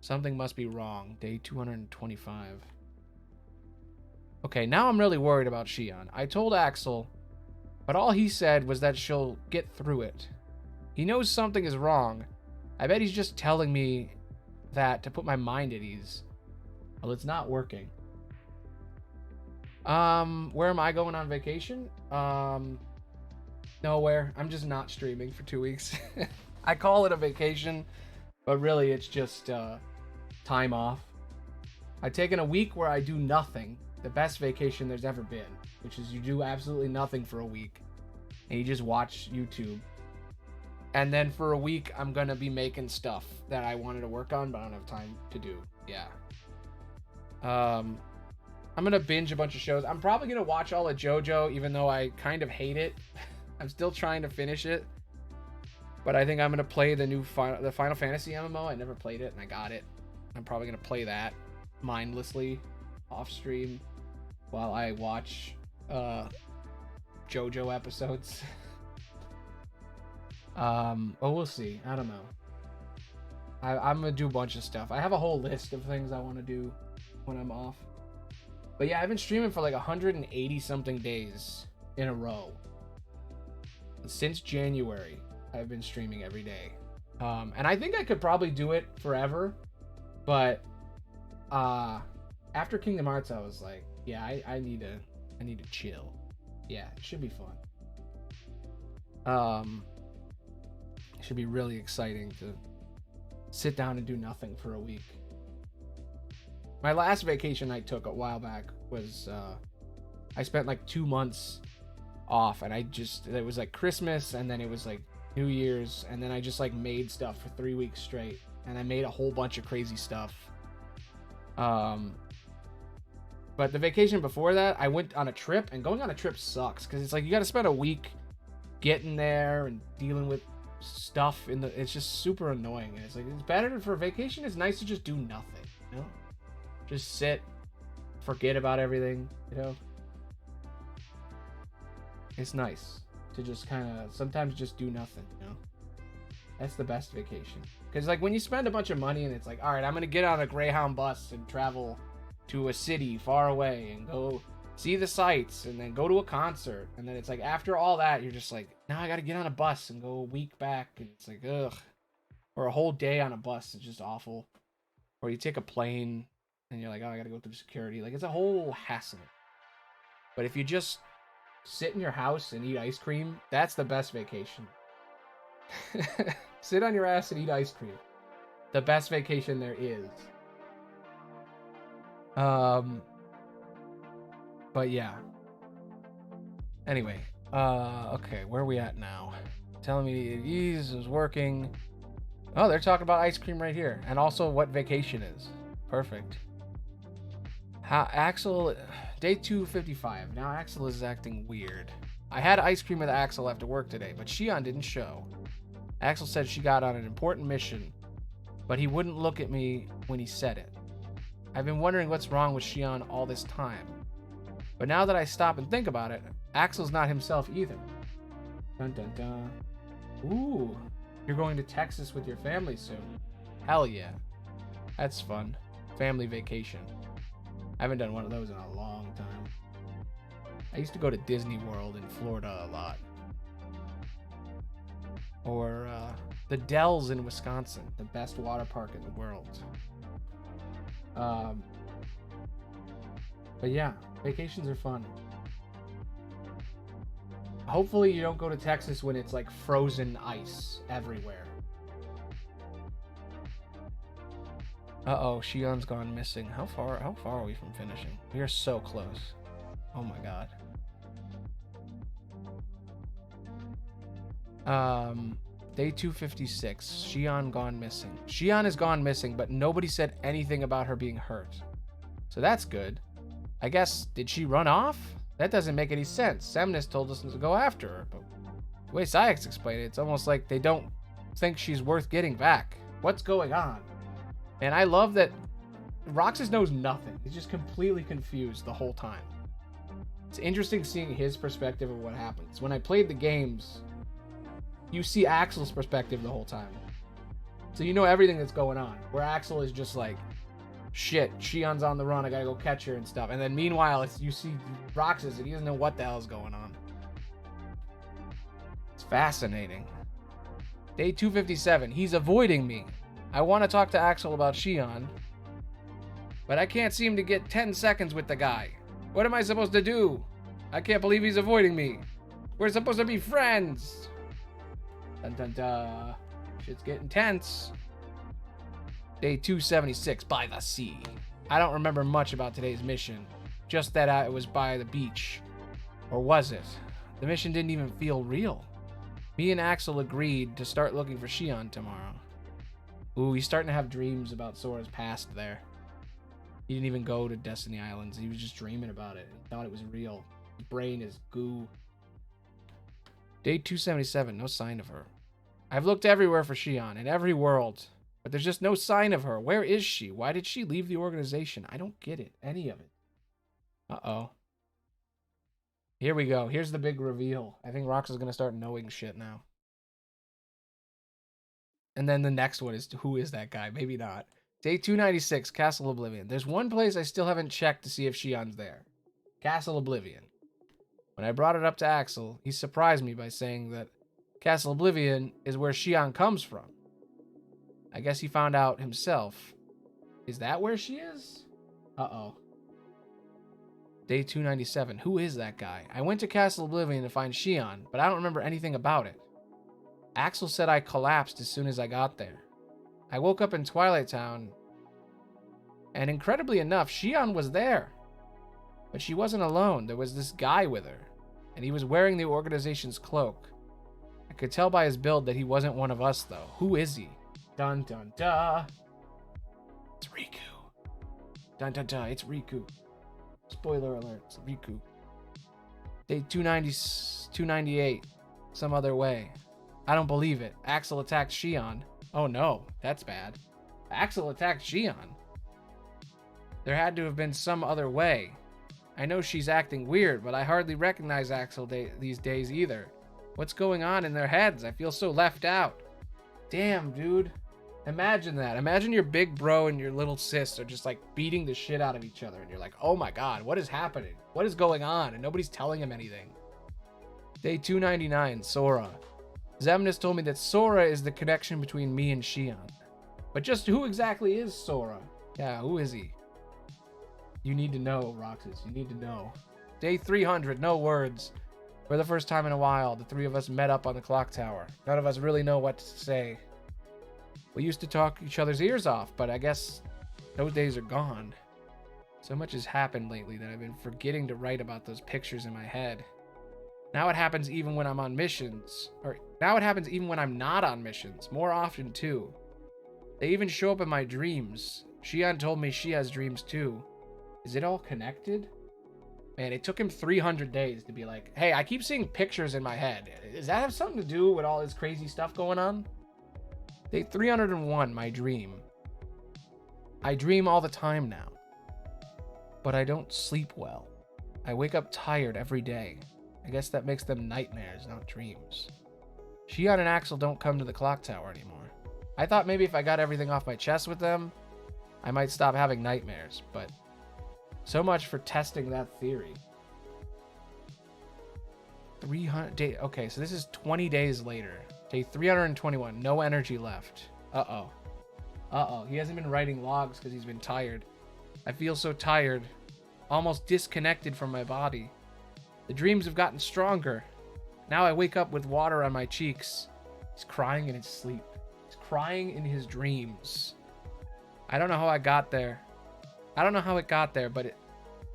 Something must be wrong. Day 225. Okay, now I'm really worried about Shion. I told Axel, but all he said was that she'll get through it. He knows something is wrong. I bet he's just telling me that to put my mind at ease. Well, it's not working. Where am I going on vacation? Nowhere. I'm just not streaming for 2 weeks. I call it a vacation, but really it's just time off. I've taken a week where I do nothing. The best vacation there's ever been, which is you do absolutely nothing for a week and you just watch YouTube. And then for a week, I'm going to be making stuff that I wanted to work on, but I don't have time to do. Yeah. I'm going to binge a bunch of shows. I'm probably going to watch all of JoJo, even though I kind of hate it. I'm still trying to finish it. But I think I'm going to play the new Final Fantasy MMO. I never played it, and I got it. I'm probably going to play that mindlessly off stream while I watch JoJo episodes. But we'll see. I don't know. I'm gonna do a bunch of stuff. I have a whole list of things I want to do when I'm off. But yeah, I've been streaming for like 180 something days in a row. Since January, I've been streaming every day. And I think I could probably do it forever. But after Kingdom Hearts, I was like, yeah, I need to chill. Yeah, it should be fun. It should be really exciting to sit down and do nothing for a week. My last vacation I took a while back was I spent like 2 months off, and it was like Christmas, and then it was like New Year's, and then I just like made stuff for 3 weeks straight, and I made a whole bunch of crazy stuff. But the vacation before that, I went on a trip, and going on a trip sucks because it's like you got to spend a week getting there and dealing with stuff it's just super annoying. And it's like, it's better for a vacation. It's nice to just do nothing, you know, just sit, forget about everything, you know. It's nice to just kind of sometimes just do nothing, you know. That's the best vacation, because like when you spend a bunch of money and it's like, all right, I'm gonna get on a Greyhound bus and travel to a city far away and go see the sights and then go to a concert, and then it's like after all that you're just like, now I gotta get on a bus and go a week back, and it's like, ugh. Or a whole day on a bus is just awful. Or you take a plane and you're like, oh, I gotta go through security. Like, it's a whole hassle. But if you just sit in your house and eat ice cream, that's the best vacation. Sit on your ass and eat ice cream. The best vacation there is. But yeah. Anyway, okay, where are we at now? Telling me ease is working. Oh, they're talking about ice cream right here, and also what vacation is. Perfect. Axel, day 255. Now Axel is acting weird. I had ice cream with Axel after work today, but Shion didn't show. Axel said she got on an important mission, but he wouldn't look at me when he said it. I've been wondering what's wrong with Shion all this time. But now that I stop and think about it, Axel's not himself either. Dun dun dun. Ooh, you're going to Texas with your family soon. Hell yeah. That's fun. Family vacation. I haven't done one of those in a long time. I used to go to Disney World in Florida a lot. Or the Dells in Wisconsin, the best water park in the world. But yeah, vacations are fun. Hopefully you don't go to Texas when it's like frozen ice everywhere. Uh-oh, Shion's gone missing. How far are we from finishing? We are so close. Oh my god. Day 256. Shion gone missing. Shion has gone missing, but nobody said anything about her being hurt. So that's good. I guess, did she run off? That doesn't make any sense. Semnis told us to go after her, but the way Sayx explained it, it's almost like they don't think she's worth getting back. What's going on? And I love that Roxas knows nothing. He's just completely confused the whole time. It's interesting seeing his perspective of what happens. When I played the games, you see Axel's perspective the whole time. So you know everything that's going on. Where Axel is just like, shit, Shion's on the run, I gotta go catch her and stuff. And then meanwhile, you see Roxas and he doesn't know what the hell's going on. It's fascinating. Day 257. He's avoiding me. I want to talk to Axel about Shion, but I can't seem to get 10 seconds with the guy. What am I supposed to do? I can't believe he's avoiding me. We're supposed to be friends. Dun dun dun. Shit's getting tense. Day 276, by the sea. I don't remember much about today's mission. Just that it was by the beach. Or was it? The mission didn't even feel real. Me and Axel agreed to start looking for Shion tomorrow. Ooh, he's starting to have dreams about Sora's past there. He didn't even go to Destiny Islands. He was just dreaming about it. He thought it was real. His brain is goo. Day 277, no sign of her. I've looked everywhere for Shion, in every world, but there's just no sign of her. Where is she? Why did she leave the organization? I don't get it. Any of it. Uh-oh. Here we go. Here's the big reveal. I think Rox is going to start knowing shit now. And then the next one is, who is that guy? Maybe not. Day 296, Castle Oblivion. There's one place I still haven't checked to see if Shion's there. Castle Oblivion. When I brought it up to Axel, he surprised me by saying that Castle Oblivion is where Shion comes from. I guess he found out himself. Is that where she is? Uh-oh. Day 297. Who is that guy? I went to Castle Oblivion to find Shion, but I don't remember anything about it. Axel said I collapsed as soon as I got there. I woke up in Twilight Town, and incredibly enough, Shion was there. But she wasn't alone. There was this guy with her, and he was wearing the organization's cloak. I could tell by his build that he wasn't one of us, though. Who is he? Dun dun dun. It's Riku. Dun dun dun, it's Riku. Spoiler alert, it's Riku. Day 298. Some other way. I don't believe it. Axel attacked Shion. Oh no, that's bad. Axel attacked Shion. There had to have been some other way. I know she's acting weird, but I hardly recognize Axel these days either. What's going on in their heads? I feel so left out. Damn, dude. Imagine that. Imagine your big bro and your little sis are just like beating the shit out of each other. And you're like, oh my god, what is happening? What is going on? And nobody's telling him anything. Day 299, Sora. Xemnas told me that Sora is the connection between me and Shion. But just who exactly is Sora? Yeah, who is he? You need to know, Roxas. You need to know. Day 300, no words. For the first time in a while, the three of us met up on the clock tower. None of us really know what to say. We used to talk each other's ears off, but I guess those days are gone. So much has happened lately that I've been forgetting to write about those pictures in my head. Now it happens even when I'm on missions. Or now it happens even when I'm not on missions. More often, too. They even show up in my dreams. Shion told me she has dreams, too. Is it all connected? Man, it took him 300 days to be like, hey, I keep seeing pictures in my head. Does that have something to do with all this crazy stuff going on? Day 301, my dream. I dream all the time now. But I don't sleep well. I wake up tired every day. I guess that makes them nightmares, not dreams. Shion and Axel don't come to the clock tower anymore. I thought maybe if I got everything off my chest with them, I might stop having nightmares, but so much for testing that theory. 300 day. Okay, so this is 20 days later. Day 321. No energy left. Uh-oh. Uh-oh. He hasn't been writing logs because he's been tired. I feel so tired. Almost disconnected from my body. The dreams have gotten stronger. Now I wake up with water on my cheeks. He's crying in his sleep. He's crying in his dreams. I don't know how I got there. I don't know how it got there, but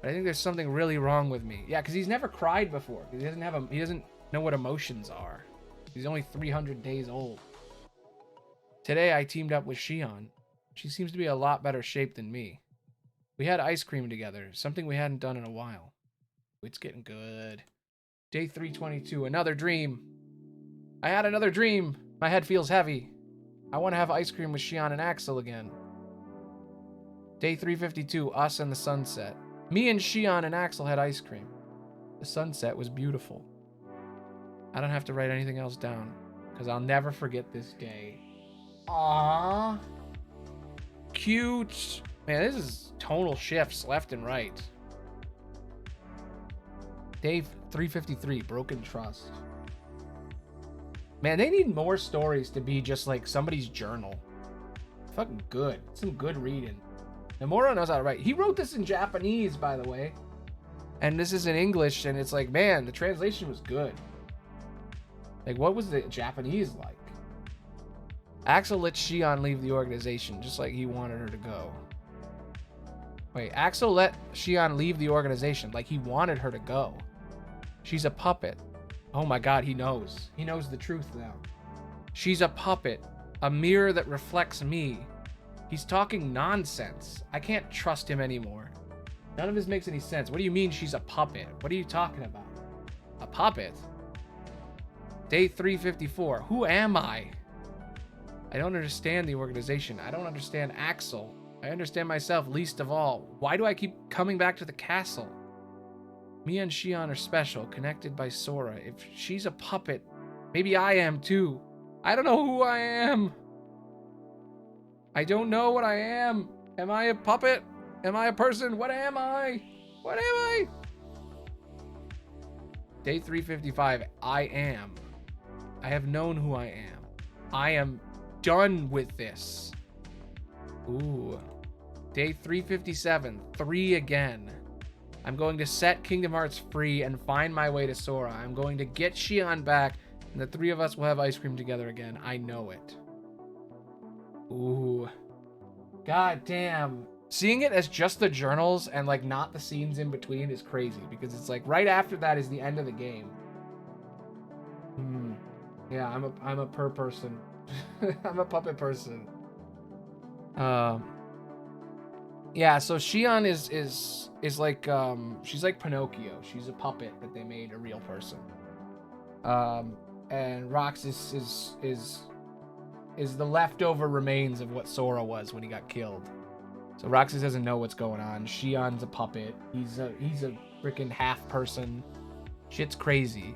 I think there's something really wrong with me. Yeah, because he's never cried before. He doesn't know what emotions are. He's only 300 days old. Today I teamed up with Xion. She seems to be a lot better shape than me. We had ice cream together, something we hadn't done in a while. It's getting good. Day 322, another dream. I had another dream. My head feels heavy. I want to have ice cream with Xion and Axel again. Day 352, us and the sunset. Me and Xion and Axel had ice cream. The sunset was beautiful. I don't have to write anything else down, because I'll never forget this day. Aww. Cute. Man, this is tonal shifts left and right. Day 353, broken trust. Man, they need more stories to be just like somebody's journal. Fucking good. Some good reading. Nomura knows how to write. He wrote this in Japanese, by the way. And this is in English, and it's like, man, the translation was good. Like, what was the Japanese like? Axel let Xion leave the organization, just like he wanted her to go. Wait, Axel let Xion leave the organization, like he wanted her to go. She's a puppet. Oh my god, he knows. He knows the truth now. She's a puppet, a mirror that reflects me. He's talking nonsense. I can't trust him anymore. None of this makes any sense. What do you mean she's a puppet? What are you talking about? A puppet? Day 354. Who am I? I don't understand the organization. I don't understand Axel. I understand myself least of all. Why do I keep coming back to the castle? Me and Xion are special, connected by Sora. If she's a puppet, maybe I am too. I don't know who I am. I don't know what I am. Am I a puppet? Am I a person? What am I? What am I? Day 355. I am. I have known who I am. I am done with this. Ooh. Day 357. 3 again. I'm going to set Kingdom Hearts free and find my way to Sora. I'm going to get Xion back, and the 3 of us will have ice cream together again. I know it. Ooh. God damn. Seeing it as just the journals and like not the scenes in between is crazy, because it's like right after that is the end of the game. Yeah, I'm a per person. I'm a puppet person. Yeah, so Xion is like she's like Pinocchio. She's a puppet that they made a real person. And Roxas is the leftover remains of what Sora was when he got killed. So Roxas doesn't know what's going on. Xion's a puppet. He's a freaking half person. Shit's crazy.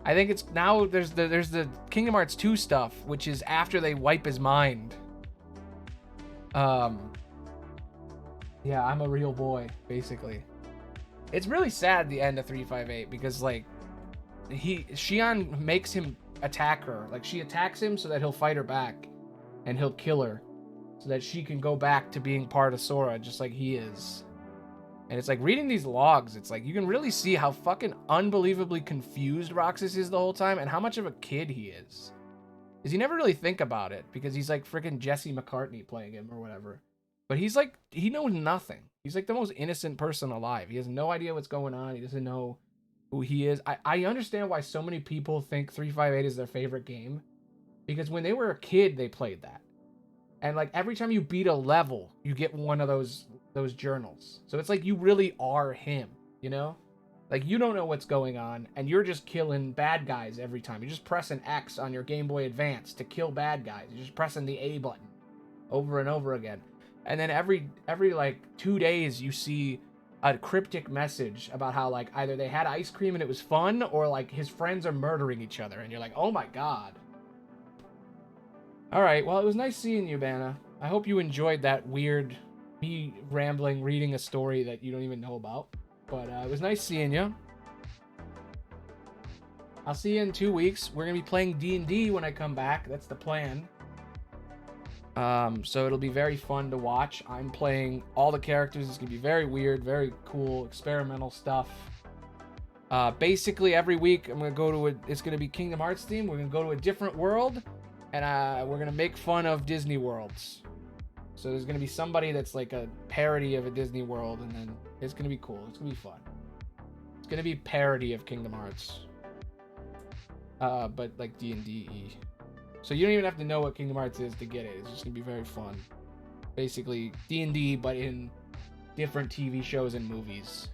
I think it's now there's the Kingdom Hearts 2 stuff, which is after they wipe his mind. Yeah, I'm a real boy, basically. It's really sad the end of 358 because like Xion makes him attack her. Like she attacks him so that he'll fight her back and he'll kill her so that she can go back to being part of Sora just like he is. And it's like reading these logs, it's like you can really see how fucking unbelievably confused Roxas is the whole time and how much of a kid he is. Because you never really think about it because he's like freaking Jesse McCartney playing him or whatever. But he's like, he knows nothing. He's like the most innocent person alive. He has no idea what's going on. He doesn't know who he is. I understand why so many people think 358 is their favorite game. Because when they were a kid, they played that. And like every time you beat a level, you get one of those journals. So it's like you really are him, you know? Like you don't know what's going on and you're just killing bad guys every time. You're just pressing X on your Game Boy Advance to kill bad guys. You're just pressing the A button over and over again. And then every like 2 days you see a cryptic message about how like either they had ice cream and it was fun or like his friends are murdering each other and you're like, oh my god. Alright, well it was nice seeing you, Banna. I hope you enjoyed that weird me rambling reading a story that you don't even know about. But it was nice seeing you. I'll see you in 2 weeks. We're going to be playing D&D when I come back. That's the plan. So it'll be very fun to watch. I'm playing all the characters. It's going to be very weird, very cool, experimental stuff. Basically, every week I'm gonna go to it's gonna be Kingdom Hearts theme. We're gonna go to a different world, and we're gonna make fun of Disney worlds. So there's gonna be somebody that's like a parody of a Disney world, and then it's gonna be cool. It's gonna be fun. It's gonna be parody of Kingdom Hearts, but like D&D. So you don't even have to know what Kingdom Hearts is to get it. It's just gonna be very fun. Basically D&D, but in different TV shows and movies.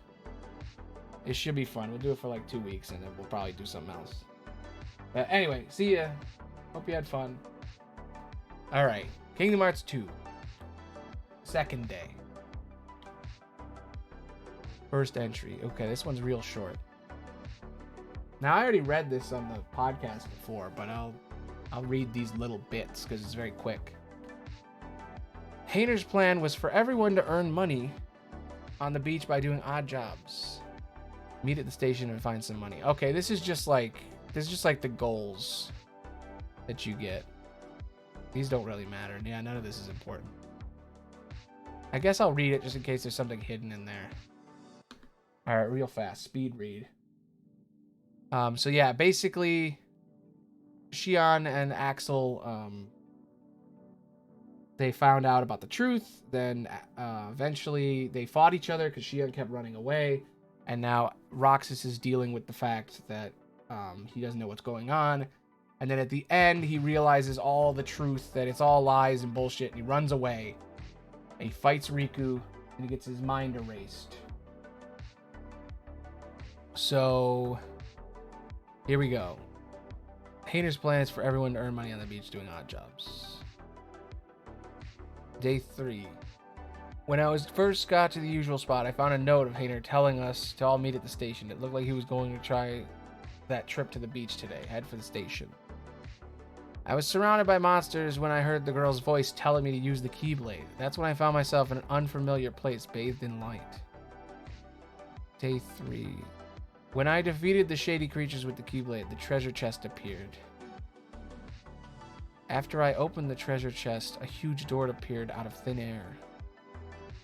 It should be fun. We'll do it for like 2 weeks, and then we'll probably do something else. But anyway, see ya. Hope you had fun. All right, Kingdom Hearts 2. Second day. First entry. Okay, this one's real short. Now, I already read this on the podcast before, but I'll read these little bits because it's very quick. Hayner's plan was for everyone to earn money on the beach by doing odd jobs. Meet at the station and find some money. Okay, this is just like the goals that you get. These don't really matter. Yeah, none of this is important. I guess I'll read it just in case there's something hidden in there. All right, real fast. Speed read. So yeah, basically, Xion and Axel, they found out about the truth. Then eventually they fought each other because Xion kept running away. And now Roxas is dealing with the fact that he doesn't know what's going on. And then at the end, he realizes all the truth, that it's all lies and bullshit, and he runs away. And he fights Riku, and he gets his mind erased. So, here we go. Hayner's plan is for everyone to earn money on the beach doing odd jobs. Day 3. When I first got to the usual spot, I found a note of Hayner telling us to all meet at the station. It looked like he was going to try that trip to the beach today. Head for the station. I was surrounded by monsters when I heard the girl's voice telling me to use the Keyblade. That's when I found myself in an unfamiliar place bathed in light. Day 3. When I defeated the shady creatures with the Keyblade, the treasure chest appeared. After I opened the treasure chest, a huge door appeared out of thin air.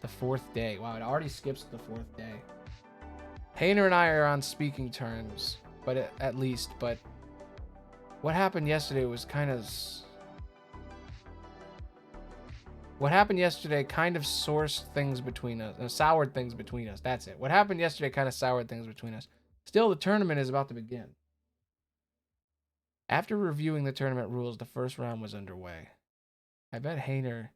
The 4th day. Wow, it already skips the 4th day. Hayner and I are on speaking terms, but at least, but what happened yesterday was kind of... What happened yesterday kind of soured things between us. Soured things between us. That's it. What happened yesterday kind of soured things between us. Still, the tournament is about to begin. After reviewing the tournament rules, the first round was underway. I bet Hayner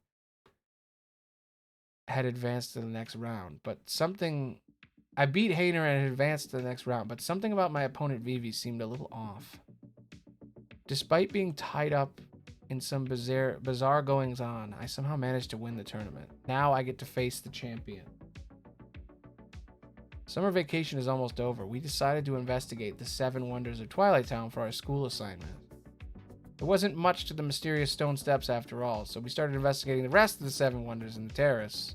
had advanced to the next round, but something... I beat Hayner and had advanced to the next round, but something about my opponent Vivi seemed a little off. Despite being tied up in some bizarre goings-on, I somehow managed to win the tournament. Now I get to face the champion. Summer vacation is almost over. We decided to investigate the 7 wonders of Twilight Town for our school assignment. There wasn't much to the mysterious stone steps after all, so we started investigating the rest of the 7 wonders in the terrace.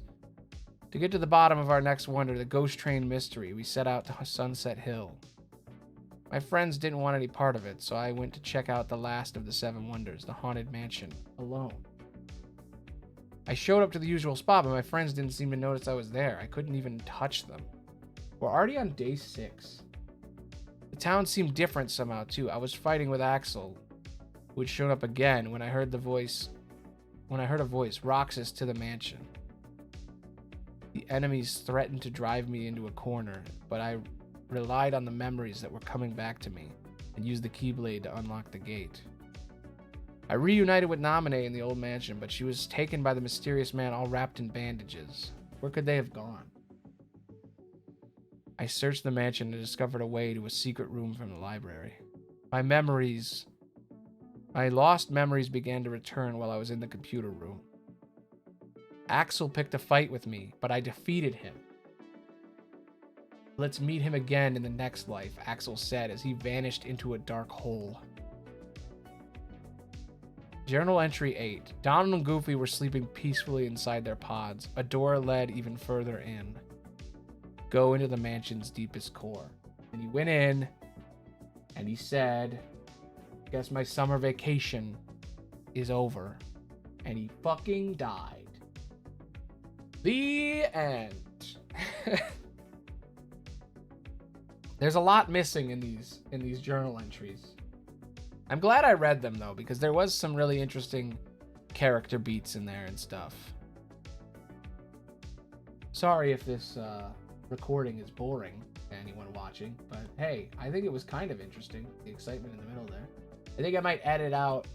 To get to the bottom of our next wonder, the Ghost Train Mystery, we set out to Sunset Hill. My friends didn't want any part of it, so I went to check out the last of the 7 wonders, the Haunted Mansion, alone. I showed up to the usual spot, but my friends didn't seem to notice I was there. I couldn't even touch them. We're already on day 6. The town seemed different somehow, too. I was fighting with Axel, who had shown up again when I heard a voice, Roxas to the mansion. The enemies threatened to drive me into a corner, but I relied on the memories that were coming back to me and used the Keyblade to unlock the gate. I reunited with Naminé in the old mansion, but she was taken by the mysterious man all wrapped in bandages. Where could they have gone? I searched the mansion and discovered a way to a secret room from the library. My lost memories began to return while I was in the computer room. Axel picked a fight with me, but I defeated him. Let's meet him again in the next life, Axel said as he vanished into a dark hole. Journal entry 8. Donald and Goofy were sleeping peacefully inside their pods. A door led even further in. Go into the mansion's deepest core. And he went in, and he said, I guess my summer vacation is over. And he fucking died. The end. There's a lot missing in these journal entries. I'm glad I read them though, because there was some really interesting character beats in there and stuff. Sorry if this recording is boring to anyone watching, but hey, I think it was kind of interesting. The excitement in the middle there. I think I might edit out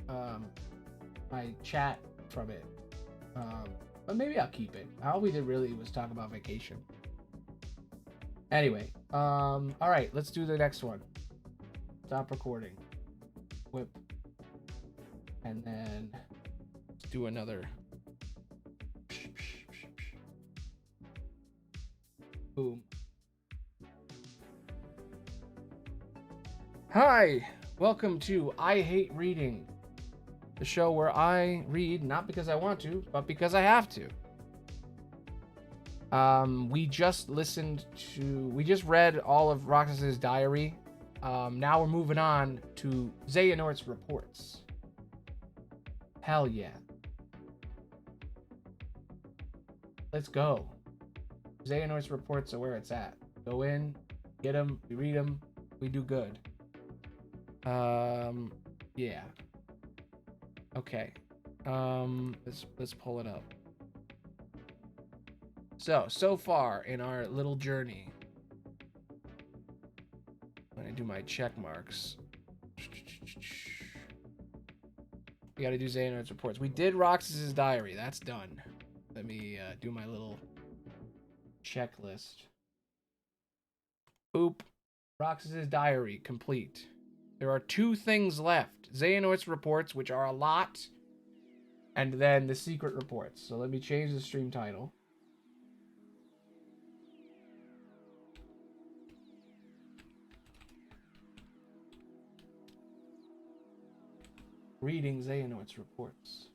my chat from it, but maybe I'll keep it. All we did really was talk about vacation. Anyway, all right, let's do the next one. Stop recording. Whip. And then let's do another. Boom. Hi, welcome to I Hate Reading, the show where I read not because I want to, but because I have to. We just read all of Roxas's diary. Now we're moving on to Xehanort's reports. Hell yeah. Let's go. Xehanort's reports are where it's at. Go in, get them, we read them, we do good. Yeah. Okay. Let's pull it up. So far in our little journey, when I do my check marks, we got to do Xehanort's reports. We did Roxas's diary. That's done. Let me do my little checklist. Boop. Roxas's diary complete. There are 2 things left. Xehanort's reports, which are a lot, and then the secret reports. So let me change the stream title. Reading Xehanort's reports.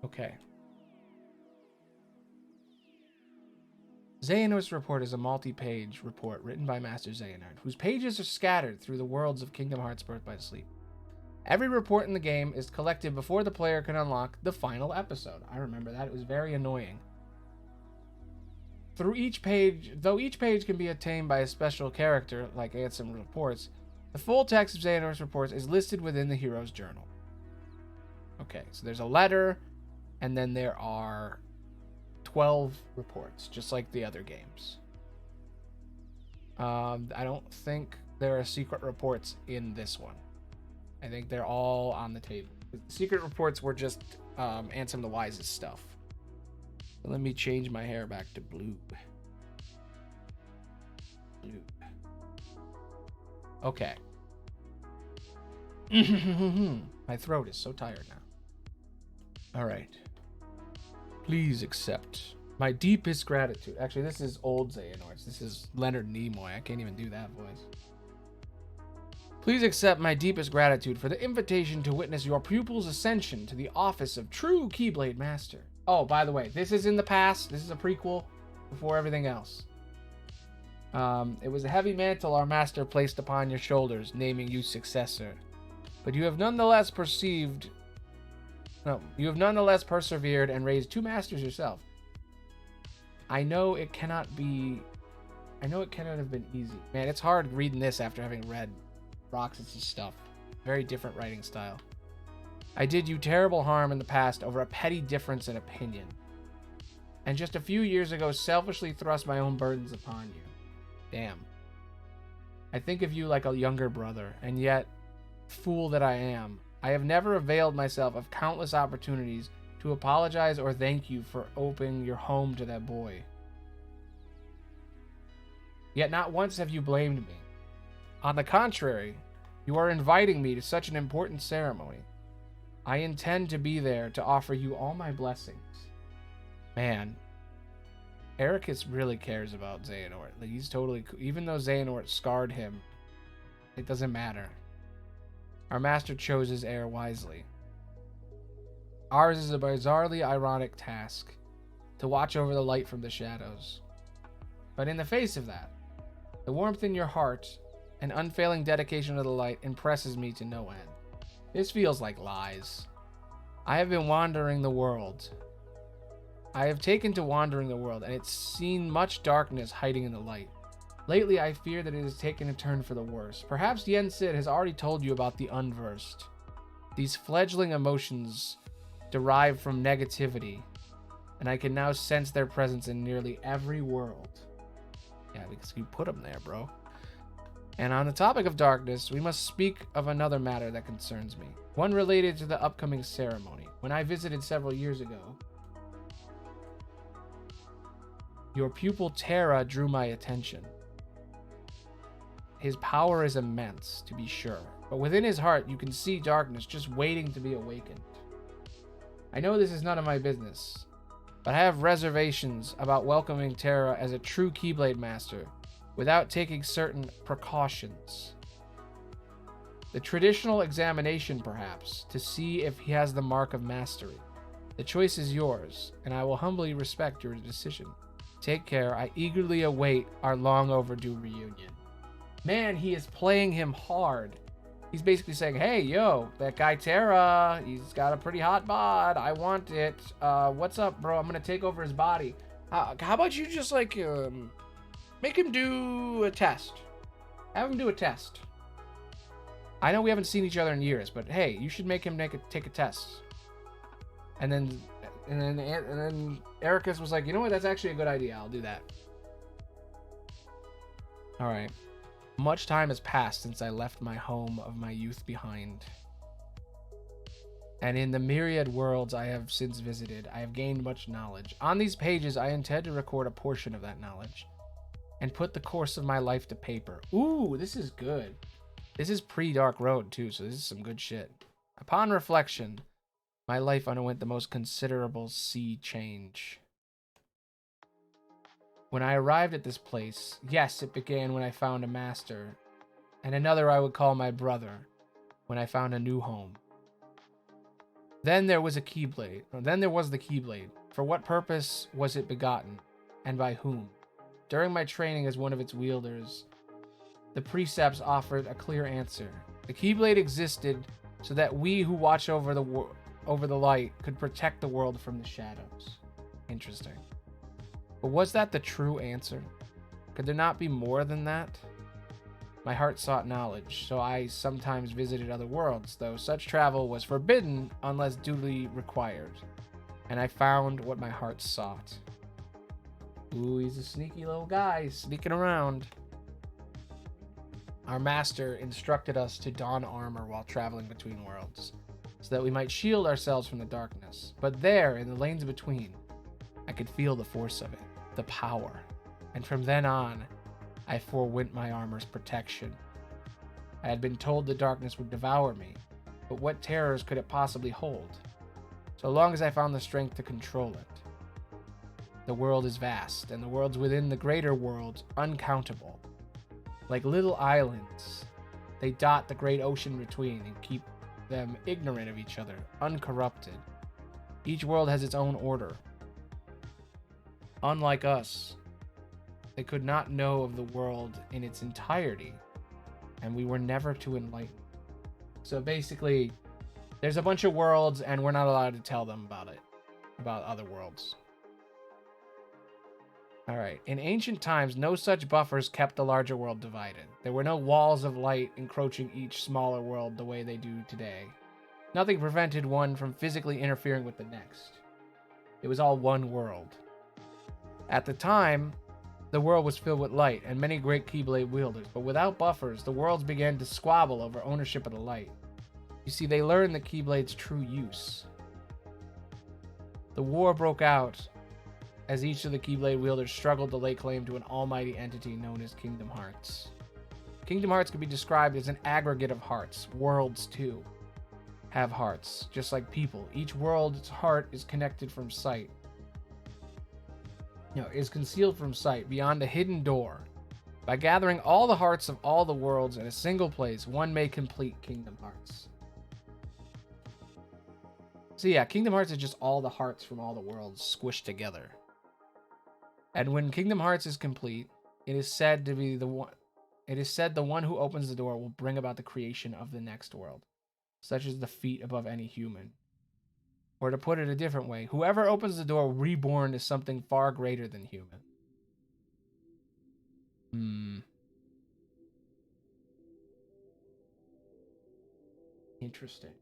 Okay. Xehanort's report is a multi-page report written by Master Xehanort, whose pages are scattered through the worlds of Kingdom Hearts Birth by Sleep. Every report in the game is collected before the player can unlock the final episode. I remember that. It was very annoying. Though each page can be obtained by a special character, like Ansem reports, the full text of Xehanort's reports is listed within the hero's journal. Okay, so there's a letter, and then there are 12 reports, just like the other games. I don't think there are secret reports in this one. I think they're all on the table. The secret reports were just Ansem the Wise's stuff. So let me change my hair back to blue. Blue. Okay. My throat is so tired now. All right. Please accept my deepest gratitude. Actually, this is old Xehanort's. This is Leonard Nimoy. I can't even do that voice. Please accept my deepest gratitude for the invitation to witness your pupil's ascension to the office of true Keyblade Master. Oh, by the way, this is in the past. This is a prequel before everything else. It was a heavy mantle our master placed upon your shoulders, naming you successor. But you have nonetheless persevered and raised 2 masters yourself. I know it cannot have been easy. Man, it's hard reading this after having read Roxas's stuff. Very different writing style. I did you terrible harm in the past over a petty difference in opinion. And just a few years ago selfishly thrust my own burdens upon you. Damn. I think of you like a younger brother, and yet, fool that I am, I have never availed myself of countless opportunities to apologize or thank you for opening your home to that boy. Yet not once have you blamed me. On the contrary, you are inviting me to such an important ceremony. I intend to be there to offer you all my blessings. Man, Eraqus really cares about Xehanort. Like, he's totally, even though Xehanort scarred him, it doesn't matter. Our master chose his heir wisely. Ours is a bizarrely ironic task, to watch over the light from the shadows. But in the face of that, the warmth in your heart and unfailing dedication to the light impresses me to no end. This feels like lies. I have been wandering the world, I have taken to wandering the world, and it's seen much darkness hiding in the light. Lately, I fear that it has taken a turn for the worse. Perhaps Yen Sid has already told you about the unversed. These fledgling emotions derive from negativity, and I can now sense their presence in nearly every world. Yeah, because you put them there, bro. And on the topic of darkness, we must speak of another matter that concerns me. One related to the upcoming ceremony. When I visited several years ago, your pupil Terra drew my attention. His power is immense, to be sure, but within his heart you can see darkness just waiting to be awakened. I know this is none of my business, but I have reservations about welcoming Terra as a true Keyblade Master without taking certain precautions. The traditional examination, perhaps, to see if he has the mark of mastery. The choice is yours, and I will humbly respect your decision. Take care. I eagerly await our long overdue reunion. Man, he is playing him hard. He's basically saying, hey, yo, that guy Terra, he's got a pretty hot bod. I want it. What's up, bro? I'm going to take over his body. How about you just, like, make him do a test? Have him do a test. I know we haven't seen each other in years, but hey, you should make him take a test. And then Ericus was like, you know what? That's actually a good idea. I'll do that. All right. Much time has passed since I left my home of my youth behind. And in the myriad worlds I have since visited, I have gained much knowledge. On these pages, I intend to record a portion of that knowledge and put the course of my life to paper. Ooh, this is good. This is pre-Dark Road, too, so this is some good shit. Upon reflection, my life underwent the most considerable sea change. When I arrived at this place, yes, it began when I found a master, and another I would call my brother, when I found a new home. Then there was the Keyblade. For what purpose was it begotten, and by whom? During my training as one of its wielders, the precepts offered a clear answer. The Keyblade existed so that we who watch over the light could protect the world from the shadows. Interesting. But was that the true answer? Could there not be more than that? My heart sought knowledge, so I sometimes visited other worlds, though such travel was forbidden unless duly required. And I found what my heart sought. Ooh, he's a sneaky little guy, sneaking around. Our master instructed us to don armor while traveling between worlds, so that we might shield ourselves from the darkness. But there, in the lanes between, I could feel the force of it, the power, and from then on, I forewent my armor's protection. I had been told the darkness would devour me, but what terrors could it possibly hold? So long as I found the strength to control it. The world is vast, and the worlds within the greater world uncountable. Like little islands, they dot the great ocean between and keep them ignorant of each other, uncorrupted. Each world has its own order. Unlike us, they could not know of the world in its entirety, and we were never to enlighten. So basically, there's a bunch of worlds, and we're not allowed to tell them about it, about other worlds. Alright, in ancient times, no such buffers kept the larger world divided. There were no walls of light encroaching each smaller world the way they do today. Nothing prevented one from physically interfering with the next. It was all one world. At the time, the world was filled with light and many great Keyblade wielders, but without buffers, the worlds began to squabble over ownership of the light. You see, they learned the Keyblade's true use. The war broke out as each of the Keyblade wielders struggled to lay claim to an almighty entity known as Kingdom Hearts. Kingdom Hearts could be described as an aggregate of hearts. Worlds, too, have hearts, just like people. Each world's heart is connected from sight. Is concealed from sight beyond a hidden door. By gathering all the hearts of all the worlds in a single place, one may complete Kingdom Hearts. So yeah, Kingdom Hearts is just all the hearts from all the worlds squished together. And when Kingdom Hearts is complete, it is said the one who opens the door will bring about the creation of the next world, such as the feat above any human. Or to put it a different way, whoever opens the door reborn is something far greater than human. Interesting.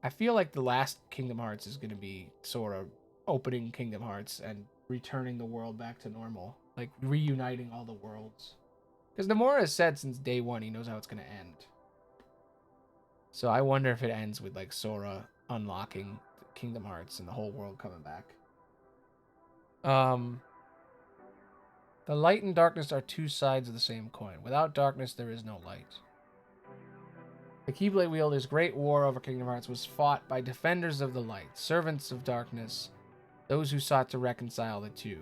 I feel like the last Kingdom Hearts is going to be Sora opening Kingdom Hearts and returning the world back to normal. Like, reuniting all the worlds. Because Nomura has said since day one he knows how it's going to end. So I wonder if it ends with, like, Sora unlocking Kingdom Hearts and the whole world coming back. The light and darkness are two sides of the same coin. Without darkness, there is no light. The Keyblade Wielder's great war over Kingdom Hearts was fought by defenders of the light, servants of darkness, those who sought to reconcile the two,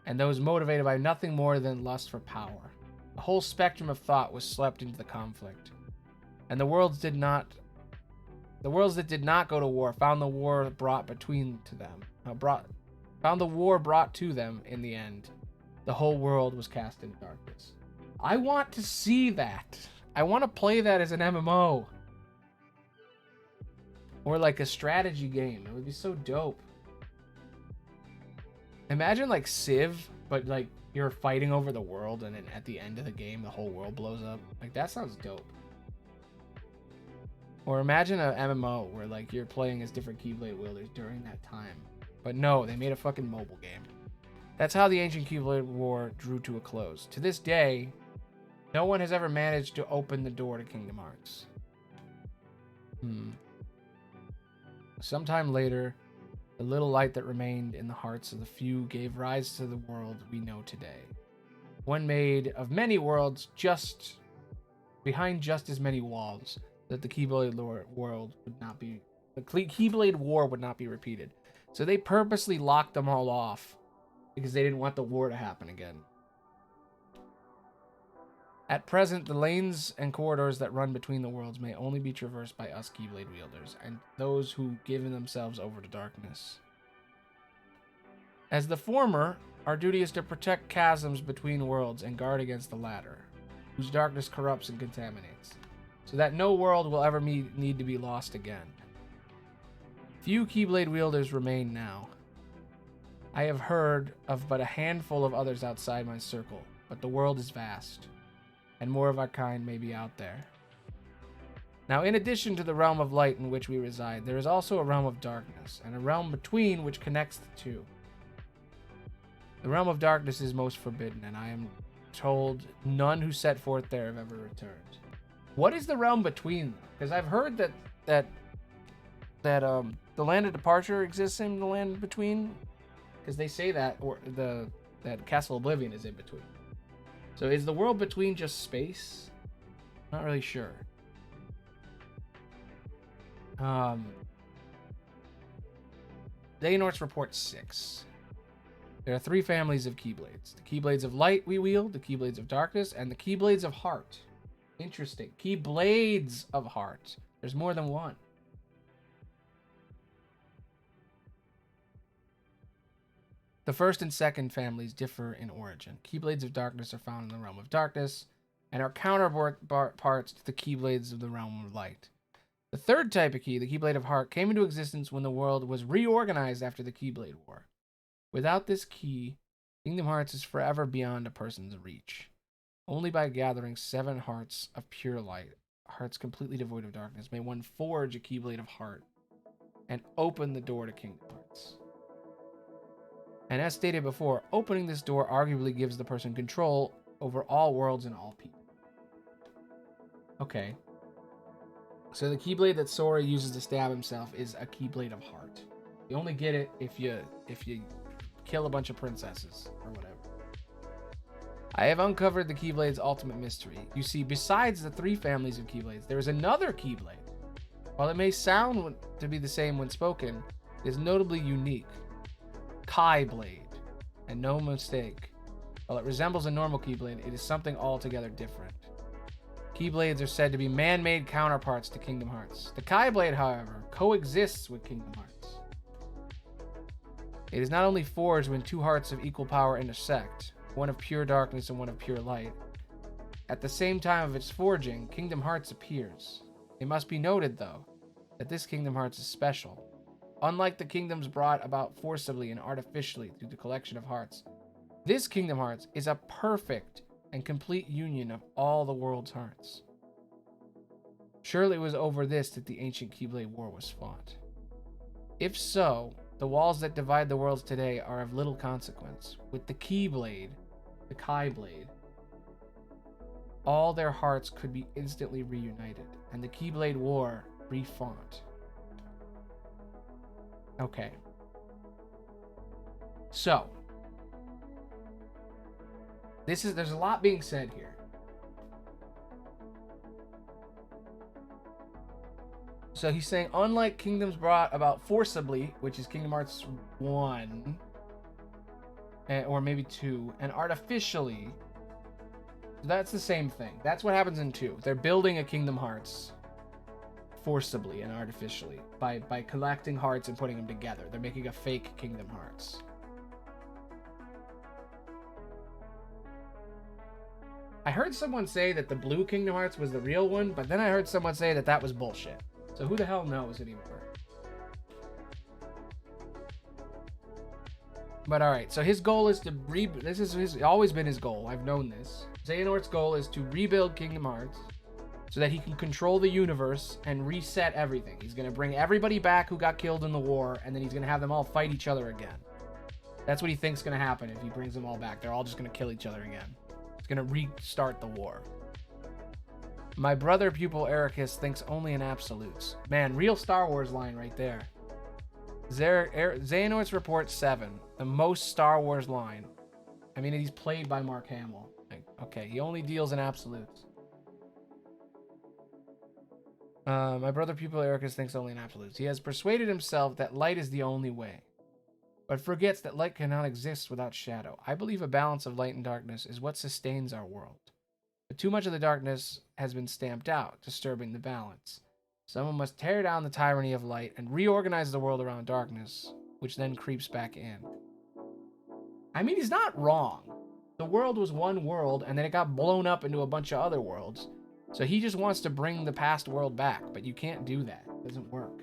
and those motivated by nothing more than lust for power. The whole spectrum of thought was swept into the conflict, and the worlds that did not go to war found the war brought to them in the end. The whole world was cast in darkness. I want to see that. I want to play that as an MMO. Or like a strategy game. It would be so dope. Imagine like Civ, but like you're fighting over the world and then at the end of the game the whole world blows up. Like that sounds dope. Or imagine a MMO where like you're playing as different Keyblade wielders during that time. But no, they made a fucking mobile game. That's how the ancient Keyblade War drew to a close. To this day, no one has ever managed to open the door to Kingdom Hearts. Sometime later, the little light that remained in the hearts of the few gave rise to the world we know today. One made of many worlds, just behind just as many walls, that the Keyblade War would not be repeated. So they purposely locked them all off because they didn't want the war to happen again. At present, the lanes and corridors that run between the worlds may only be traversed by us Keyblade wielders and those who give themselves over to darkness. As the former, our duty is to protect chasms between worlds and guard against the latter, whose darkness corrupts and contaminates, so that no world will ever need to be lost again. Few Keyblade wielders remain now. I have heard of but a handful of others outside my circle, but the world is vast, and more of our kind may be out there. Now, in addition to the realm of light in which we reside, there is also a realm of darkness, and a realm between which connects the two. The realm of darkness is most forbidden, and I am told none who set forth there have ever returned. What is the realm between? Because I've heard that the land of departure exists in the land between, because they say that, or that Castle Oblivion is in between. So is the world between just space? Not really sure. Xehanort's Report 6. There are 3 families of Keyblades. The Keyblades of Light we wield, the Keyblades of Darkness, and the Keyblades of Heart. Interesting. Keyblades of Heart. There's more than one. The first and second families differ in origin. Keyblades of Darkness are found in the realm of darkness and are counterparts to the Keyblades of the realm of light. The third type of key, the Keyblade of Heart, came into existence when the world was reorganized after the Keyblade War. Without this key, Kingdom Hearts is forever beyond a person's reach. Only by gathering 7 hearts of pure light, hearts completely devoid of darkness, may one forge a Keyblade of Heart and open the door to Kingdom Hearts. And as stated before, opening this door arguably gives the person control over all worlds and all people. Okay. So the Keyblade that Sora uses to stab himself is a Keyblade of Heart. You only get it if you kill a bunch of princesses or whatever. I have uncovered the Keyblade's ultimate mystery. You see, besides the 3 families of Keyblades, there is another Keyblade. While it may sound to be the same when spoken, it is notably unique. Keyblade. And no mistake. While it resembles a normal Keyblade, it is something altogether different. Keyblades are said to be man-made counterparts to Kingdom Hearts. The Keyblade, however, coexists with Kingdom Hearts. It is not only forged when 2 hearts of equal power intersect, one of pure darkness and one of pure light. At the same time of its forging, Kingdom Hearts appears. It must be noted, though, that this Kingdom Hearts is special. Unlike the kingdoms brought about forcibly and artificially through the collection of hearts, this Kingdom Hearts is a perfect and complete union of all the world's hearts. Surely it was over this that the ancient Keyblade War was fought. If so, the walls that divide the worlds today are of little consequence. With the Keyblade, the Kai Blade, all their hearts could be instantly reunited, and the Keyblade War refought. Okay. So, there's a lot being said here. So he's saying, unlike kingdoms brought about forcibly, which is Kingdom Hearts 1, or maybe 2, and artificially, that's the same thing. That's what happens in 2. They're building a Kingdom Hearts forcibly and artificially by collecting hearts and putting them together. They're making a fake Kingdom Hearts. I heard someone say that the blue Kingdom Hearts was the real one, but then I heard someone say that that was bullshit. So who the hell knows anymore? But alright, so his goal is to this is always been his goal. I've known this. Xehanort's goal is to rebuild Kingdom Hearts so that he can control the universe and reset everything. He's going to bring everybody back who got killed in the war, and then he's going to have them all fight each other again. That's what he thinks is going to happen if he brings them all back. They're all just going to kill each other again. He's going to restart the war. My brother pupil Ericus thinks only in absolutes. Man, real Star Wars line right there. Xehanort's Report 7, the most Star Wars line. I mean, he's played by Mark Hamill. Like, okay, he only deals in absolutes. My brother pupil Ericus thinks only in absolutes. He has persuaded himself that light is the only way, but forgets that light cannot exist without shadow. I believe a balance of light and darkness is what sustains our world. But too much of the darkness has been stamped out, disturbing the balance. Someone must tear down the tyranny of light and reorganize the world around darkness, which then creeps back in. I mean, he's not wrong. The world was one world, and then it got blown up into a bunch of other worlds. So he just wants to bring the past world back, but you can't do that. It doesn't work.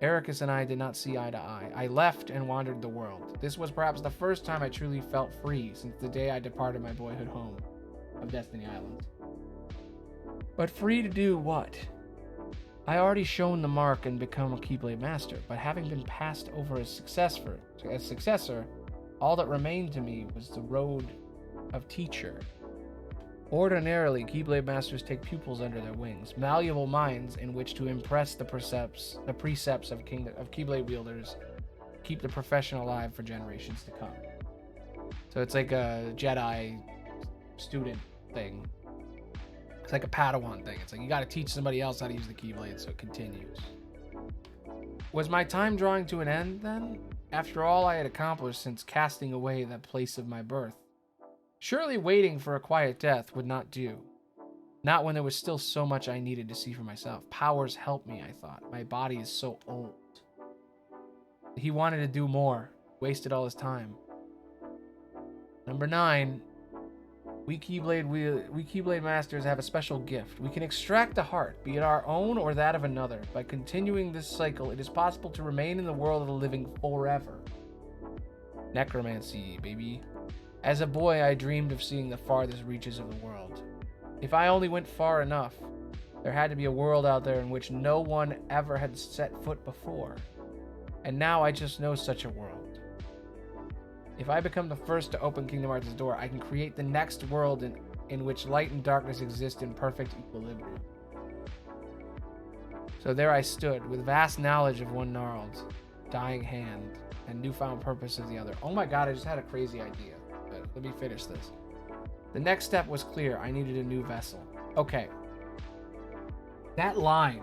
Ericus and I did not see eye to eye. I left and wandered the world. This was perhaps the first time I truly felt free since the day I departed my boyhood home of Destiny Island. But free to do what? I already shown the mark and become a Keyblade Master, but having been passed over as successor, all that remained to me was the road of teacher. Ordinarily, Keyblade Masters take pupils under their wings, malleable minds in which to impress the precepts of Keyblade wielders, keep the profession alive for generations to come. So it's like a Jedi student thing. It's like a Padawan thing. It's like you got to teach somebody else how to use the Keyblade so it continues. Was my time drawing to an end then? After all I had accomplished since casting away that place of my birth. Surely waiting for a quiet death would not do. Not when there was still so much I needed to see for myself. Powers help me, I thought. My body is so old. He wanted to do more. Wasted all his time. Number 9. We Keyblade Masters have a special gift. We can extract a heart, be it our own or that of another. By continuing this cycle, it is possible to remain in the world of the living forever. Necromancy, baby. As a boy, I dreamed of seeing the farthest reaches of the world. If I only went far enough, there had to be a world out there in which no one ever had set foot before. And now I just know such a world. If I become the first to open Kingdom Hearts' door, I can create the next world in which light and darkness exist in perfect equilibrium. So there I stood, with vast knowledge of one gnarled, dying hand, and newfound purpose of the other. Oh my god, I just had a crazy idea. But let me finish this. The next step was clear. I needed a new vessel. Okay. That line.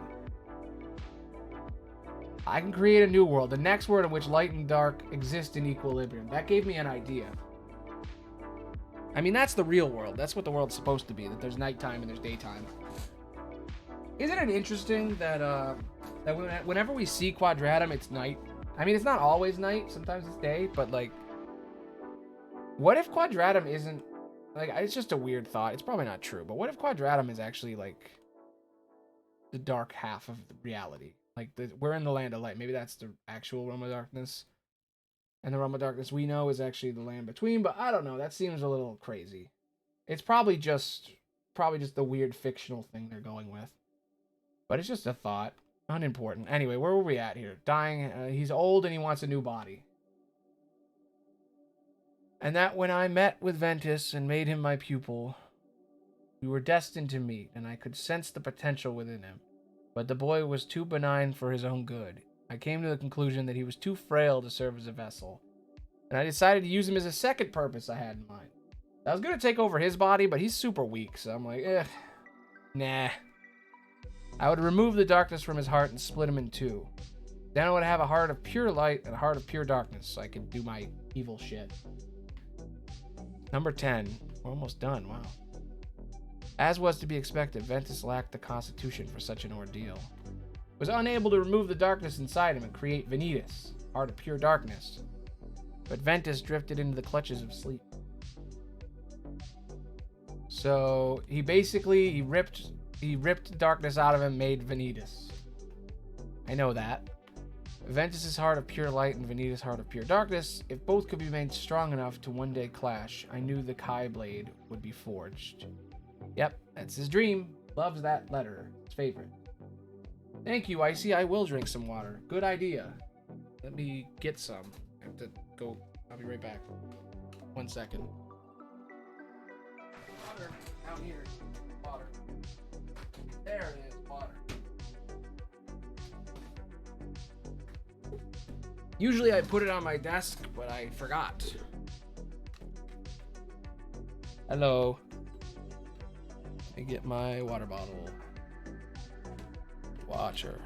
I can create a new world. The next world in which light and dark exist in equilibrium. That gave me an idea. I mean, that's the real world. That's what the world's supposed to be. That there's nighttime and there's daytime. Isn't it interesting that whenever we see Quadratum, it's night? I mean, it's not always night. Sometimes it's day. But, like, what if Quadratum isn't... Like, it's just a weird thought. It's probably not true. But what if Quadratum is actually, like... the dark half of reality. Like, we're in the land of light. Maybe that's the actual realm of darkness. And the realm of darkness we know is actually the land between, but I don't know. That seems a little crazy. It's probably just the weird fictional thing they're going with. But it's just a thought. Unimportant. Anyway, where were we at here? Dying. He's old and he wants a new body. And that when I met with Ventus and made him my pupil, we were destined to meet, and I could sense the potential within him. But the boy was too benign for his own good. I came to the conclusion that he was too frail to serve as a vessel, and I decided to use him as a second purpose I had in mind. I was going to take over his body, but he's super weak, so I'm like, nah. I would remove the darkness from his heart and split him in two. Then I would have a heart of pure light and a heart of pure darkness, so I could do my evil shit. Number 10. We're almost done, wow. As was to be expected, Ventus lacked the constitution for such an ordeal. Was unable to remove the darkness inside him and create Vanitas, heart of pure darkness. But Ventus drifted into the clutches of sleep. So he ripped the darkness out of him, made Vanitas. I know that. Ventus' heart of pure light and Vanitas' heart of pure darkness, if both could be made strong enough to one day clash, I knew the Kai blade would be forged. Yep, that's his dream. Loves that letter. His favorite. Thank you, Icy. I will drink some water. Good idea. Let me get some. I have to go. I'll be right back. 1 second. Water. Down here. Water. There it is. Water. Usually I put it on my desk, but I forgot. Hello. Let me get my water bottle. Watcher.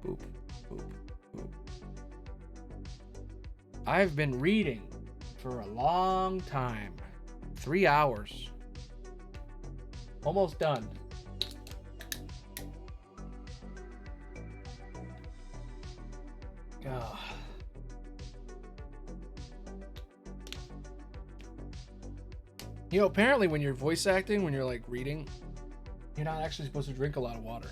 Boop, boop, boop. I've been reading for a long time. 3 hours. Almost done. Ugh. You know, apparently when you're voice acting, when you're like reading, you're not actually supposed to drink a lot of water.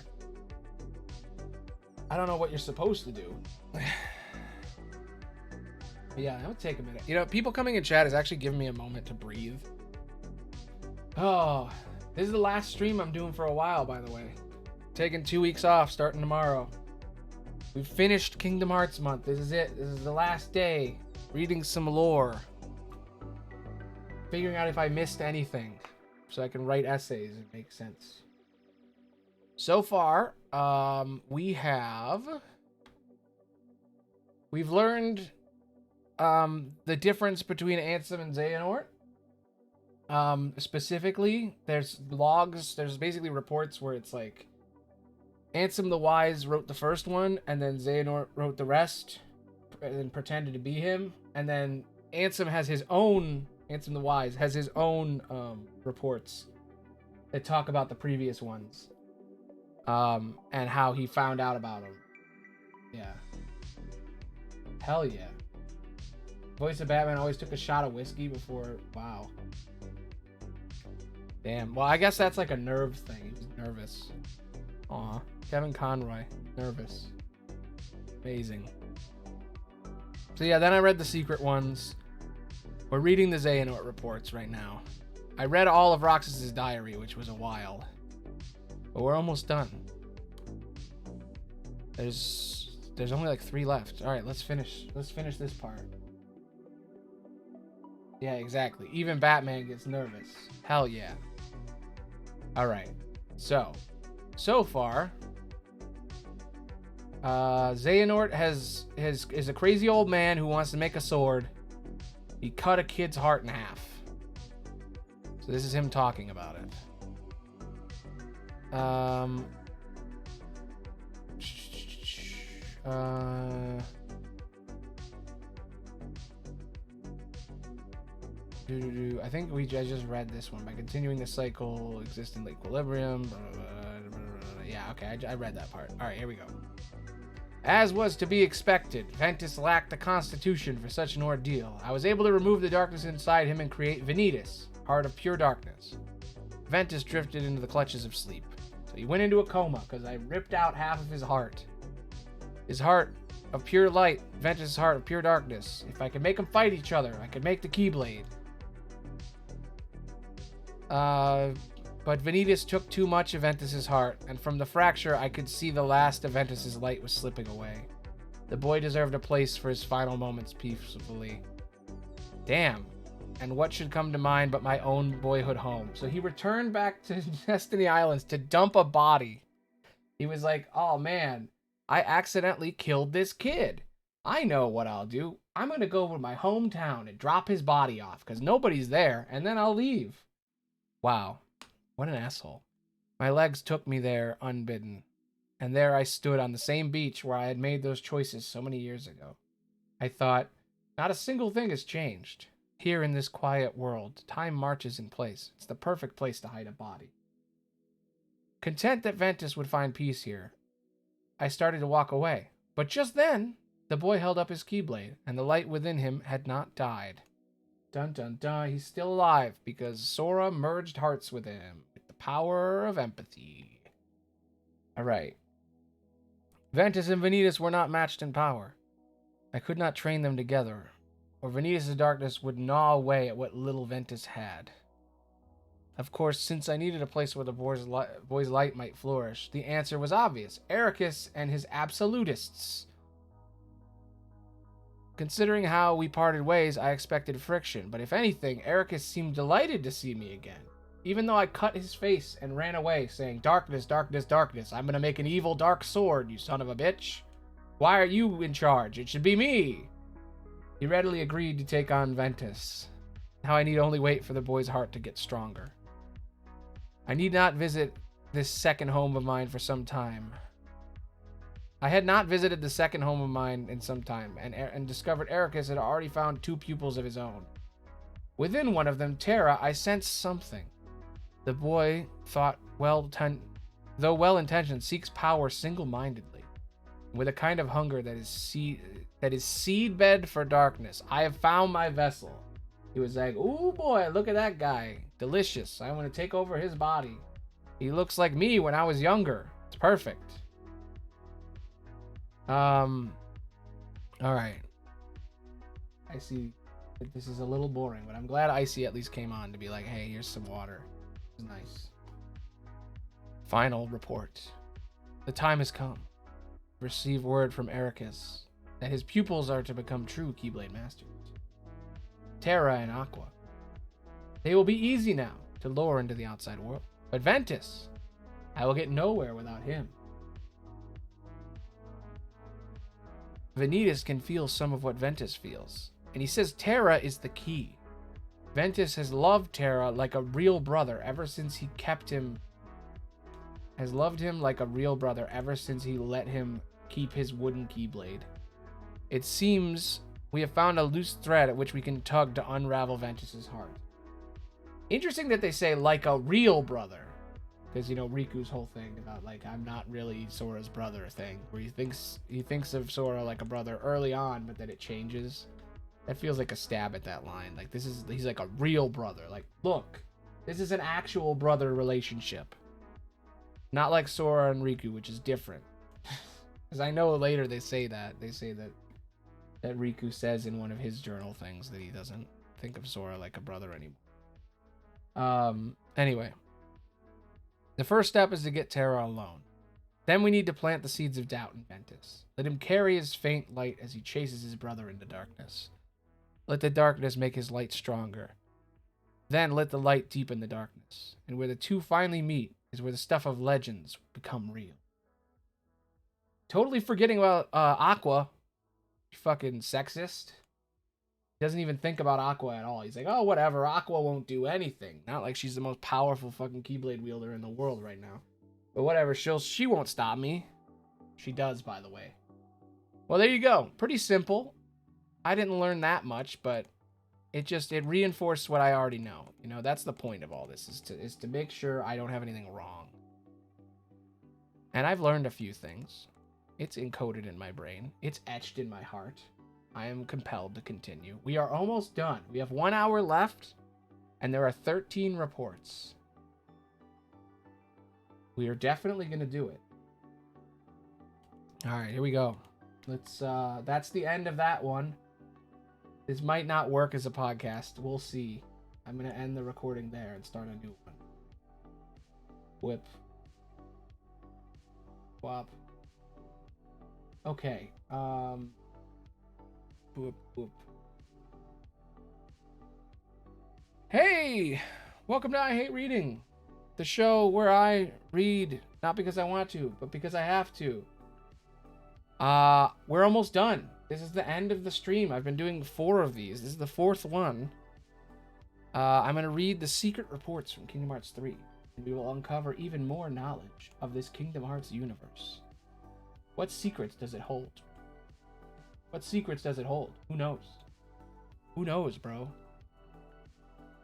I don't know what you're supposed to do. But yeah, it'll take a minute. You know, people coming in chat is actually giving me a moment to breathe. Oh, this is the last stream I'm doing for a while, by the way. Taking 2 weeks off, starting tomorrow. We've finished Kingdom Hearts month. This is it. This is the last day. Reading some lore. Figuring out if I missed anything so I can write essays and make sense. So far, we've learned the difference between Ansem and Xehanort. Specifically, there's logs, there's basically reports where it's like Ansem the Wise wrote the first one, and then Xehanort wrote the rest, and pretended to be him, and then Ansem the Wise has his own reports that talk about the previous ones, and how he found out about them. Yeah. Hell yeah. Voice of Batman always took a shot of whiskey before. Wow. Damn. Well, I guess that's like a nerve thing. He's nervous. Aw. Kevin Conroy. Nervous. Amazing. So yeah, then I read the secret ones. We're reading the Xehanort reports right now. I read all of Roxas's diary, which was a while. But we're almost done. There's only like 3 left. Alright, let's finish this part. Yeah, exactly. Even Batman gets nervous. Hell yeah. Alright. So far, Xehanort is a crazy old man who wants to make a sword. He cut a kid's heart in half. So this is him talking about it. I think I just read this one. By continuing the cycle, exist in equilibrium. Blah, blah, blah, blah, blah. Yeah, okay, I read that part. All right, here we go. As was to be expected, Ventus lacked the constitution for such an ordeal. I was able to remove the darkness inside him and create Vanitas, heart of pure darkness. Ventus drifted into the clutches of sleep. So he went into a coma because I ripped out half of his heart. His heart of pure light, Ventus' heart of pure darkness. If I could make them fight each other, I could make the Keyblade. But Vanitas took too much of Ventus' heart, and from the fracture I could see the last of Ventus' light was slipping away. The boy deserved a place for his final moments peacefully. Damn. And what should come to mind but my own boyhood home? So he returned back to Destiny Islands to dump a body. He was like, oh man, I accidentally killed this kid. I know what I'll do. I'm going to go to my hometown and drop his body off because nobody's there, and then I'll leave. Wow. What an asshole. My legs took me there unbidden. And there I stood on the same beach where I had made those choices so many years ago. I thought, not a single thing has changed. Here in this quiet world, time marches in place. It's the perfect place to hide a body. Content that Ventus would find peace here, I started to walk away. But just then, the boy held up his Keyblade, and the light within him had not died. Dun dun dun, he's still alive because Sora merged hearts with him with the power of empathy. Alright. Ventus and Vanitas were not matched in power. I could not train them together, or Vanitas' darkness would gnaw away at what little Ventus had. Of course, since I needed a place where the boy's light might flourish, the answer was obvious. Ericus and his absolutists. Considering how we parted ways, I expected friction, but if anything, Ericus seemed delighted to see me again. Even though I cut his face and ran away, saying, darkness, darkness, darkness, I'm gonna make an evil dark sword, you son of a bitch. Why are you in charge? It should be me. He readily agreed to take on Ventus. Now I need only wait for the boy's heart to get stronger. I need not visit this second home of mine for some time. I had not visited the second home of mine in some time, and discovered Ericus had already found 2 pupils of his own. Within one of them, Terra, I sensed something. The boy thought though well-intentioned, seeks power single-mindedly, with a kind of hunger that is seedbed for darkness. I have found my vessel. He was like, ooh boy, look at that guy. Delicious. I want to take over his body. He looks like me when I was younger. It's perfect. Alright. I see that this is a little boring, but I'm glad Icy at least came on to be like, hey, here's some water. It's nice. Final report. The time has come. Receive word from Ericus that his pupils are to become true Keyblade Masters. Terra and Aqua. They will be easy now to lure into the outside world. But Ventus, I will get nowhere without him. Vanitas can feel some of what Ventus feels, and he says Terra is the key. Ventus has loved Terra like a real brother ever since he kept him. Has loved him like a real brother ever since he let him keep his wooden Keyblade. It seems we have found a loose thread at which we can tug to unravel Ventus's heart. Interesting that they say like a real brother. Because, you know, Riku's whole thing about, like, I'm not really Sora's brother thing, where he thinks of Sora like a brother early on, but then it changes. That feels like a stab at that line. Like, he's like a real brother. Like, look, this is an actual brother relationship. Not like Sora and Riku, which is different. Because I know later they say that. They say that Riku says in one of his journal things that he doesn't think of Sora like a brother anymore. Anyway. The first step is to get Terra alone. Then we need to plant the seeds of doubt in Ventus. Let him carry his faint light as he chases his brother into darkness. Let the darkness make his light stronger. Then let the light deepen the darkness. And where the two finally meet is where the stuff of legends become real. Totally forgetting about Aqua. You fucking sexist. He doesn't even think about Aqua at all. He's like, oh, whatever. Aqua won't do anything. Not like she's the most powerful fucking Keyblade wielder in the world right now. But whatever. She won't stop me. She does, by the way. Well, there you go. Pretty simple. I didn't learn that much, but it reinforced what I already know. You know, that's the point of all this, is to make sure I don't have anything wrong. And I've learned a few things. It's encoded in my brain. It's etched in my heart. I am compelled to continue. We are almost done. We have 1 hour left, and there are 13 reports. We are definitely going to do it. All right, here we go. Let's, that's the end of that one. This might not work as a podcast. We'll see. I'm going to end the recording there and start a new one. Whip. Whop. Okay. Whoop, whoop. Hey! Welcome to I Hate Reading, the show where I read, not because I want to, but because I have to. We're almost done. This is the end of the stream. I've been doing 4 of these. This is the 4th one. I'm going to read the secret reports from Kingdom Hearts 3, and we will uncover even more knowledge of this Kingdom Hearts universe. What secrets does it hold? What secrets does it hold? Who knows? Who knows, bro?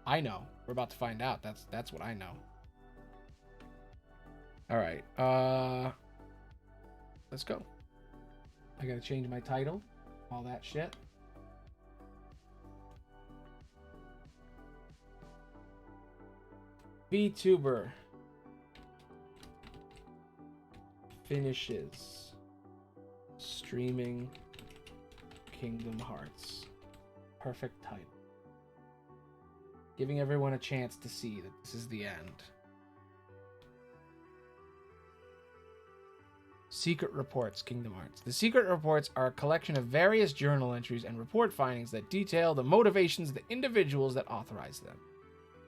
I know. We're about to find out. That's what I know. All right. Let's go. I gotta change my title. All that shit. VTuber finishes streaming Kingdom Hearts. Perfect title. Giving everyone a chance to see that this is the end. Secret Reports, Kingdom Hearts. The Secret Reports are a collection of various journal entries and report findings that detail the motivations of the individuals that authorize them.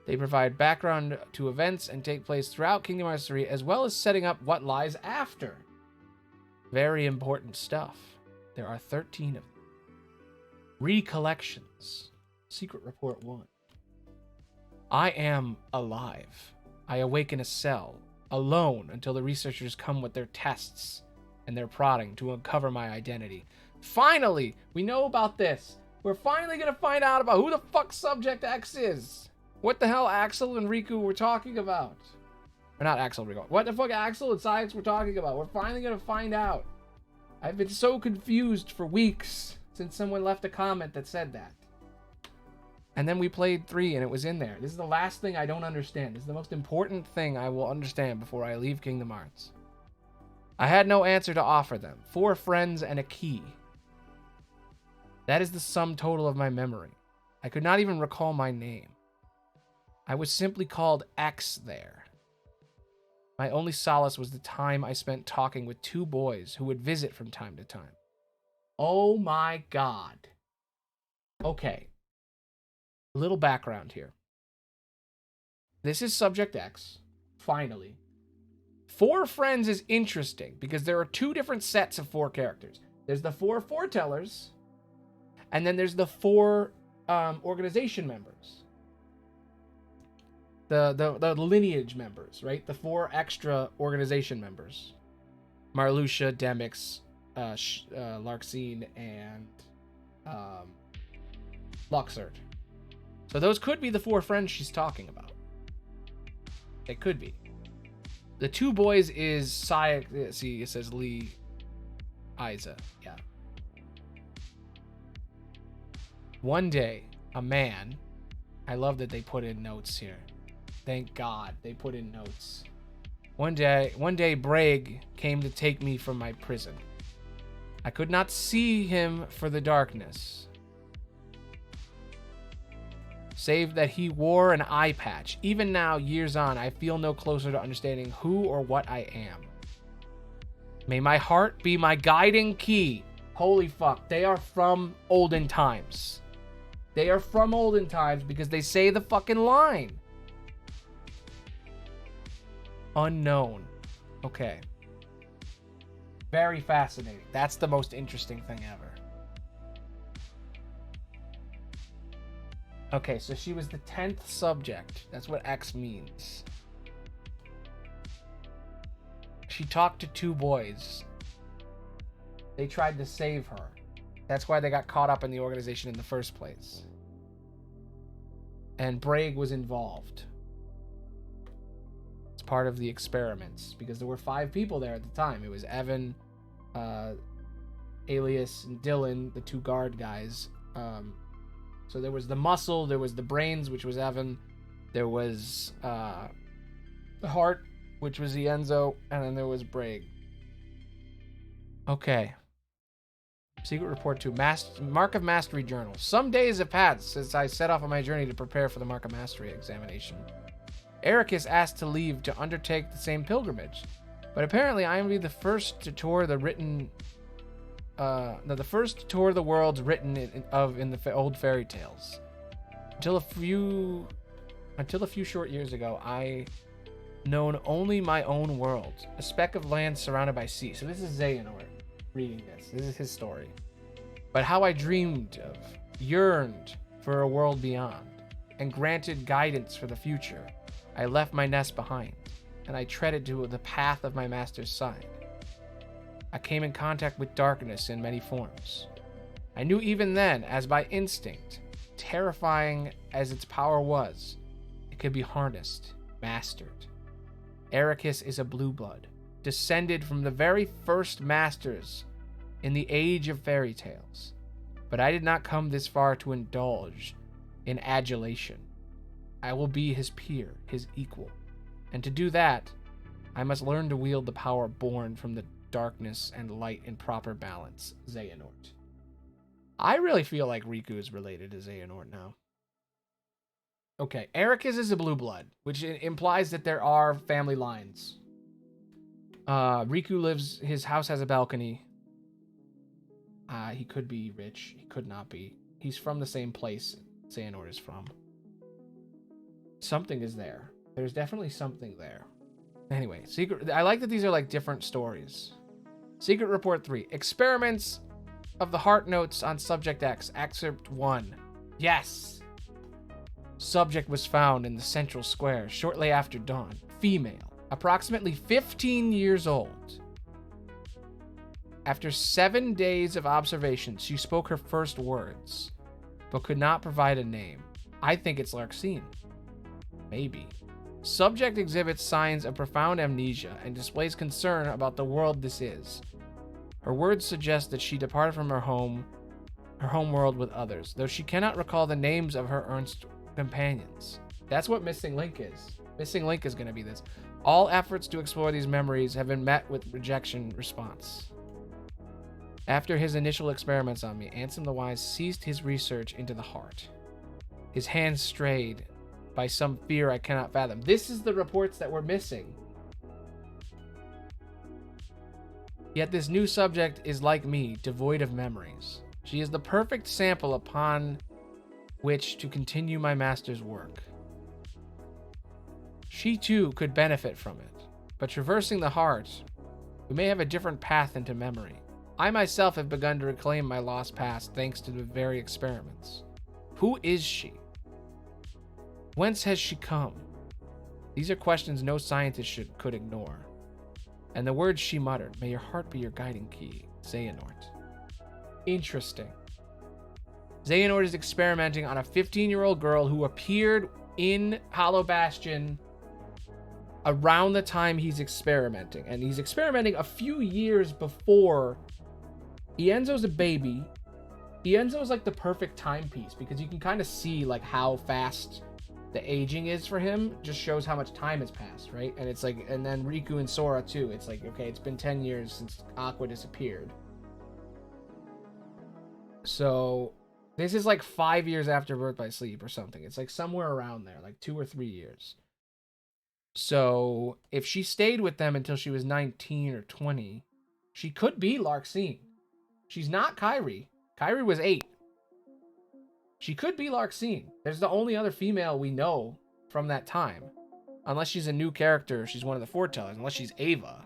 They provide background to events and take place throughout Kingdom Hearts 3, as well as setting up what lies after. Very important stuff. There are 13 of them. Recollections. Secret Report 1. I am alive. I awake in a cell, alone until the researchers come with their tests and their prodding to uncover my identity. Finally, we know about this. We're finally gonna find out about who the fuck Subject X is. What the hell Axel and Riku were talking about. Or not Axel and Riku. What the fuck Axel and Science were talking about. We're finally gonna find out. I've been so confused for weeks since someone left a comment that said that. And then we played 3 and it was in there. This is the last thing I don't understand. This is the most important thing I will understand before I leave Kingdom Hearts. I had no answer to offer them. 4 friends and a key. That is the sum total of my memory. I could not even recall my name. I was simply called X there. My only solace was the time I spent talking with 2 boys who would visit from time to time. Oh my god. Okay. A little background here. This is Subject X, finally. 4 friends is interesting because there are 2 different sets of 4 characters. There's the 4 foretellers, and then there's the 4 organization members. The lineage members, right? The 4 extra organization members. Marluxia, Demyx, Larxene, and Luxord. So those could be the 4 friends she's talking about. They could be. The 2 boys is see, it says Lee Isa. Yeah. One day, a man. I love that they put in notes here. Thank God they put in notes. One day, Braig came to take me from my prison. I could not see him for the darkness, save that he wore an eye patch. Even now, years on, I feel no closer to understanding who or what I am. May my heart be my guiding key. Holy fuck, they are from olden times. They are from olden times because they say the fucking line. Unknown. Okay. Very fascinating. That's the most interesting thing ever. Okay, so she was the 10th subject. That's what X means. She talked to 2 boys. They tried to save her. That's why they got caught up in the organization in the first place. And Braig was involved. It's part of the experiments, because there were 5 people there at the time. It was Evan, Alias, and Dylan, the 2 guard guys. So there was the muscle, there was the brains, which was Evan. There was the heart, which was Ienzo, and then there was Braig. Okay. Secret Report 2. Mark of Mastery Journal. Some days have passed since I set off on my journey to prepare for the Mark of Mastery examination. Ericus asked to leave to undertake the same pilgrimage, but apparently I am the first to tour the first to tour the worlds written in the old fairy tales. Until a few short years ago, I known only my own world, a speck of land surrounded by sea. So this is Xehanort reading this. This is his story. But how I dreamed of, yearned for a world beyond, and granted guidance for the future, I left my nest behind, and I treaded to the path of my master's side. I came in contact with darkness in many forms. I knew even then, as by instinct, terrifying as its power was, it could be harnessed, mastered. Ericus is a blue blood, descended from the very first masters in the age of fairy tales. But I did not come this far to indulge in adulation. I will be his peer, his equal. And to do that, I must learn to wield the power born from the darkness and light in proper balance. Xehanort. I really feel like Riku is related to Xehanort now. Okay, Ericus is a blue blood, which implies that there are family lines. Riku lives, his house has a balcony. He could be rich, he could not be. He's from the same place Xehanort is from. Something is there. There's definitely something there. Anyway, I like that these are like different stories. Secret Report 3. Experiments of the Heart Notes on Subject X. Excerpt 1. Yes! Subject was found in the central square shortly after dawn. Female. Approximately 15 years old. After 7 days of observation, she spoke her first words, but could not provide a name. I think it's Larxene. Maybe. Subject exhibits signs of profound amnesia and displays concern about the world this is. Her words suggest that she departed from her home world with others, though she cannot recall the names of her Ernst companions. That's what Missing Link is. Missing Link is going to be this. All efforts to explore these memories have been met with rejection response. After his initial experiments on me, Ansem the Wise ceased his research into the heart. His hands strayed by some fear I cannot fathom. This is the reports that we're missing. Yet this new subject is like me, devoid of memories. She is the perfect sample upon which to continue my master's work. She too could benefit from it, but traversing the heart, we may have a different path into memory. I myself have begun to reclaim my lost past thanks to the very experiments. Who is she? Whence has she come? These are questions no scientist could ignore. And the words she muttered, may your heart be your guiding key, Xehanort. Interesting. Xehanort is experimenting on a 15-year-old girl who appeared in Hollow Bastion around the time he's experimenting. And he's experimenting a few years before. Ienzo's a baby. Ienzo's like the perfect timepiece because you can kind of see like how fast the aging is for him. Just shows how much time has passed, right? And it's like, and then Riku and Sora too. It's like, okay, it's been 10 years since Aqua disappeared. So this is like 5 years after Birth by Sleep or something. It's like somewhere around there, like 2 or 3 years. So if she stayed with them until she was 19 or 20, she could be Larxene. She's not Kairi. Kairi was 8. She could be Larxene. There's the only other female we know from that time. Unless she's a new character, she's one of the foretellers. Unless she's Ava.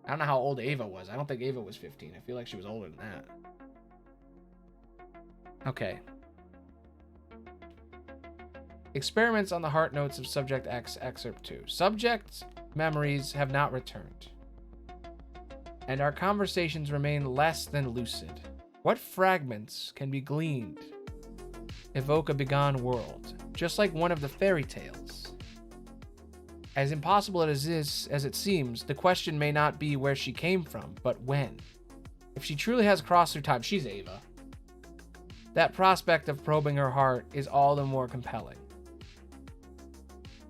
I don't know how old Ava was. I don't think Ava was 15. I feel like she was older than that. Okay. Experiments on the heart notes of Subject X, Excerpt 2. Subject's memories have not returned, and our conversations remain less than lucid. What fragments can be gleaned evoke a begone world, just like one of the fairy tales? As impossible as it seems, the question may not be where she came from, but when. If she truly has crossed through time, she's Ava. That prospect of probing her heart is all the more compelling.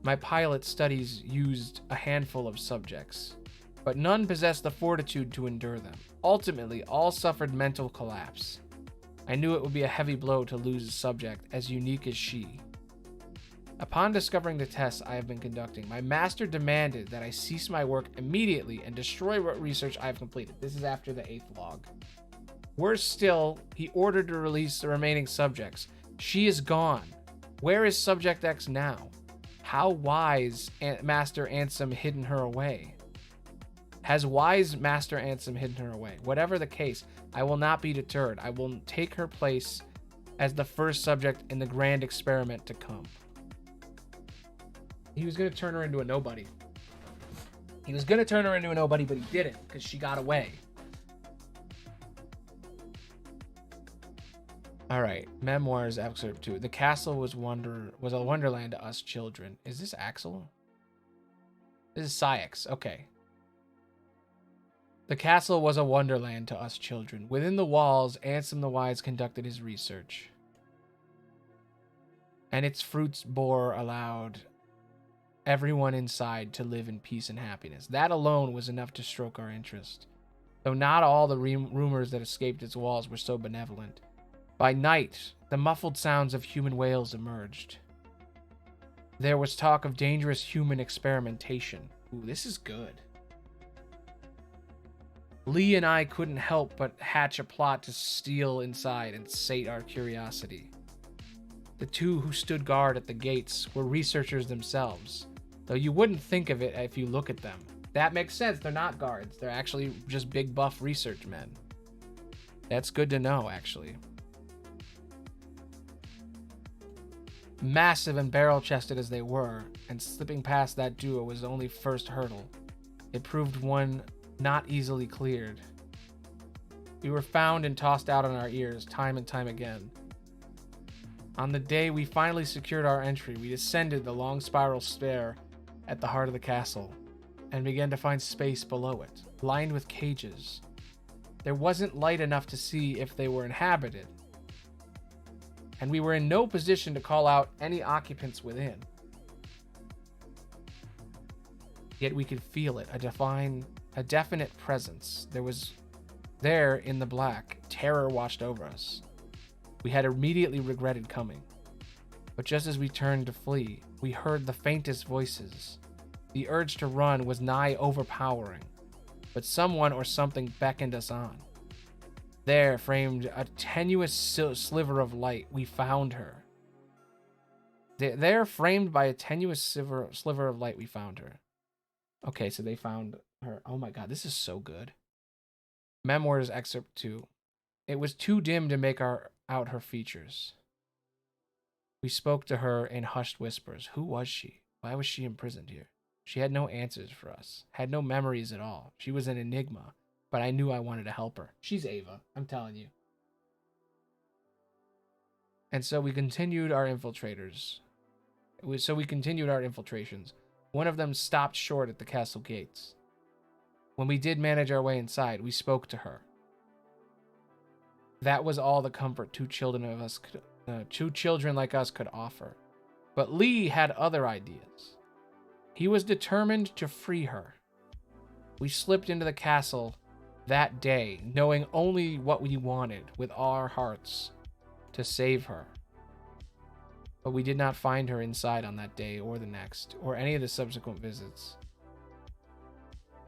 My pilot studies used a handful of subjects, but none possessed the fortitude to endure them. Ultimately, all suffered mental collapse. I knew it would be a heavy blow to lose a subject as unique as she. Upon discovering the tests I have been conducting, my master demanded that I cease my work immediately and destroy what research I have completed. This is after the 8th log. Worse still, he ordered to release the remaining subjects. She is gone. Where is Subject X now? How wise Master Ansem hidden her away? Has wise Master Ansem hidden her away? Whatever the case, I will not be deterred. I will take her place as the first subject in the grand experiment to come. He was going to turn her into a nobody. He was going to turn her into a nobody, but he didn't because she got away. All right, Memoirs, Excerpt 2. The castle was a wonderland to us children. Is this Axel? This is Cyax. Okay. The castle was a wonderland to us children. Within the walls, Ansem the Wise conducted his research. And its fruits bore allowed everyone inside to live in peace and happiness. That alone was enough to stroke our interest. Though not all the rumors that escaped its walls were so benevolent. By night, the muffled sounds of human wails emerged. There was talk of dangerous human experimentation. Ooh, this is good. Lee and I couldn't help but hatch a plot to steal inside and sate our curiosity. The two who stood guard at the gates were researchers themselves, though you wouldn't think of it if you look at them. That makes sense. They're not guards. They're actually just big buff research men. That's good to know, actually. Massive and barrel-chested as they were, and slipping past that duo was the only first hurdle. It proved one not easily cleared. We were found and tossed out on our ears time and time again. On the day we finally secured our entry, we descended the long spiral stair at the heart of the castle and began to find space below it, lined with cages. There wasn't light enough to see if they were inhabited, and we were in no position to call out any occupants within. Yet we could feel it, a definite presence. There in the black, terror washed over us. We had immediately regretted coming. But just as we turned to flee, we heard the faintest voices. The urge to run was nigh overpowering, but someone or something beckoned us on. There, framed a tenuous sliver of light, we found her. There, framed by a tenuous sliver of light, we found her. Okay, so they found her. Oh my god, this is so good. Memoirs, Excerpt 2. It was too dim to make out her features. We spoke to her in hushed whispers. Who was she? Why was she imprisoned here? She had no answers for us, had no memories at all. She was an enigma, but I knew I wanted to help her. She's Ava, I'm telling you. And so we continued our infiltrations. One of them stopped short at the castle gates. When we did manage our way inside, we spoke to her. That was all the comfort two children like us could offer. But Lee had other ideas. He was determined to free her. We slipped into the castle that day, knowing only what we wanted with our hearts, to save her. But we did not find her inside on that day or the next, or any of the subsequent visits.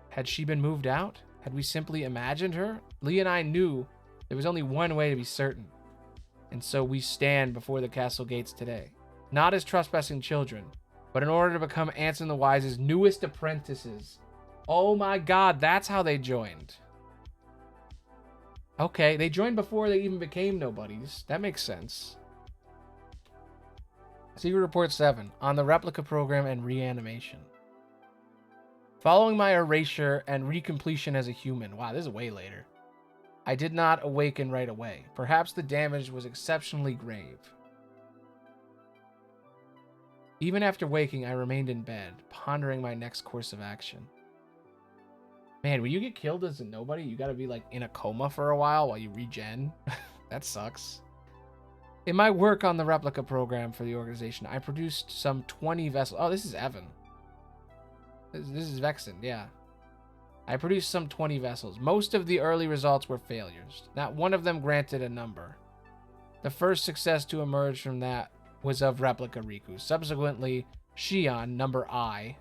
Had she been moved out? Had we simply imagined her? Lee and I knew there was only one way to be certain, and so we stand before the castle gates today. Not as trespassing children, but in order to become Ansem the Wise's newest apprentices. Oh my god, that's how they joined. Okay, they joined before they even became nobodies. That makes sense. Secret Report 7, on the replica program and reanimation. Following my erasure and recompletion as a human. Wow, this is way later. I did not awaken right away. Perhaps the damage was exceptionally grave. Even after waking, I remained in bed, pondering my next course of action. Man, when you get killed as a nobody, you gotta be like in a coma for a while you regen. That sucks. In my work on the replica program for the organization, I produced some 20 vessels. Oh, this is Evan. This is Vexen, yeah. I produced some 20 vessels. Most of the early results were failures. Not one of them granted a number. The first success to emerge from that was of replica Riku. Subsequently, Shion, number I,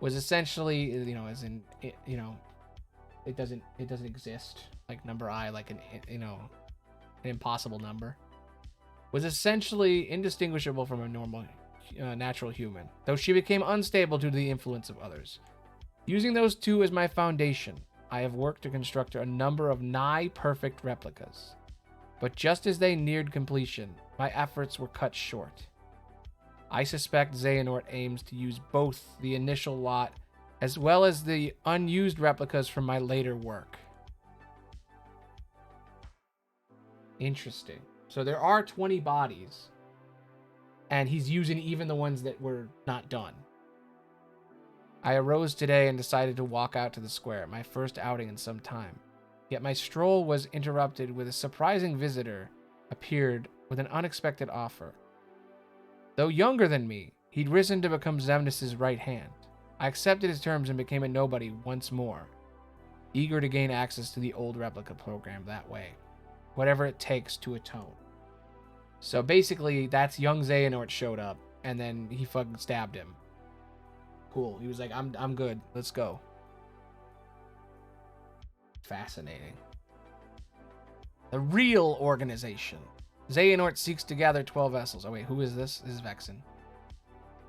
was essentially, as in, it doesn't exist. Like number I, like an impossible number. Was essentially indistinguishable from a normal, natural human, though she became unstable due to the influence of others. Using those two as my foundation, I have worked to construct a number of nigh-perfect replicas. But just as they neared completion, my efforts were cut short. I suspect Xehanort aims to use both the initial lot as well as the unused replicas from my later work. Interesting. So there are 20 bodies, and he's using even the ones that were not done. I arose today and decided to walk out to the square, my first outing in some time. Yet my stroll was interrupted with a surprising visitor appeared with an unexpected offer. Though younger than me, he'd risen to become Xemnas' right hand. I accepted his terms and became a nobody once more, eager to gain access to the old replica program that way, whatever it takes to atone. So basically, that's young Xehanort showed up, and then he fucking stabbed him. Cool. He was like, I'm good. Let's go. Fascinating. The real organization. Xehanort seeks to gather 12 vessels. Oh wait, who is this? This is Vexen.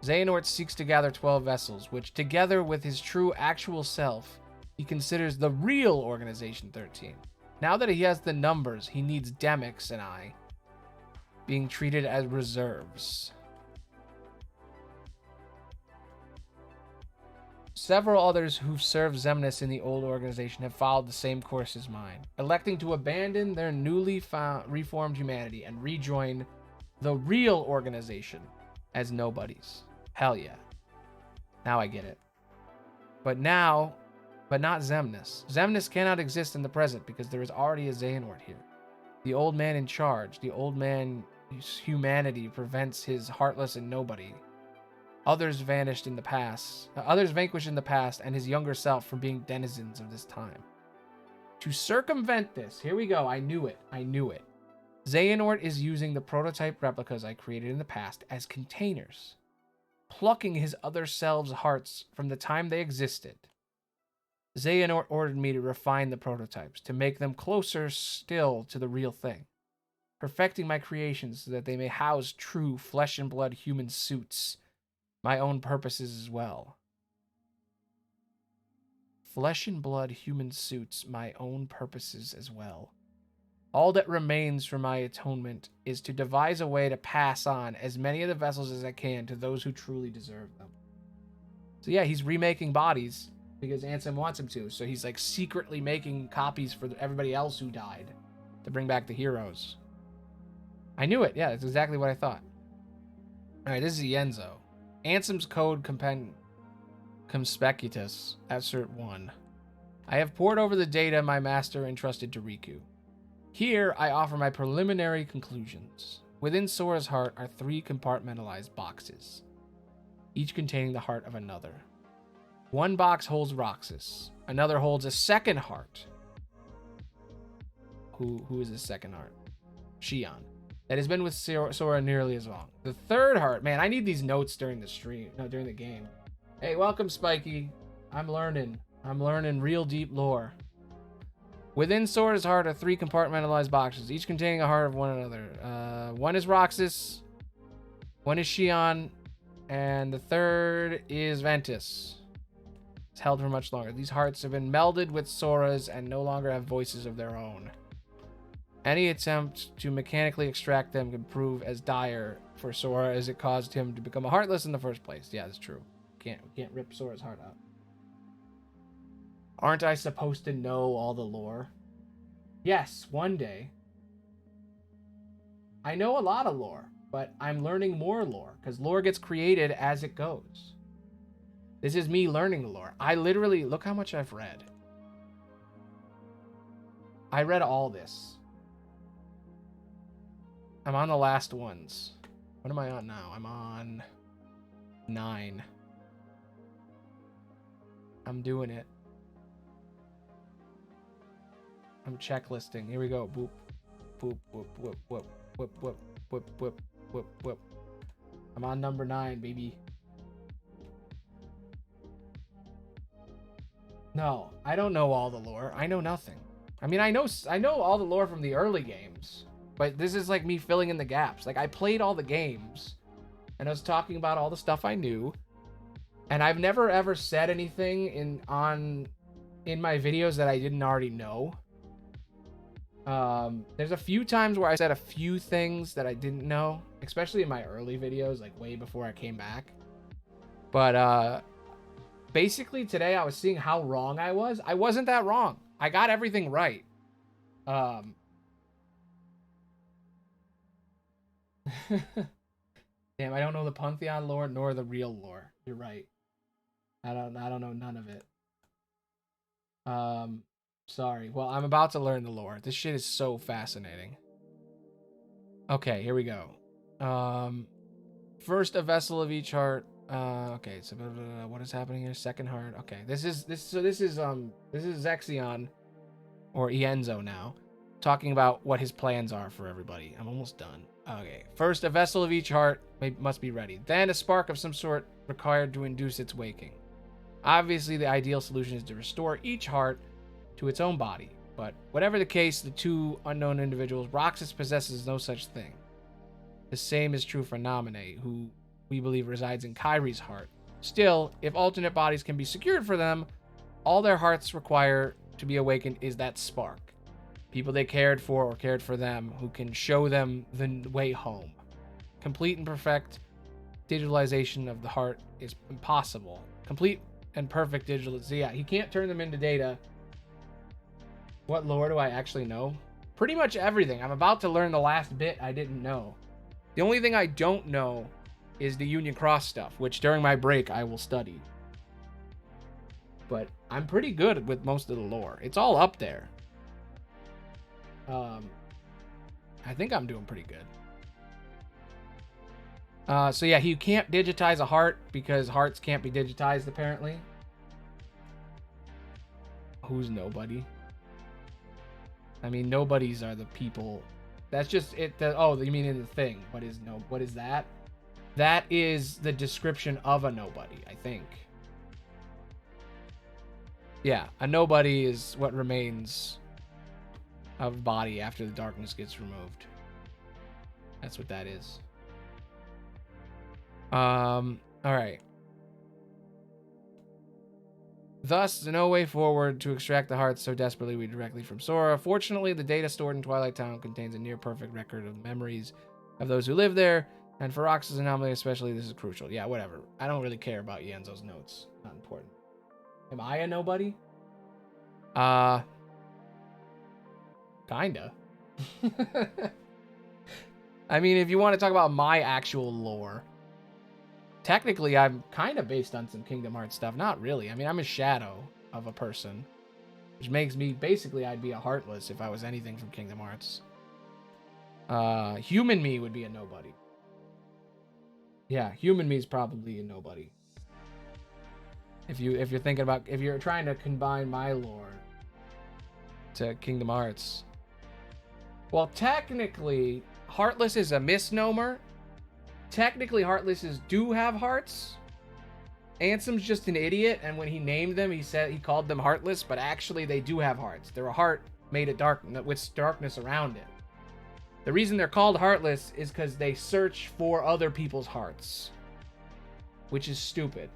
Xehanort seeks to gather 12 vessels, which together with his true actual self, he considers the real Organization 13. Now that he has the numbers, he needs Demyx and I being treated as reserves. Several others who've served Xemnas in the old organization have followed the same course as mine, electing to abandon their newly reformed humanity and rejoin the real organization as nobodies. Hell yeah. Now I get it. But not Xemnas. Xemnas cannot exist in the present because there is already a Xehanort here. The old man in charge, the old man's humanity prevents his heartless and nobody. Others vanquished in the past, and his younger self from being denizens of this time. To circumvent this, here we go, I knew it. Xehanort is using the prototype replicas I created in the past as containers, plucking his other selves' hearts from the time they existed. Xehanort ordered me to refine the prototypes, to make them closer still to the real thing, perfecting my creations so that they may house true flesh and blood human suits, my own purposes as well. Flesh and blood human suits, my own purposes as well. All that remains for my atonement is to devise a way to pass on as many of the vessels as I can to those who truly deserve them. So yeah, he's remaking bodies because Ansem wants him to. So he's like secretly making copies for everybody else who died to bring back the heroes. I knew it. Yeah, that's exactly what I thought. All right, this is Yenzo. Ansem's Code Conspicuous, Excerpt 1. I have pored over the data my master entrusted to Riku. Here, I offer my preliminary conclusions. Within Sora's heart are 3 compartmentalized boxes, each containing the heart of another. One box holds Roxas. Another holds a second heart. Who is the second heart? Shion. That has been with Sora nearly as long. The third heart, man, I need these notes during the game. Hey, welcome, Spiky. I'm learning real deep lore. Within Sora's heart are 3 compartmentalized boxes, each containing a heart of one another. One is Roxas, one is Shion, and the third is Ventus. It's held for much longer. These hearts have been melded with Sora's and no longer have voices of their own. Any attempt to mechanically extract them can prove as dire for Sora as it caused him to become a Heartless in the first place. Yeah, that's true. We can't rip Sora's heart out. Aren't I supposed to know all the lore? Yes, one day. I know a lot of lore, but I'm learning more lore, because lore gets created as it goes. This is me learning the lore. I literally, look how much I've read. I read all this. I'm on the last ones. What am I on now? I'm on 9. I'm doing it. I'm checklisting. Here we go. Boop, boop, whoop, whoop, whoop, whoop, whoop, whoop, whoop, whoop, whoop. I'm on number 9, baby. No, I don't know all the lore. I know nothing. I mean, I know all the lore from the early games, but this is like me filling in the gaps. Like, I played all the games, and I was talking about all the stuff I knew, and I've never ever said anything in my videos that I didn't already know. There's a few times where I said a few things that I didn't know, especially in my early videos, like way before I came back. But basically today I was seeing how wrong I was. I wasn't that wrong. I got everything right. Damn, I don't know the Pantheon lore nor the real lore. You're right. I don't know none of it. Sorry. Well, I'm about to learn the lore. This shit is so fascinating. Okay, here we go. First a vessel of each heart. Okay, so what is happening here? Second heart. Okay, this is Zexion or Ienzo now, talking about what his plans are for everybody. I'm almost done. Okay, first a vessel of each heart must be ready. Then a spark of some sort required to induce its waking. Obviously, the ideal solution is to restore each heart to its own body. But whatever the case, the two unknown individuals, Roxas possesses no such thing. The same is true for Naminé, who we believe resides in Kairi's heart. Still, if alternate bodies can be secured for them, all their hearts require to be awakened is that spark. People they cared for or cared for them, who can show them the way home. Complete and perfect digitalization of the heart is impossible. Complete and perfect digitalization. Yeah, he can't turn them into data. What lore do I actually know? Pretty much everything. I'm about to learn the last bit I didn't know. The only thing I don't know is the Union Cross stuff, which during my break I will study. But I'm pretty good with most of the lore. It's all up there. I think I'm doing pretty good. So yeah, he can't digitize a heart because hearts can't be digitized apparently. Who's nobody? I mean, nobodies are the people. That's just it. Oh, you mean in the thing? What is that? That is the description of a nobody, I think. Yeah, a nobody is what remains of body after the darkness gets removed. That's what that is. All right. Thus, no way forward to extract the hearts so desperately we directly from Sora. Fortunately, the data stored in Twilight Town contains a near-perfect record of memories of those who live there, and for Roxas Anomaly especially, this is crucial. Yeah, whatever. I don't really care about Ienzo's notes. Not important. Am I a nobody? Kinda. I mean, if you want to talk about my actual lore, technically, I'm kind of based on some Kingdom Hearts stuff. Not really. I mean, I'm a shadow of a person, which makes me, basically, I'd be a Heartless if I was anything from Kingdom Hearts. Human me would be a nobody. Yeah, human me is probably a nobody. If you're thinking about, if you're trying to combine my lore to Kingdom Hearts. Well, technically, Heartless is a misnomer. Technically, Heartlesses do have hearts. Ansem's just an idiot, and when he named them, he called them Heartless, but actually they do have hearts. They're a heart made of with darkness around it. The reason they're called Heartless is because they search for other people's hearts, which is stupid.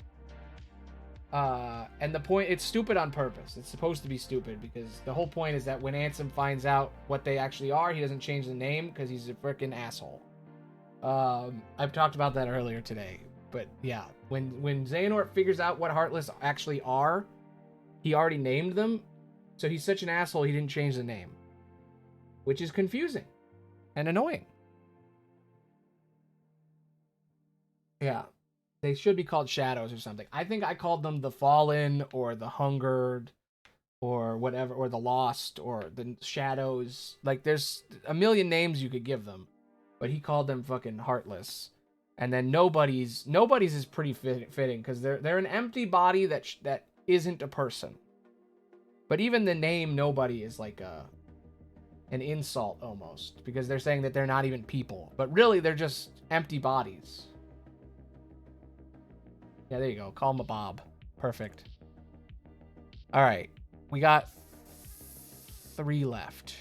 And the point, it's stupid on purpose. It's supposed to be stupid because the whole point is that when Ansem finds out what they actually are, he doesn't change the name because he's a freaking asshole. I've talked about that earlier today, but yeah, when Xehanort figures out what Heartless actually are, he already named them, so he's such an asshole he didn't change the name, which is confusing and annoying. Yeah, they should be called Shadows or something. I think I called them the Fallen or the Hungered or whatever, or the Lost or the Shadows. Like, there's a million names you could give them. but he called them fucking heartless. And then nobody's is pretty fitting because they're an empty body that isn't a person. But even the name nobody is like an insult almost, because they're saying that they're not even people, but really they're just empty bodies. Yeah, there you go. Call him a Bob. Perfect. All right, we got 3 left.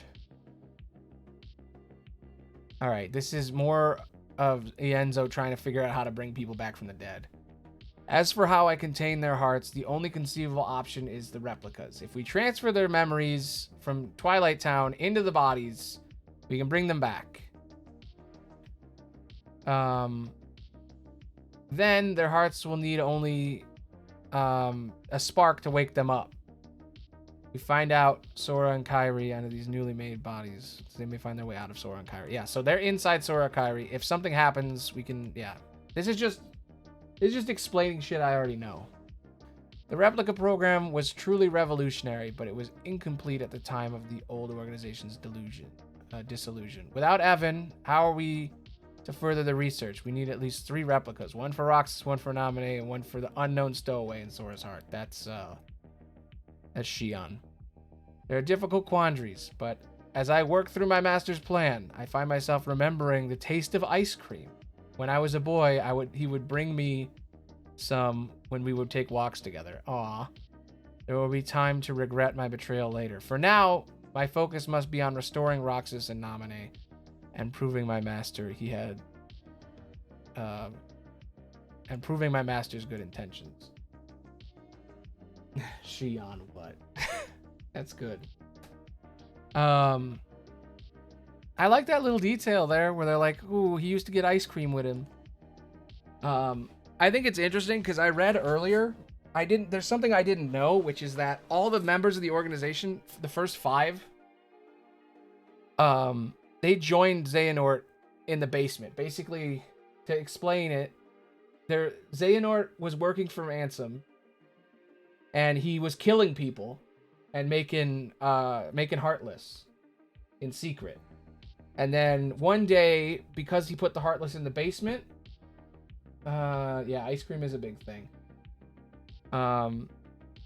All right, this is more of Ienzo trying to figure out how to bring people back from the dead. As for how I contain their hearts, the only conceivable option is the replicas. If we transfer their memories from Twilight Town into the bodies, we can bring them back. Then their hearts will need only a spark to wake them up. We find out Sora and Kairi under these newly made bodies. So they may find their way out of Sora and Kairi. Yeah, so they're inside Sora and Kairi. If something happens, we can... Yeah. This is just explaining shit I already know. The replica program was truly revolutionary, but it was incomplete at the time of the old organization's dissolution. Without Evan, how are we to further the research? We need at least 3 replicas. One for Roxas, one for Naminé, and one for the unknown stowaway in Sora's heart. That's Xion. There are difficult quandaries, but as I work through my master's plan, I find myself remembering the taste of ice cream. When I was a boy, he would bring me some when we would take walks together. Aw. There will be time to regret my betrayal later. For now, my focus must be on restoring Roxas and Naminé and proving my master and proving my master's good intentions. Xion, what? That's good. I like that little detail there where they're like, ooh, he used to get ice cream with him. I think it's interesting because I read earlier, there's something I didn't know, which is that all the members of the organization, the first 5, they joined Xehanort in the basement. Basically, to explain it, Xehanort was working for Ansem, and he was killing people and making Heartless in secret. And then one day, because he put the Heartless in the basement, yeah, ice cream is a big thing.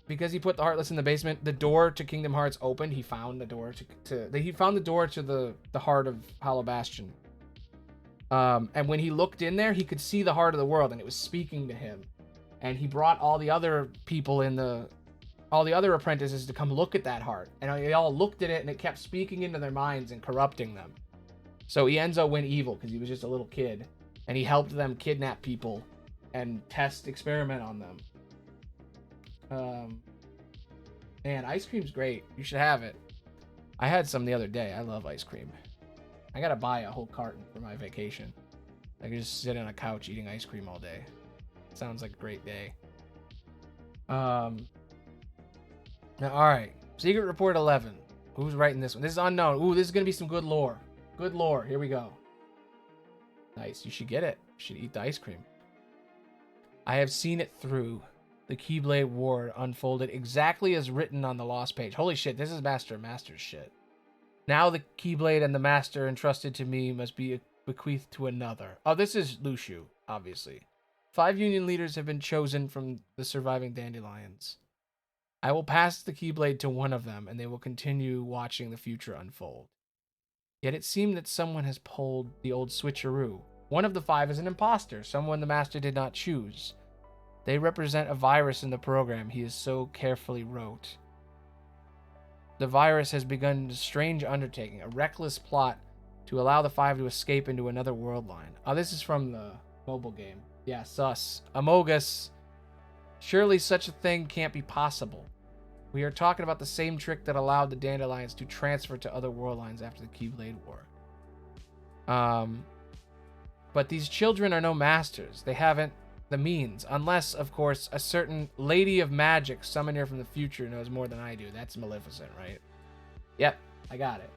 Because he put the Heartless in the basement, the door to Kingdom Hearts opened. He found the door he found the door to the heart of Hollow Bastion. And when he looked in there, he could see the heart of the world, and it was speaking to him. And he brought all the other people all the other apprentices to come look at that heart. And they all looked at it, and it kept speaking into their minds and corrupting them. So Ienzo went evil because he was just a little kid, and he helped them kidnap people and experiment on them. Man, ice cream's great. You should have it. I had some the other day. I love ice cream. I gotta buy a whole carton for my vacation. I could just sit on a couch eating ice cream all day. Sounds like a great day. Now, all right. Secret Report 11. Who's writing this one? This is unknown. Ooh, this is gonna be some good lore. Good lore. Here we go. Nice. You should get it. You should eat the ice cream. I have seen it through. The Keyblade War unfolded exactly as written on the Lost page. Holy shit, this is Master's shit. Now the Keyblade and the Master entrusted to me must be bequeathed to another. Oh, this is Luxu, obviously. 5 Union leaders have been chosen from the surviving Dandelions. I will pass the Keyblade to one of them, and they will continue watching the future unfold. Yet it seemed that someone has pulled the old switcheroo. One of the 5 is an imposter, someone the Master did not choose. They represent a virus in the program he has so carefully wrote. The virus has begun a strange undertaking, a reckless plot to allow the 5 to escape into another world line. Oh, this is from the mobile game. Yeah, sus. Amogus. Surely such a thing can't be possible. We are talking about the same trick that allowed the Dandelions to transfer to other world lines after the Keyblade War. But these children are no masters. They haven't the means, unless, of course, a certain Lady of Magic summoner from the future knows more than I do. That's Maleficent, right? Yep, I got it.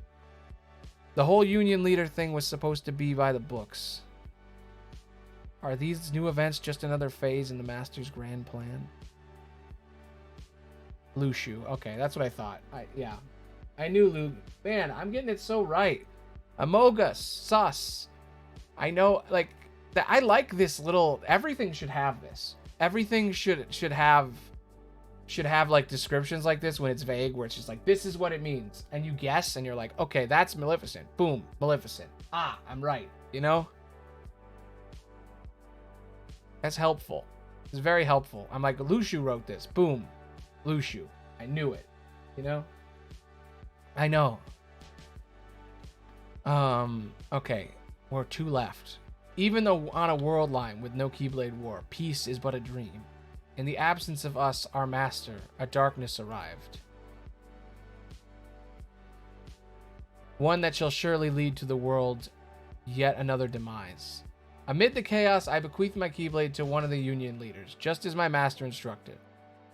The whole Union leader thing was supposed to be by the books. Are these new events just another phase in the Master's grand plan? Luxu. Okay, that's what I thought. Yeah. I knew Man, I'm getting it so right. Amogus. Sus. I know, like, that I like this little. Everything should have this. Everything should have like descriptions like this when it's vague, where it's just like, this is what it means, and you guess, and you're like, okay, that's Maleficent. Boom, Maleficent. Ah, I'm right. You know, that's helpful. It's very helpful. I'm like, Lushu wrote this. Boom, Lushu. I knew it. You know. I know. Okay, we're 2 left. Even though on a world line with no Keyblade War, peace is but a dream. In the absence of us, our master, a darkness arrived. One that shall surely lead to the world yet another demise. Amid the chaos, I bequeathed my Keyblade to one of the Union leaders, just as my master instructed.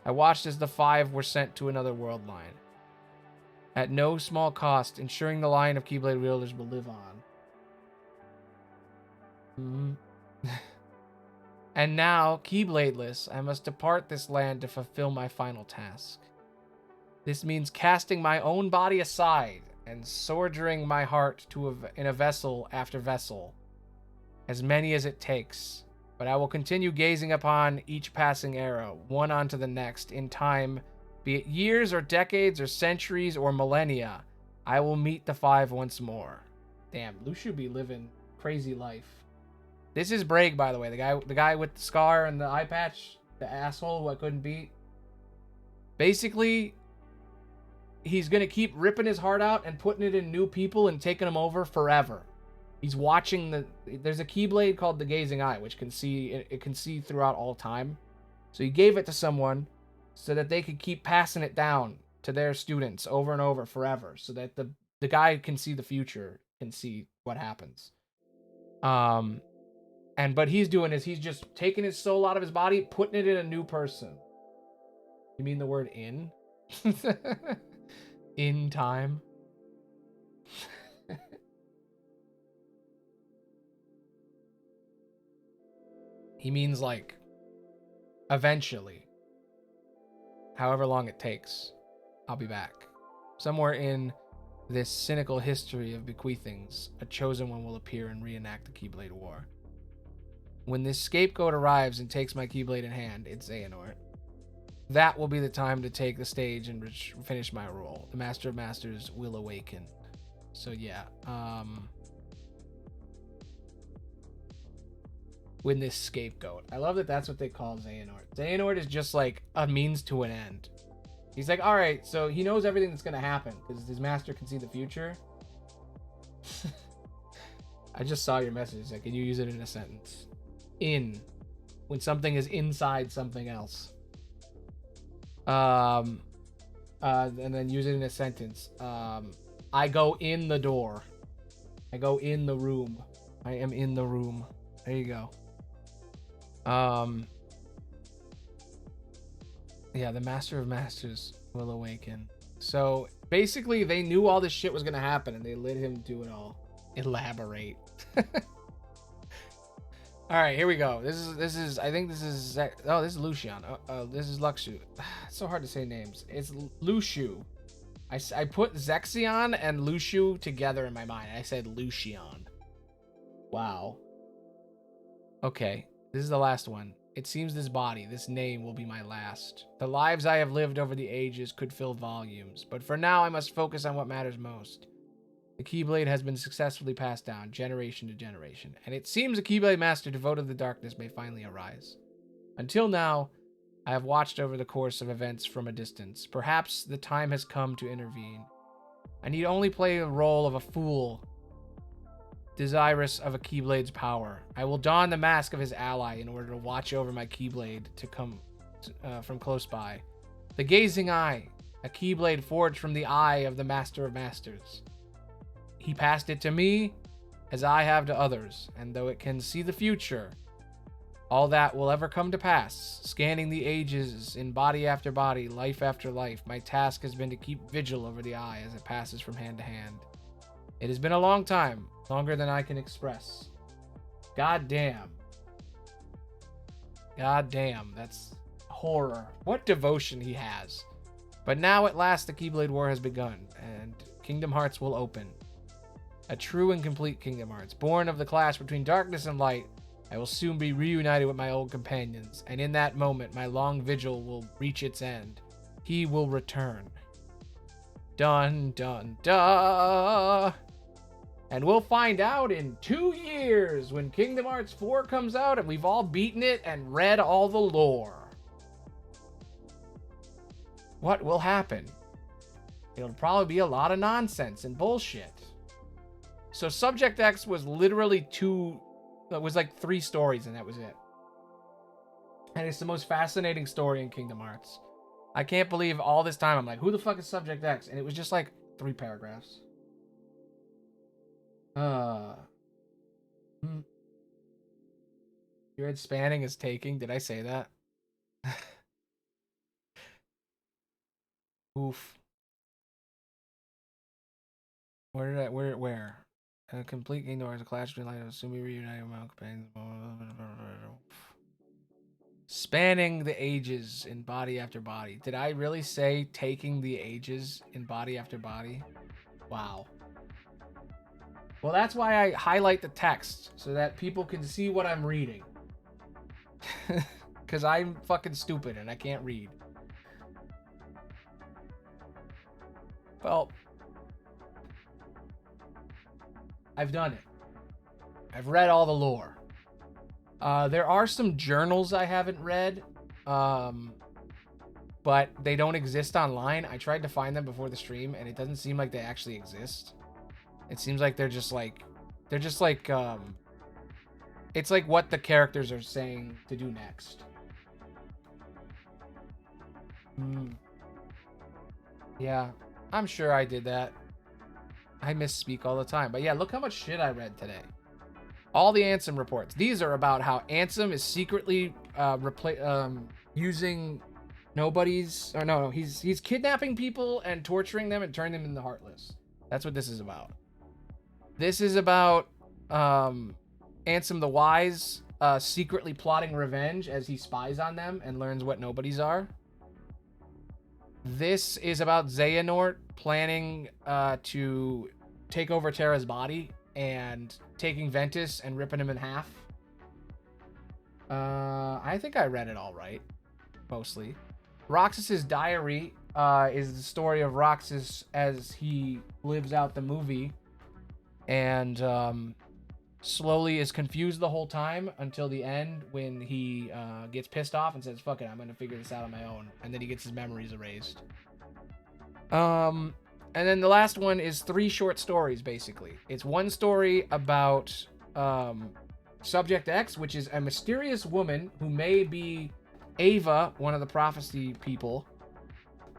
I watched as the 5 were sent to another world line. At no small cost, ensuring the line of Keyblade wielders will live on. And now, Keybladeless, I must depart this land to fulfill my final task. This means casting my own body aside and soldiering my heart in a vessel after vessel, as many as it takes. But I will continue gazing upon each passing era, one onto the next, in time, be it years or decades or centuries or millennia. I will meet the 5 once more. Damn, Lushu be living crazy life. This is Braig, by the way, the guy with the scar and the eye patch, the asshole who I couldn't beat. Basically, he's gonna keep ripping his heart out and putting it in new people and taking them over forever. He's watching there's a Keyblade called the Gazing Eye, which can see throughout all time. So he gave it to someone so that they could keep passing it down to their students over and over forever, so that the guy can see the future, can see what happens. But he's doing is he's just taking his soul out of his body, putting it in a new person. You mean the word in? In time? He means like eventually. However long it takes, I'll be back. Somewhere in this cynical history of bequeathings, a chosen one will appear and reenact the Keyblade War. When this scapegoat arrives and takes my Keyblade in hand, it's Xehanort. That will be the time to take the stage and finish my role. The Master of Masters will awaken. So yeah, when this scapegoat. I love that that's what they call Xehanort. Xehanort is just like a means to an end. He's like, alright, so he knows everything that's going to happen because his master can see the future. I just saw your message. Like, can you use it in a sentence? In. When something is inside something else. And then use it in a sentence. I go in the door. I go in the room. I am in the room. There you go. Yeah, the Master of Masters will awaken. So basically, they knew all this shit was gonna happen, and they let him do it all. Elaborate. All right, here we go. This is. I think this is. Oh, this is Lucian. This is Luxu. It's so hard to say names. It's Lushu. I put Zexion and Lushu together in my mind. I said Lucian. Wow. Okay, this is the last one. It seems this body, this name, will be my last. The lives I have lived over the ages could fill volumes, but for now I must focus on what matters most. The Keyblade has been successfully passed down, generation to generation, and it seems a Keyblade master devoted to the darkness may finally arise. Until now, I have watched over the course of events from a distance. Perhaps the time has come to intervene. I need only play the role of a fool, desirous of a Keyblade's power. I will don the mask of his ally in order to watch over my Keyblade to come from close by. The Gazing Eye, a Keyblade forged from the eye of the Master of Masters. He passed it to me, as I have to others, and though it can see the future, all that will ever come to pass, scanning the ages in body after body, life after life, my task has been to keep vigil over the eye as it passes from hand to hand. It has been a long time, longer than I can express. God damn. God damn, that's horror. What devotion he has. But now at last the Keyblade War has begun, and Kingdom Hearts will open. A true and complete Kingdom Hearts. Born of the clash between darkness and light, I will soon be reunited with my old companions, and in that moment, my long vigil will reach its end. He will return. Dun, dun, dun. And we'll find out in 2 years when Kingdom Hearts 4 comes out and we've all beaten it and read all the lore. What will happen? It'll probably be a lot of nonsense and bullshit. So Subject X was literally 3 stories and that was it. And it's the most fascinating story in Kingdom Hearts. I can't believe all this time I'm like, who the fuck is Subject X? And it was just like 3 paragraphs. You read Spanning is Taking? Did I say that? Oof. Where? A complete Kingdom Hearts, a clash between light, assuming reunited with my companions. Spanning the ages in Body After Body. Did I really say taking the ages in Body After Body? Wow. Well, that's why I highlight the text, so that people can see what I'm reading. Because I'm fucking stupid and I can't read. Well, I've done it. I've read all the lore. There are some journals I haven't read, but they don't exist online. I tried to find them before the stream, and it doesn't seem like they actually exist. It seems like they're just like, it's like what the characters are saying to do next. Yeah, I'm sure I did that. I misspeak all the time. But yeah, look how much shit I read today. All the Ansem reports. These are about how Ansem is secretly using nobodies. Or no, he's kidnapping people and torturing them and turning them into Heartless. That's what this is about. This is about Ansem the Wise secretly plotting revenge as he spies on them and learns what nobodies are. This is about Xehanort planning to take over Terra's body and taking Ventus and ripping him in half. I think I read it all right, mostly. Roxas's Diary is the story of Roxas as he lives out the movie and slowly is confused the whole time until the end when he gets pissed off and says, fuck it, I'm going to figure this out on my own. And then he gets his memories erased. And then the last one is 3 short stories, basically. It's one story about Subject X, which is a mysterious woman who may be Ava, one of the prophecy people,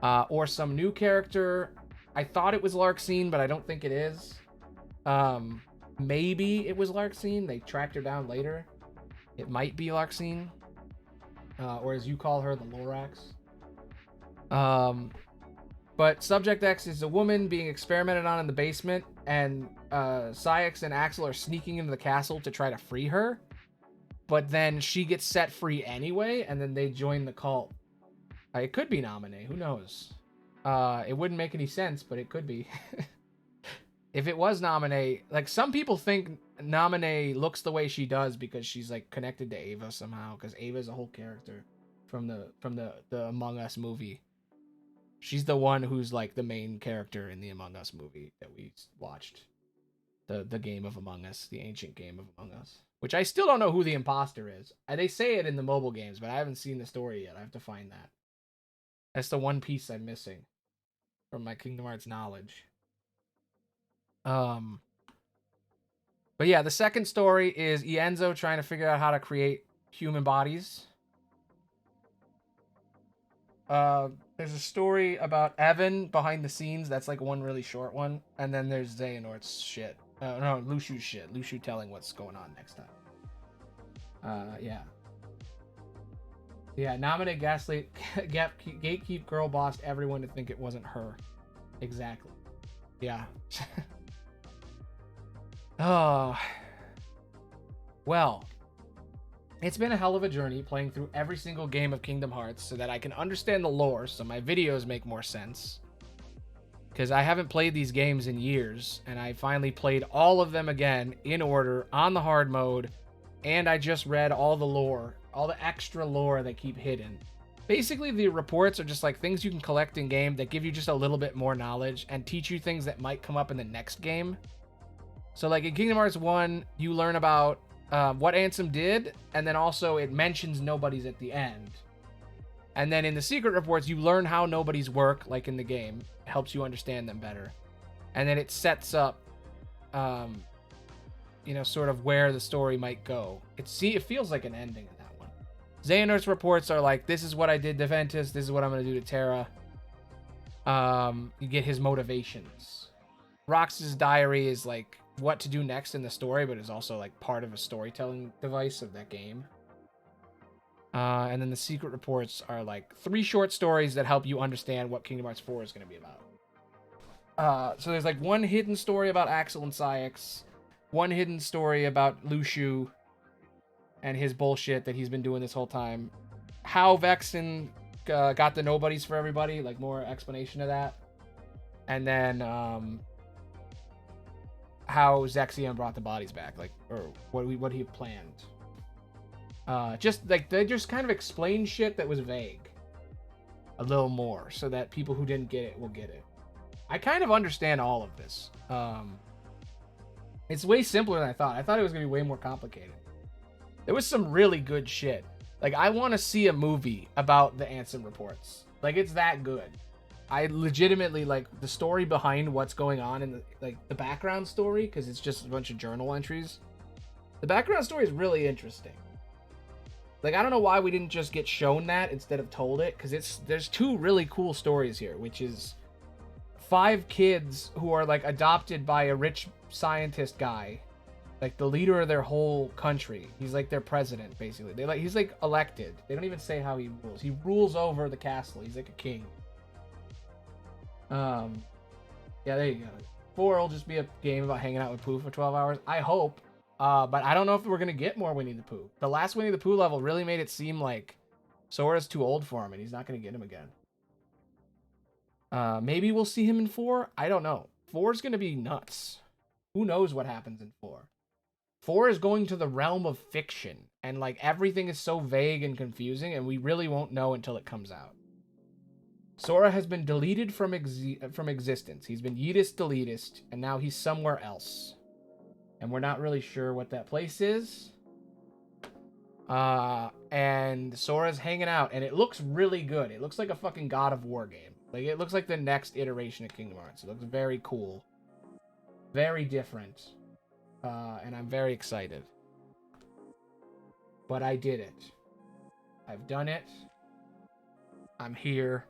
or some new character. I thought it was Larxene, but I don't think it is. Maybe it was Larxene. They tracked her down later. It might be Larxene. Or as you call her, the Lorax. But Subject X is a woman being experimented on in the basement, and Saïx and Axel are sneaking into the castle to try to free her. But then she gets set free anyway, and then they join the cult. It could be Naminé. Who knows? It wouldn't make any sense, but it could be. If it was Naminé, like some people think Naminé looks the way she does because she's like connected to Ava somehow, because Ava's a whole character from the Among Us movie. She's the one who's like the main character in the Among Us movie that we watched. The game of Among Us, the ancient game of Among Us, which I still don't know who the imposter is. They say it in the mobile games, but I haven't seen the story yet. I have to find that. That's the one piece I'm missing from my Kingdom Hearts knowledge. But yeah, the second story is Ienzo trying to figure out how to create human bodies. There's a story about Evan behind the scenes. That's like one really short one. And then there's Xehanort's shit. No, Lushu's shit. Lushu telling what's going on next time. Yeah. Yeah, Naminé Gaslight Gatekeep girl bossed everyone to think it wasn't her. Exactly. Yeah. Oh. Well, it's been a hell of a journey playing through every single game of Kingdom Hearts so that I can understand the lore, so my videos make more sense. because I haven't played these games in years, and I finally played all of them again in order on the hard mode, and I just read all the lore, all the extra lore they keep hidden. Basically, the reports are just like things you can collect in game that give you just a little bit more knowledge and teach you things that might come up in the next game. So like in Kingdom Hearts 1, you learn about what Ansem did, and then also it mentions nobodies at the end. And then in the secret reports, you learn how nobodies work, like in the game. It helps you understand them better. And then it sets up, sort of where the story might go. It feels like an ending in that one. Xehanort's reports are like, this is what I did to Ventus, this is what I'm going to do to Terra. You get his motivations. Rox's diary is like what to do next in the story, but is also like part of a storytelling device of that game. And then the secret reports are like 3 short stories that help you understand what Kingdom Hearts 4 is going to be about. So there's like one hidden story about Axel and Saïx, one hidden story about Luxu and his bullshit that he's been doing this whole time. How Vexen got the nobodies for everybody, like more explanation of that. And then how Zexion brought the bodies back, like, or what he planned. Just like they just kind of explain shit that was vague a little more, so that people who didn't get it will get it. I kind of understand all of this. It's way simpler than I thought. I thought it was gonna be way more complicated. There was some really good shit. Like, I want to see a movie about the Ansem reports. Like, it's that good. I legitimately like the story behind what's going on in the background story, because it's just a bunch of journal entries. The background story is really interesting. Like, I don't know why we didn't just get shown that instead of told it, because there's 2 really cool stories here, which is 5 kids who are like adopted by a rich scientist guy, like the leader of their whole country. He's like their president, basically. He's like elected. They don't even say how he rules. He rules over the castle. He's like a king. Yeah, there you go. 4 will just be a game about hanging out with Pooh for 12 hours. I hope. But I don't know if we're going to get more Winnie the Pooh. The last Winnie the Pooh level really made it seem like Sora's too old for him and he's not going to get him again. Maybe we'll see him in 4. I don't know. 4 is going to be nuts. Who knows what happens in 4? 4 is going to the realm of fiction, and like everything is so vague and confusing, and we really won't know until it comes out. Sora has been deleted from existence. He's been yeetist deletist, and now he's somewhere else. And we're not really sure what that place is. And Sora's hanging out, and it looks really good. It looks like a fucking God of War game. Like, it looks like the next iteration of Kingdom Hearts. It looks very cool. Very different. And I'm very excited. But I did it. I've done it. I'm here.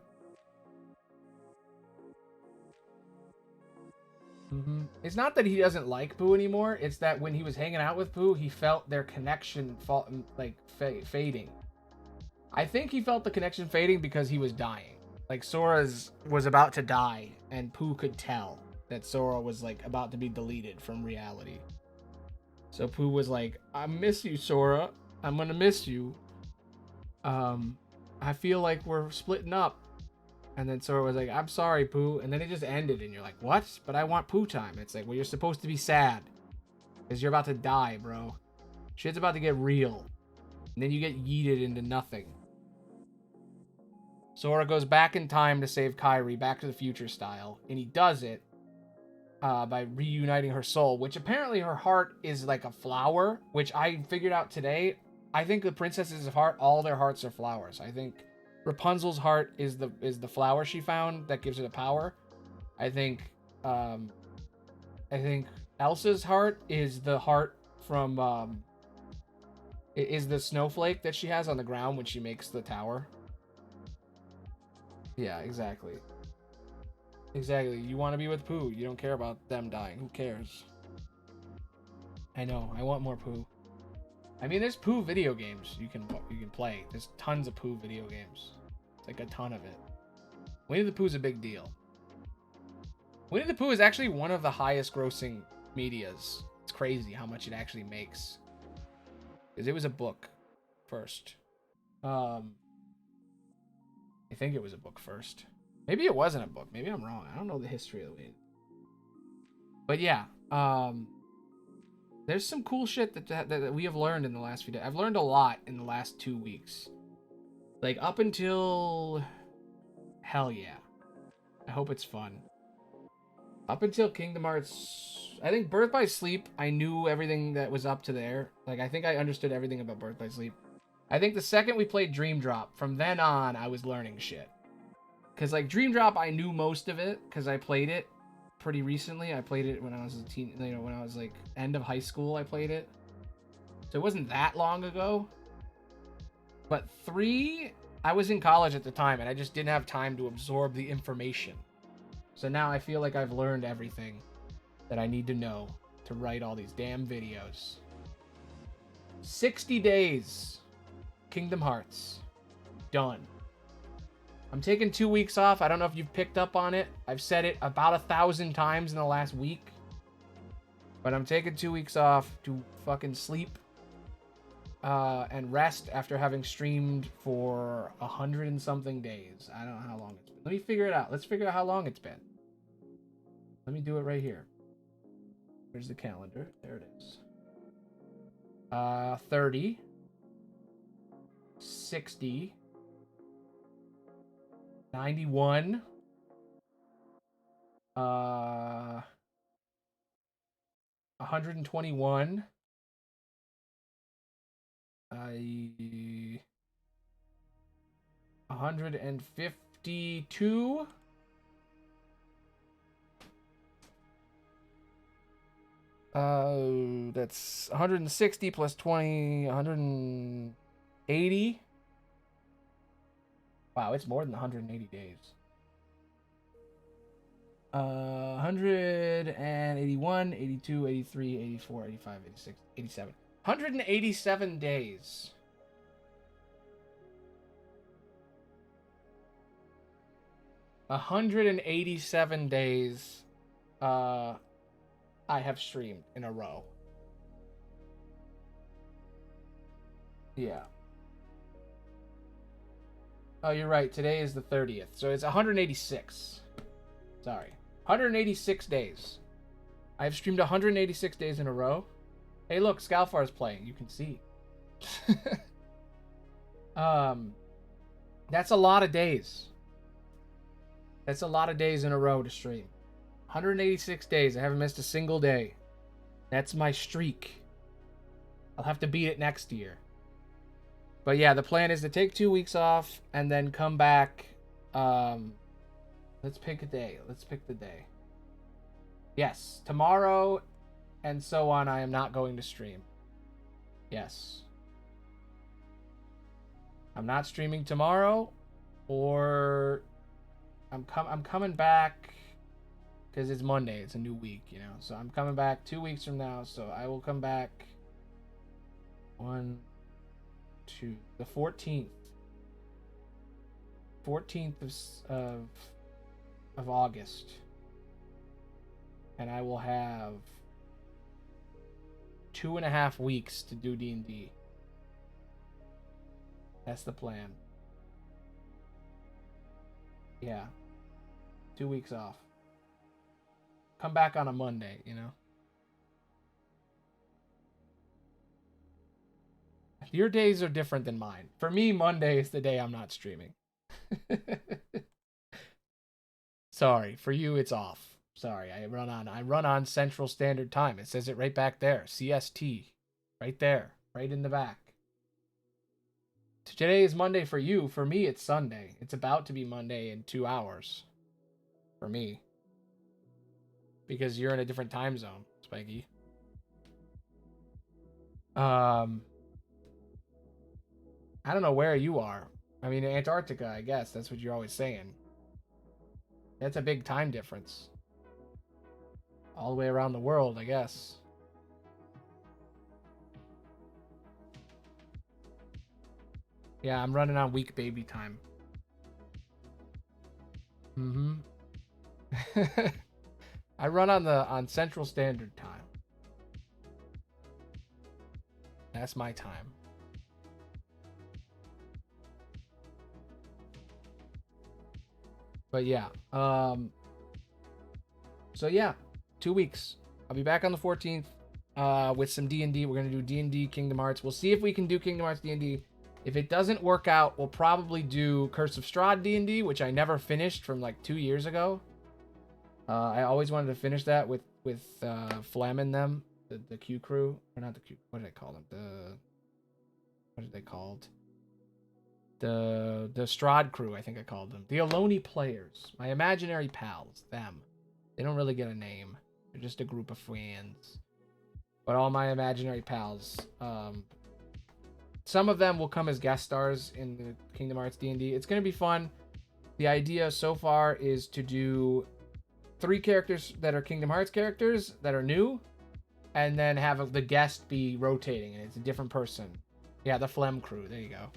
It's not that he doesn't like Pooh anymore. It's that when he was hanging out with Pooh, he felt their connection fading. I think he felt the connection fading because he was dying. Like, Sora was about to die, and Pooh could tell that Sora was like about to be deleted from reality. So Pooh was like, "I miss you, Sora. I'm gonna miss you. I feel like we're splitting up." And then Sora was like, "I'm sorry, Pooh." And then it just ended, and you're like, "What? But I want Pooh time." It's like, well, you're supposed to be sad. Because you're about to die, bro. Shit's about to get real. And then you get yeeted into nothing. Sora goes back in time to save Kairi, Back to the Future style. And he does it by reuniting her soul, which apparently her heart is like a flower, which I figured out today. I think the princesses' heart, all their hearts are flowers. I think Rapunzel's heart is the flower she found that gives her the power. I think Elsa's heart is the heart from is the snowflake that she has on the ground when she makes the tower. Yeah, exactly. Exactly. You want to be with Pooh. You don't care about them dying. Who cares? I know. I want more Pooh. I mean, there's Pooh video games you can play. There's tons of Pooh video games. It's like a ton of it. Winnie the Pooh's a big deal. Winnie the Pooh is actually one of the highest grossing medias. It's crazy how much it actually makes. Because it was a book first. I think it was a book first. Maybe it wasn't a book. Maybe I'm wrong. I don't know the history of the Wii. But yeah, there's some cool shit that we have learned in the last few days. I've learned a lot in the last 2 weeks. Like, up until... Hell yeah. I hope it's fun. Up until Kingdom Hearts... I think Birth by Sleep, I knew everything that was up to there. Like, I think I understood everything about Birth by Sleep. I think the second we played Dream Drop, from then on, I was learning shit. Because, like, Dream Drop, I knew most of it, because I played it pretty recently. I played it when I was a teen, you know, when I was, like, end of high school, I played it. So it wasn't that long ago. But 3, I was in college at the time, and I just didn't have time to absorb the information. So now I feel like I've learned everything that I need to know to write all these damn videos. 60 days. Kingdom Hearts. Done. I'm taking 2 weeks off. I don't know if you've picked up on it. I've said it about 1,000 times in the last week. But I'm taking 2 weeks off to fucking sleep. And rest after having streamed for 100 and something days. I don't know how long it's been. Let me figure it out. Let's figure out how long it's been. Let me do it right here. Where's the calendar? There it is. 30. 60. 91. 121. 152. That's 160 plus 20, 180. Wow, it's more than 180 days. 181, 82, 83, 84, 85, 86, 87. 187 days. $187 days I have streamed in a row. Yeah. Oh, you're right. Today is the 30th. So it's 186. Sorry. 186 days. I've streamed 186 days in a row. Hey, look, Scalfar's playing. You can see. That's a lot of days. That's a lot of days in a row to stream. 186 days. I haven't missed a single day. That's my streak. I'll have to beat it next year. But yeah, the plan is to take 2 weeks off and then come back. Let's pick a day. Let's pick the day. Yes, tomorrow and so on, I am not going to stream. Yes. I'm not streaming tomorrow, or I'm coming back because it's Monday. It's a new week, you know. So I'm coming back 2 weeks from now. So I will come back 1, 2, the 14th. 14th of August. And I will have 2.5 weeks to do D&D. That's the plan. Yeah. 2 weeks off. Come back on a Monday, you know? Your days are different than mine. For me, Monday is the day I'm not streaming. Sorry, for you it's off. Sorry, I run on Central Standard Time. It says it right back there. CST. Right there. Right in the back. Today is Monday for you. For me, it's Sunday. It's about to be Monday in 2 hours. For me. Because you're in a different time zone, Spiky. I don't know where you are. I mean, Antarctica, I guess. That's what you're always saying. That's a big time difference. All the way around the world, I guess. Yeah, I'm running on week baby time. Mm-hmm. I run on Central Standard Time. That's my time. But yeah. So yeah, 2 weeks. I'll be back on the 14th with some D&D. We're gonna do D&D Kingdom Hearts. We'll see if we can do Kingdom Hearts D&D. If it doesn't work out, we'll probably do Curse of Strahd D&D, which I never finished from like 2 years ago. I always wanted to finish that with Flem and them, the Q crew, or not the Q. What did I call them? What are they called? The Strahd crew, I think I called them. The Aloni players, my imaginary pals, them. They don't really get a name. They're just a group of friends. But all my imaginary pals. Some of them will come as guest stars in the Kingdom Hearts D&D. It's going to be fun. The idea so far is to do 3 characters that are Kingdom Hearts characters that are new, and then have the guest be rotating, and it's a different person. Yeah, the Flem crew. There you go.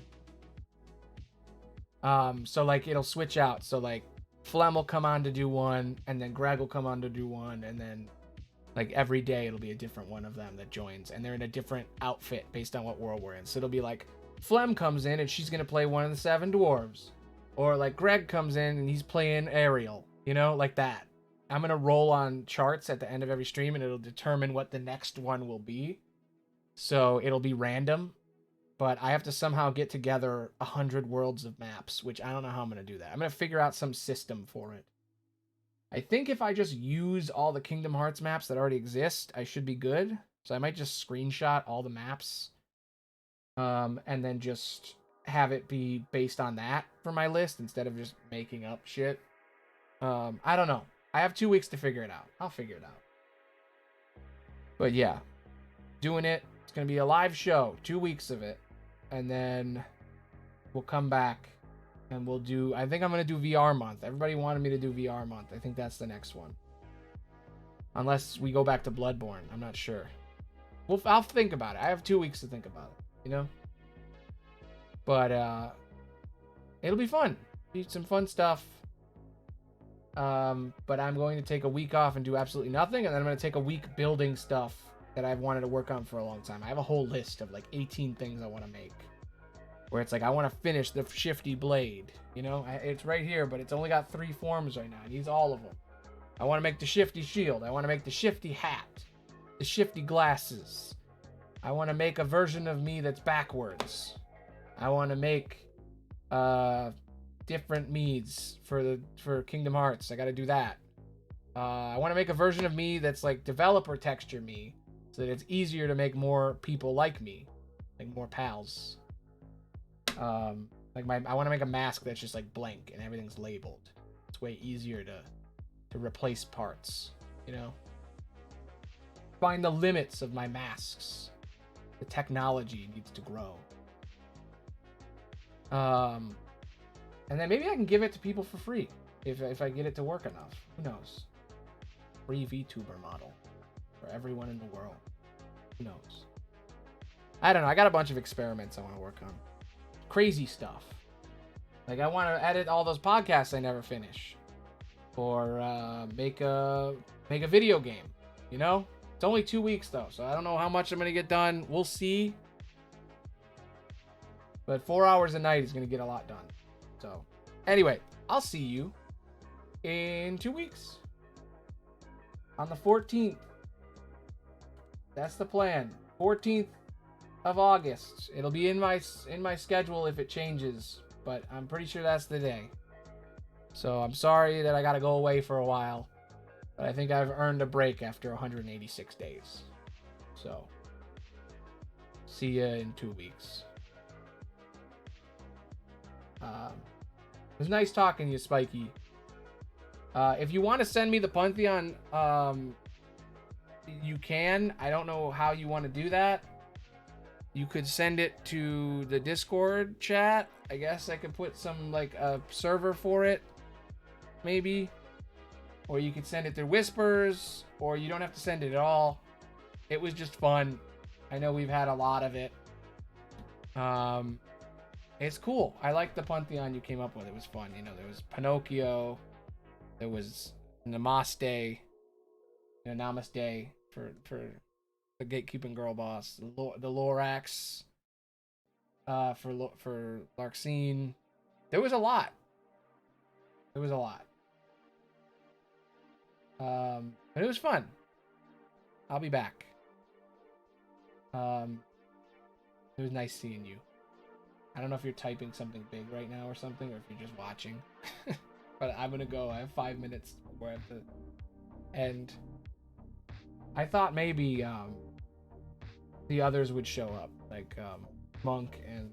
So like it'll switch out. So like Flem will come on to do one, and then Greg will come on to do one, and then like every day it'll be a different one of them that joins, and they're in a different outfit based on what world we're in. So it'll be like Flem comes in and she's gonna play one of the 7 dwarves, or like Greg comes in and he's playing Ariel, you know, like that. I'm gonna roll on charts at the end of every stream, and it'll determine what the next one will be. So it'll be random, but I have to somehow get together 100 worlds of maps, which I don't know how I'm gonna do that. I'm gonna figure out some system for it. I think if I just use all the Kingdom Hearts maps that already exist, I should be good. So I might just screenshot all the maps, and then just have it be based on that for my list instead of just making up shit. I don't know. I have 2 weeks to figure it out. I'll figure it out. But yeah, doing it. It's going to be a live show, 2 weeks of it. And then we'll come back and we'll do, I think I'm going to do VR month. Everybody wanted me to do VR month. I think that's the next one. Unless we go back to Bloodborne. I'm not sure. I'll think about it. I have 2 weeks to think about it, you know? But it'll be fun. Be some fun stuff. But I'm going to take a week off and do absolutely nothing, and then I'm going to take a week building stuff that I've wanted to work on for a long time. I have a whole list of like 18 things I want to make, where it's like I want to finish the shifty blade, you know? It's right here, but it's only got 3 forms right now. It needs all of them. I want to make the shifty shield. I want to make the shifty hat, the shifty glasses. I want to make a version of me that's backwards. I want to make different meads for Kingdom Hearts. I got to do that. I want to make a version of me that's like developer texture me, so that it's easier to make more people like me, like more pals. I want to make a mask that's just like blank and everything's labeled. It's way easier to replace parts, you know? Find the limits of my masks. The technology needs to grow. And then maybe I can give it to people for free if I get it to work enough. Who knows? Free VTuber model for everyone in the world. Who knows? I don't know. I got a bunch of experiments I want to work on. Crazy stuff. Like I want to edit all those podcasts I never finish, or make a video game. You know, it's only 2 weeks though, so I don't know how much I'm gonna get done. We'll see. But 4 hours a night is gonna get a lot done. So, anyway, I'll see you in 2 weeks on the 14th. That's the plan. 14th of August. It'll be in my schedule if it changes, but I'm pretty sure that's the day. So I'm sorry that I gotta go away for a while, but I think I've earned a break after 186 days. So, see ya in 2 weeks. It was nice talking to you, Spiky. If you want to send me the Pantheon, you can. I don't know how you want to do that. You could send it to the Discord chat. I guess I could put some, like, a server for it, maybe. Or you could send it through Whispers, or you don't have to send it at all. It was just fun. I know we've had a lot of it. It's cool. I like the Pantheon you came up with. It was fun. You know, there was Pinocchio. There was Namaste. You know, Namaste for the gatekeeping girl boss. The Lorax. For Larxene. There was a lot. It was a lot. But it was fun. I'll be back. It was nice seeing you. I don't know if you're typing something big right now or something, or if you're just watching. But I'm gonna go. I have 5 minutes before I have to end. I thought maybe the others would show up, like Monk and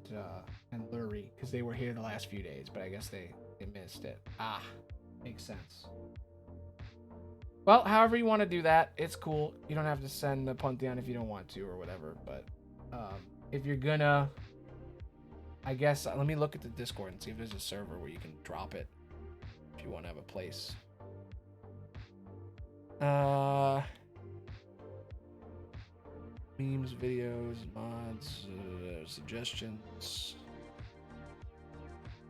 Lurie, because they were here the last few days, but I guess they missed it. Ah, makes sense. Well, however you want to do that, it's cool. You don't have to send the Pantheon if you don't want to or whatever, but if you're gonna, I guess, let me look at the Discord and see if there's a server where you can drop it if you want to have a place. Memes, videos, mods, suggestions.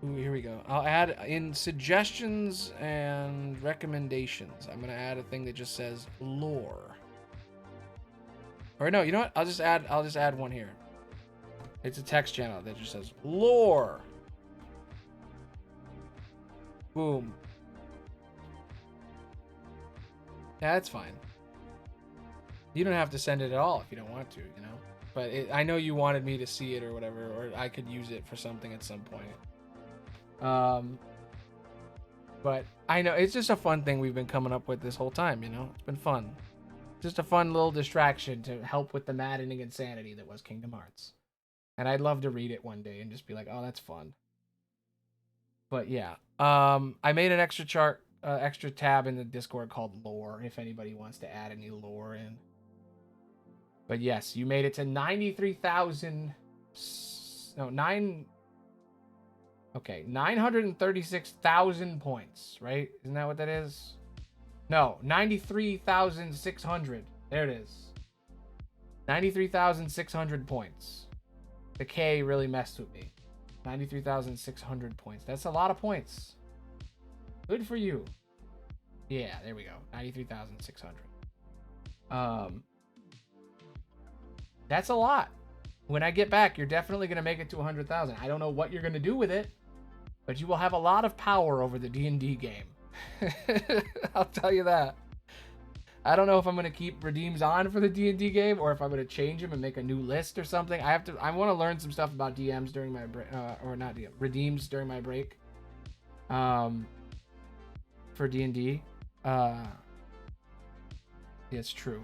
Ooh, here we go. I'll add in suggestions and recommendations. I'm gonna add a thing that just says lore. Or no, you know what? I'll just add one here. It's a text channel that just says lore. Boom. Yeah, that's fine. You don't have to send it at all if you don't want to, you know? But I know you wanted me to see it or whatever, or I could use it for something at some point. But I know it's just a fun thing we've been coming up with this whole time, you know? It's been fun. Just a fun little distraction to help with the maddening insanity that was Kingdom Hearts. And I'd love to read it one day and just be like, oh, that's fun. But yeah, I made an extra tab in the Discord called lore, if anybody wants to add any lore in. But yes, you made it to 93,000. No, 936,000 points, right? Isn't that what that is? No, 93,600. There it is. 93,600 points. The K really messed with me. 93,600 points. That's a lot of points. Good for you. Yeah, there we go. 93,600. That's a lot. When I get back, you're definitely going to make it to 100,000. I don't know what you're going to do with it, but you will have a lot of power over the D&D game. I'll tell you that. I don't know if I'm going to keep redeems on for the D&D game or if I'm going to change them and make a new list or something. I want to learn some stuff about DMs during my break, or not DM, redeems during my break. For D&D. It's true.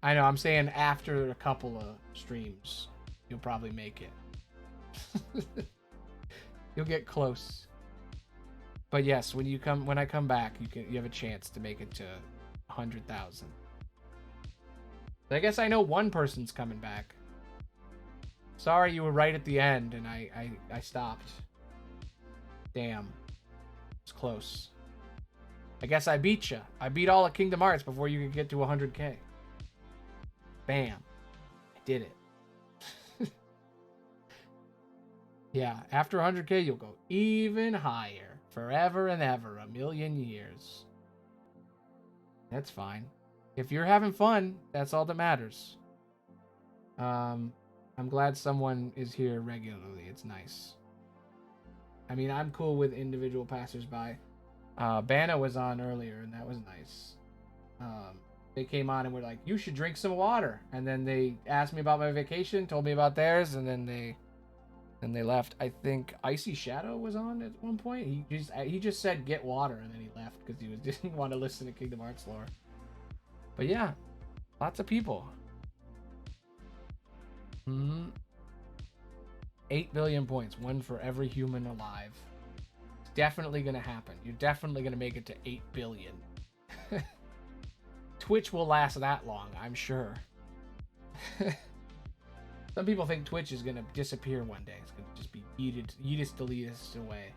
I know, I'm saying after a couple of streams, you'll probably make it. You'll get close. But yes, when I come back, you have a chance to make it to 100,000. But I guess I know one person's coming back. Sorry, you were right at the end and I stopped. Damn. It's close. I guess I beat you. I beat all of Kingdom Hearts before you could get to 100K. Bam. I did it. Yeah, after 100K, you'll go even higher. Forever and ever. A million years. That's fine. If you're having fun, that's all that matters. I'm glad someone is here regularly. It's nice. I mean, I'm cool with individual passersby. Bana was on earlier, and that was nice. They came on and were like, you should drink some water. And then they asked me about my vacation, told me about theirs, and then they left. I think Icy Shadow was on at one point. He just said get water, and then he left because he didn't want to listen to Kingdom Hearts lore. But yeah, lots of people. 8 billion points, one for every human alive. It's definitely gonna happen. You're definitely gonna make it to 8 billion. Twitch will last that long, I'm sure. Some people think Twitch is gonna disappear one day. It's gonna just be yeetus deletus away.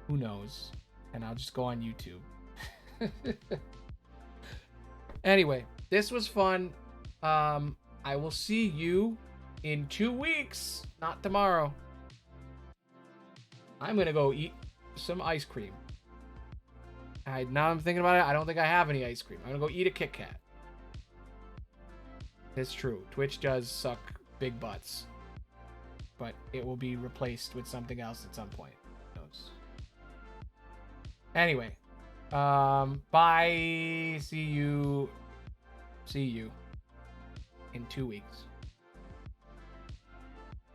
Who knows? And I'll just go on YouTube. Anyway, this was fun. I will see you in 2 weeks, not tomorrow. I'm gonna go eat some ice cream. Now I'm thinking about it, I don't think I have any ice cream. I'm gonna go eat a Kit Kat. It's true. Twitch does suck big butts. But it will be replaced with something else at some point. Who knows? Anyway, bye. See you in 2 weeks.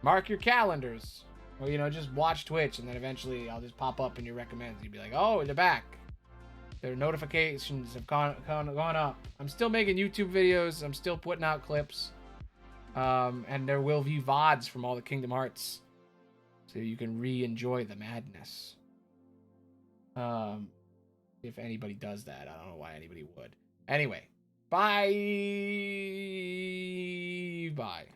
Mark your calendars. Or, just watch Twitch, and then eventually I'll just pop up in your recommends. You'll be like, oh, they're back. Their notifications have gone up. I'm still making YouTube videos. I'm still putting out clips. And there will be VODs from all the Kingdom Hearts. So you can re-enjoy the madness. If anybody does that, I don't know why anybody would. Anyway, bye. Bye.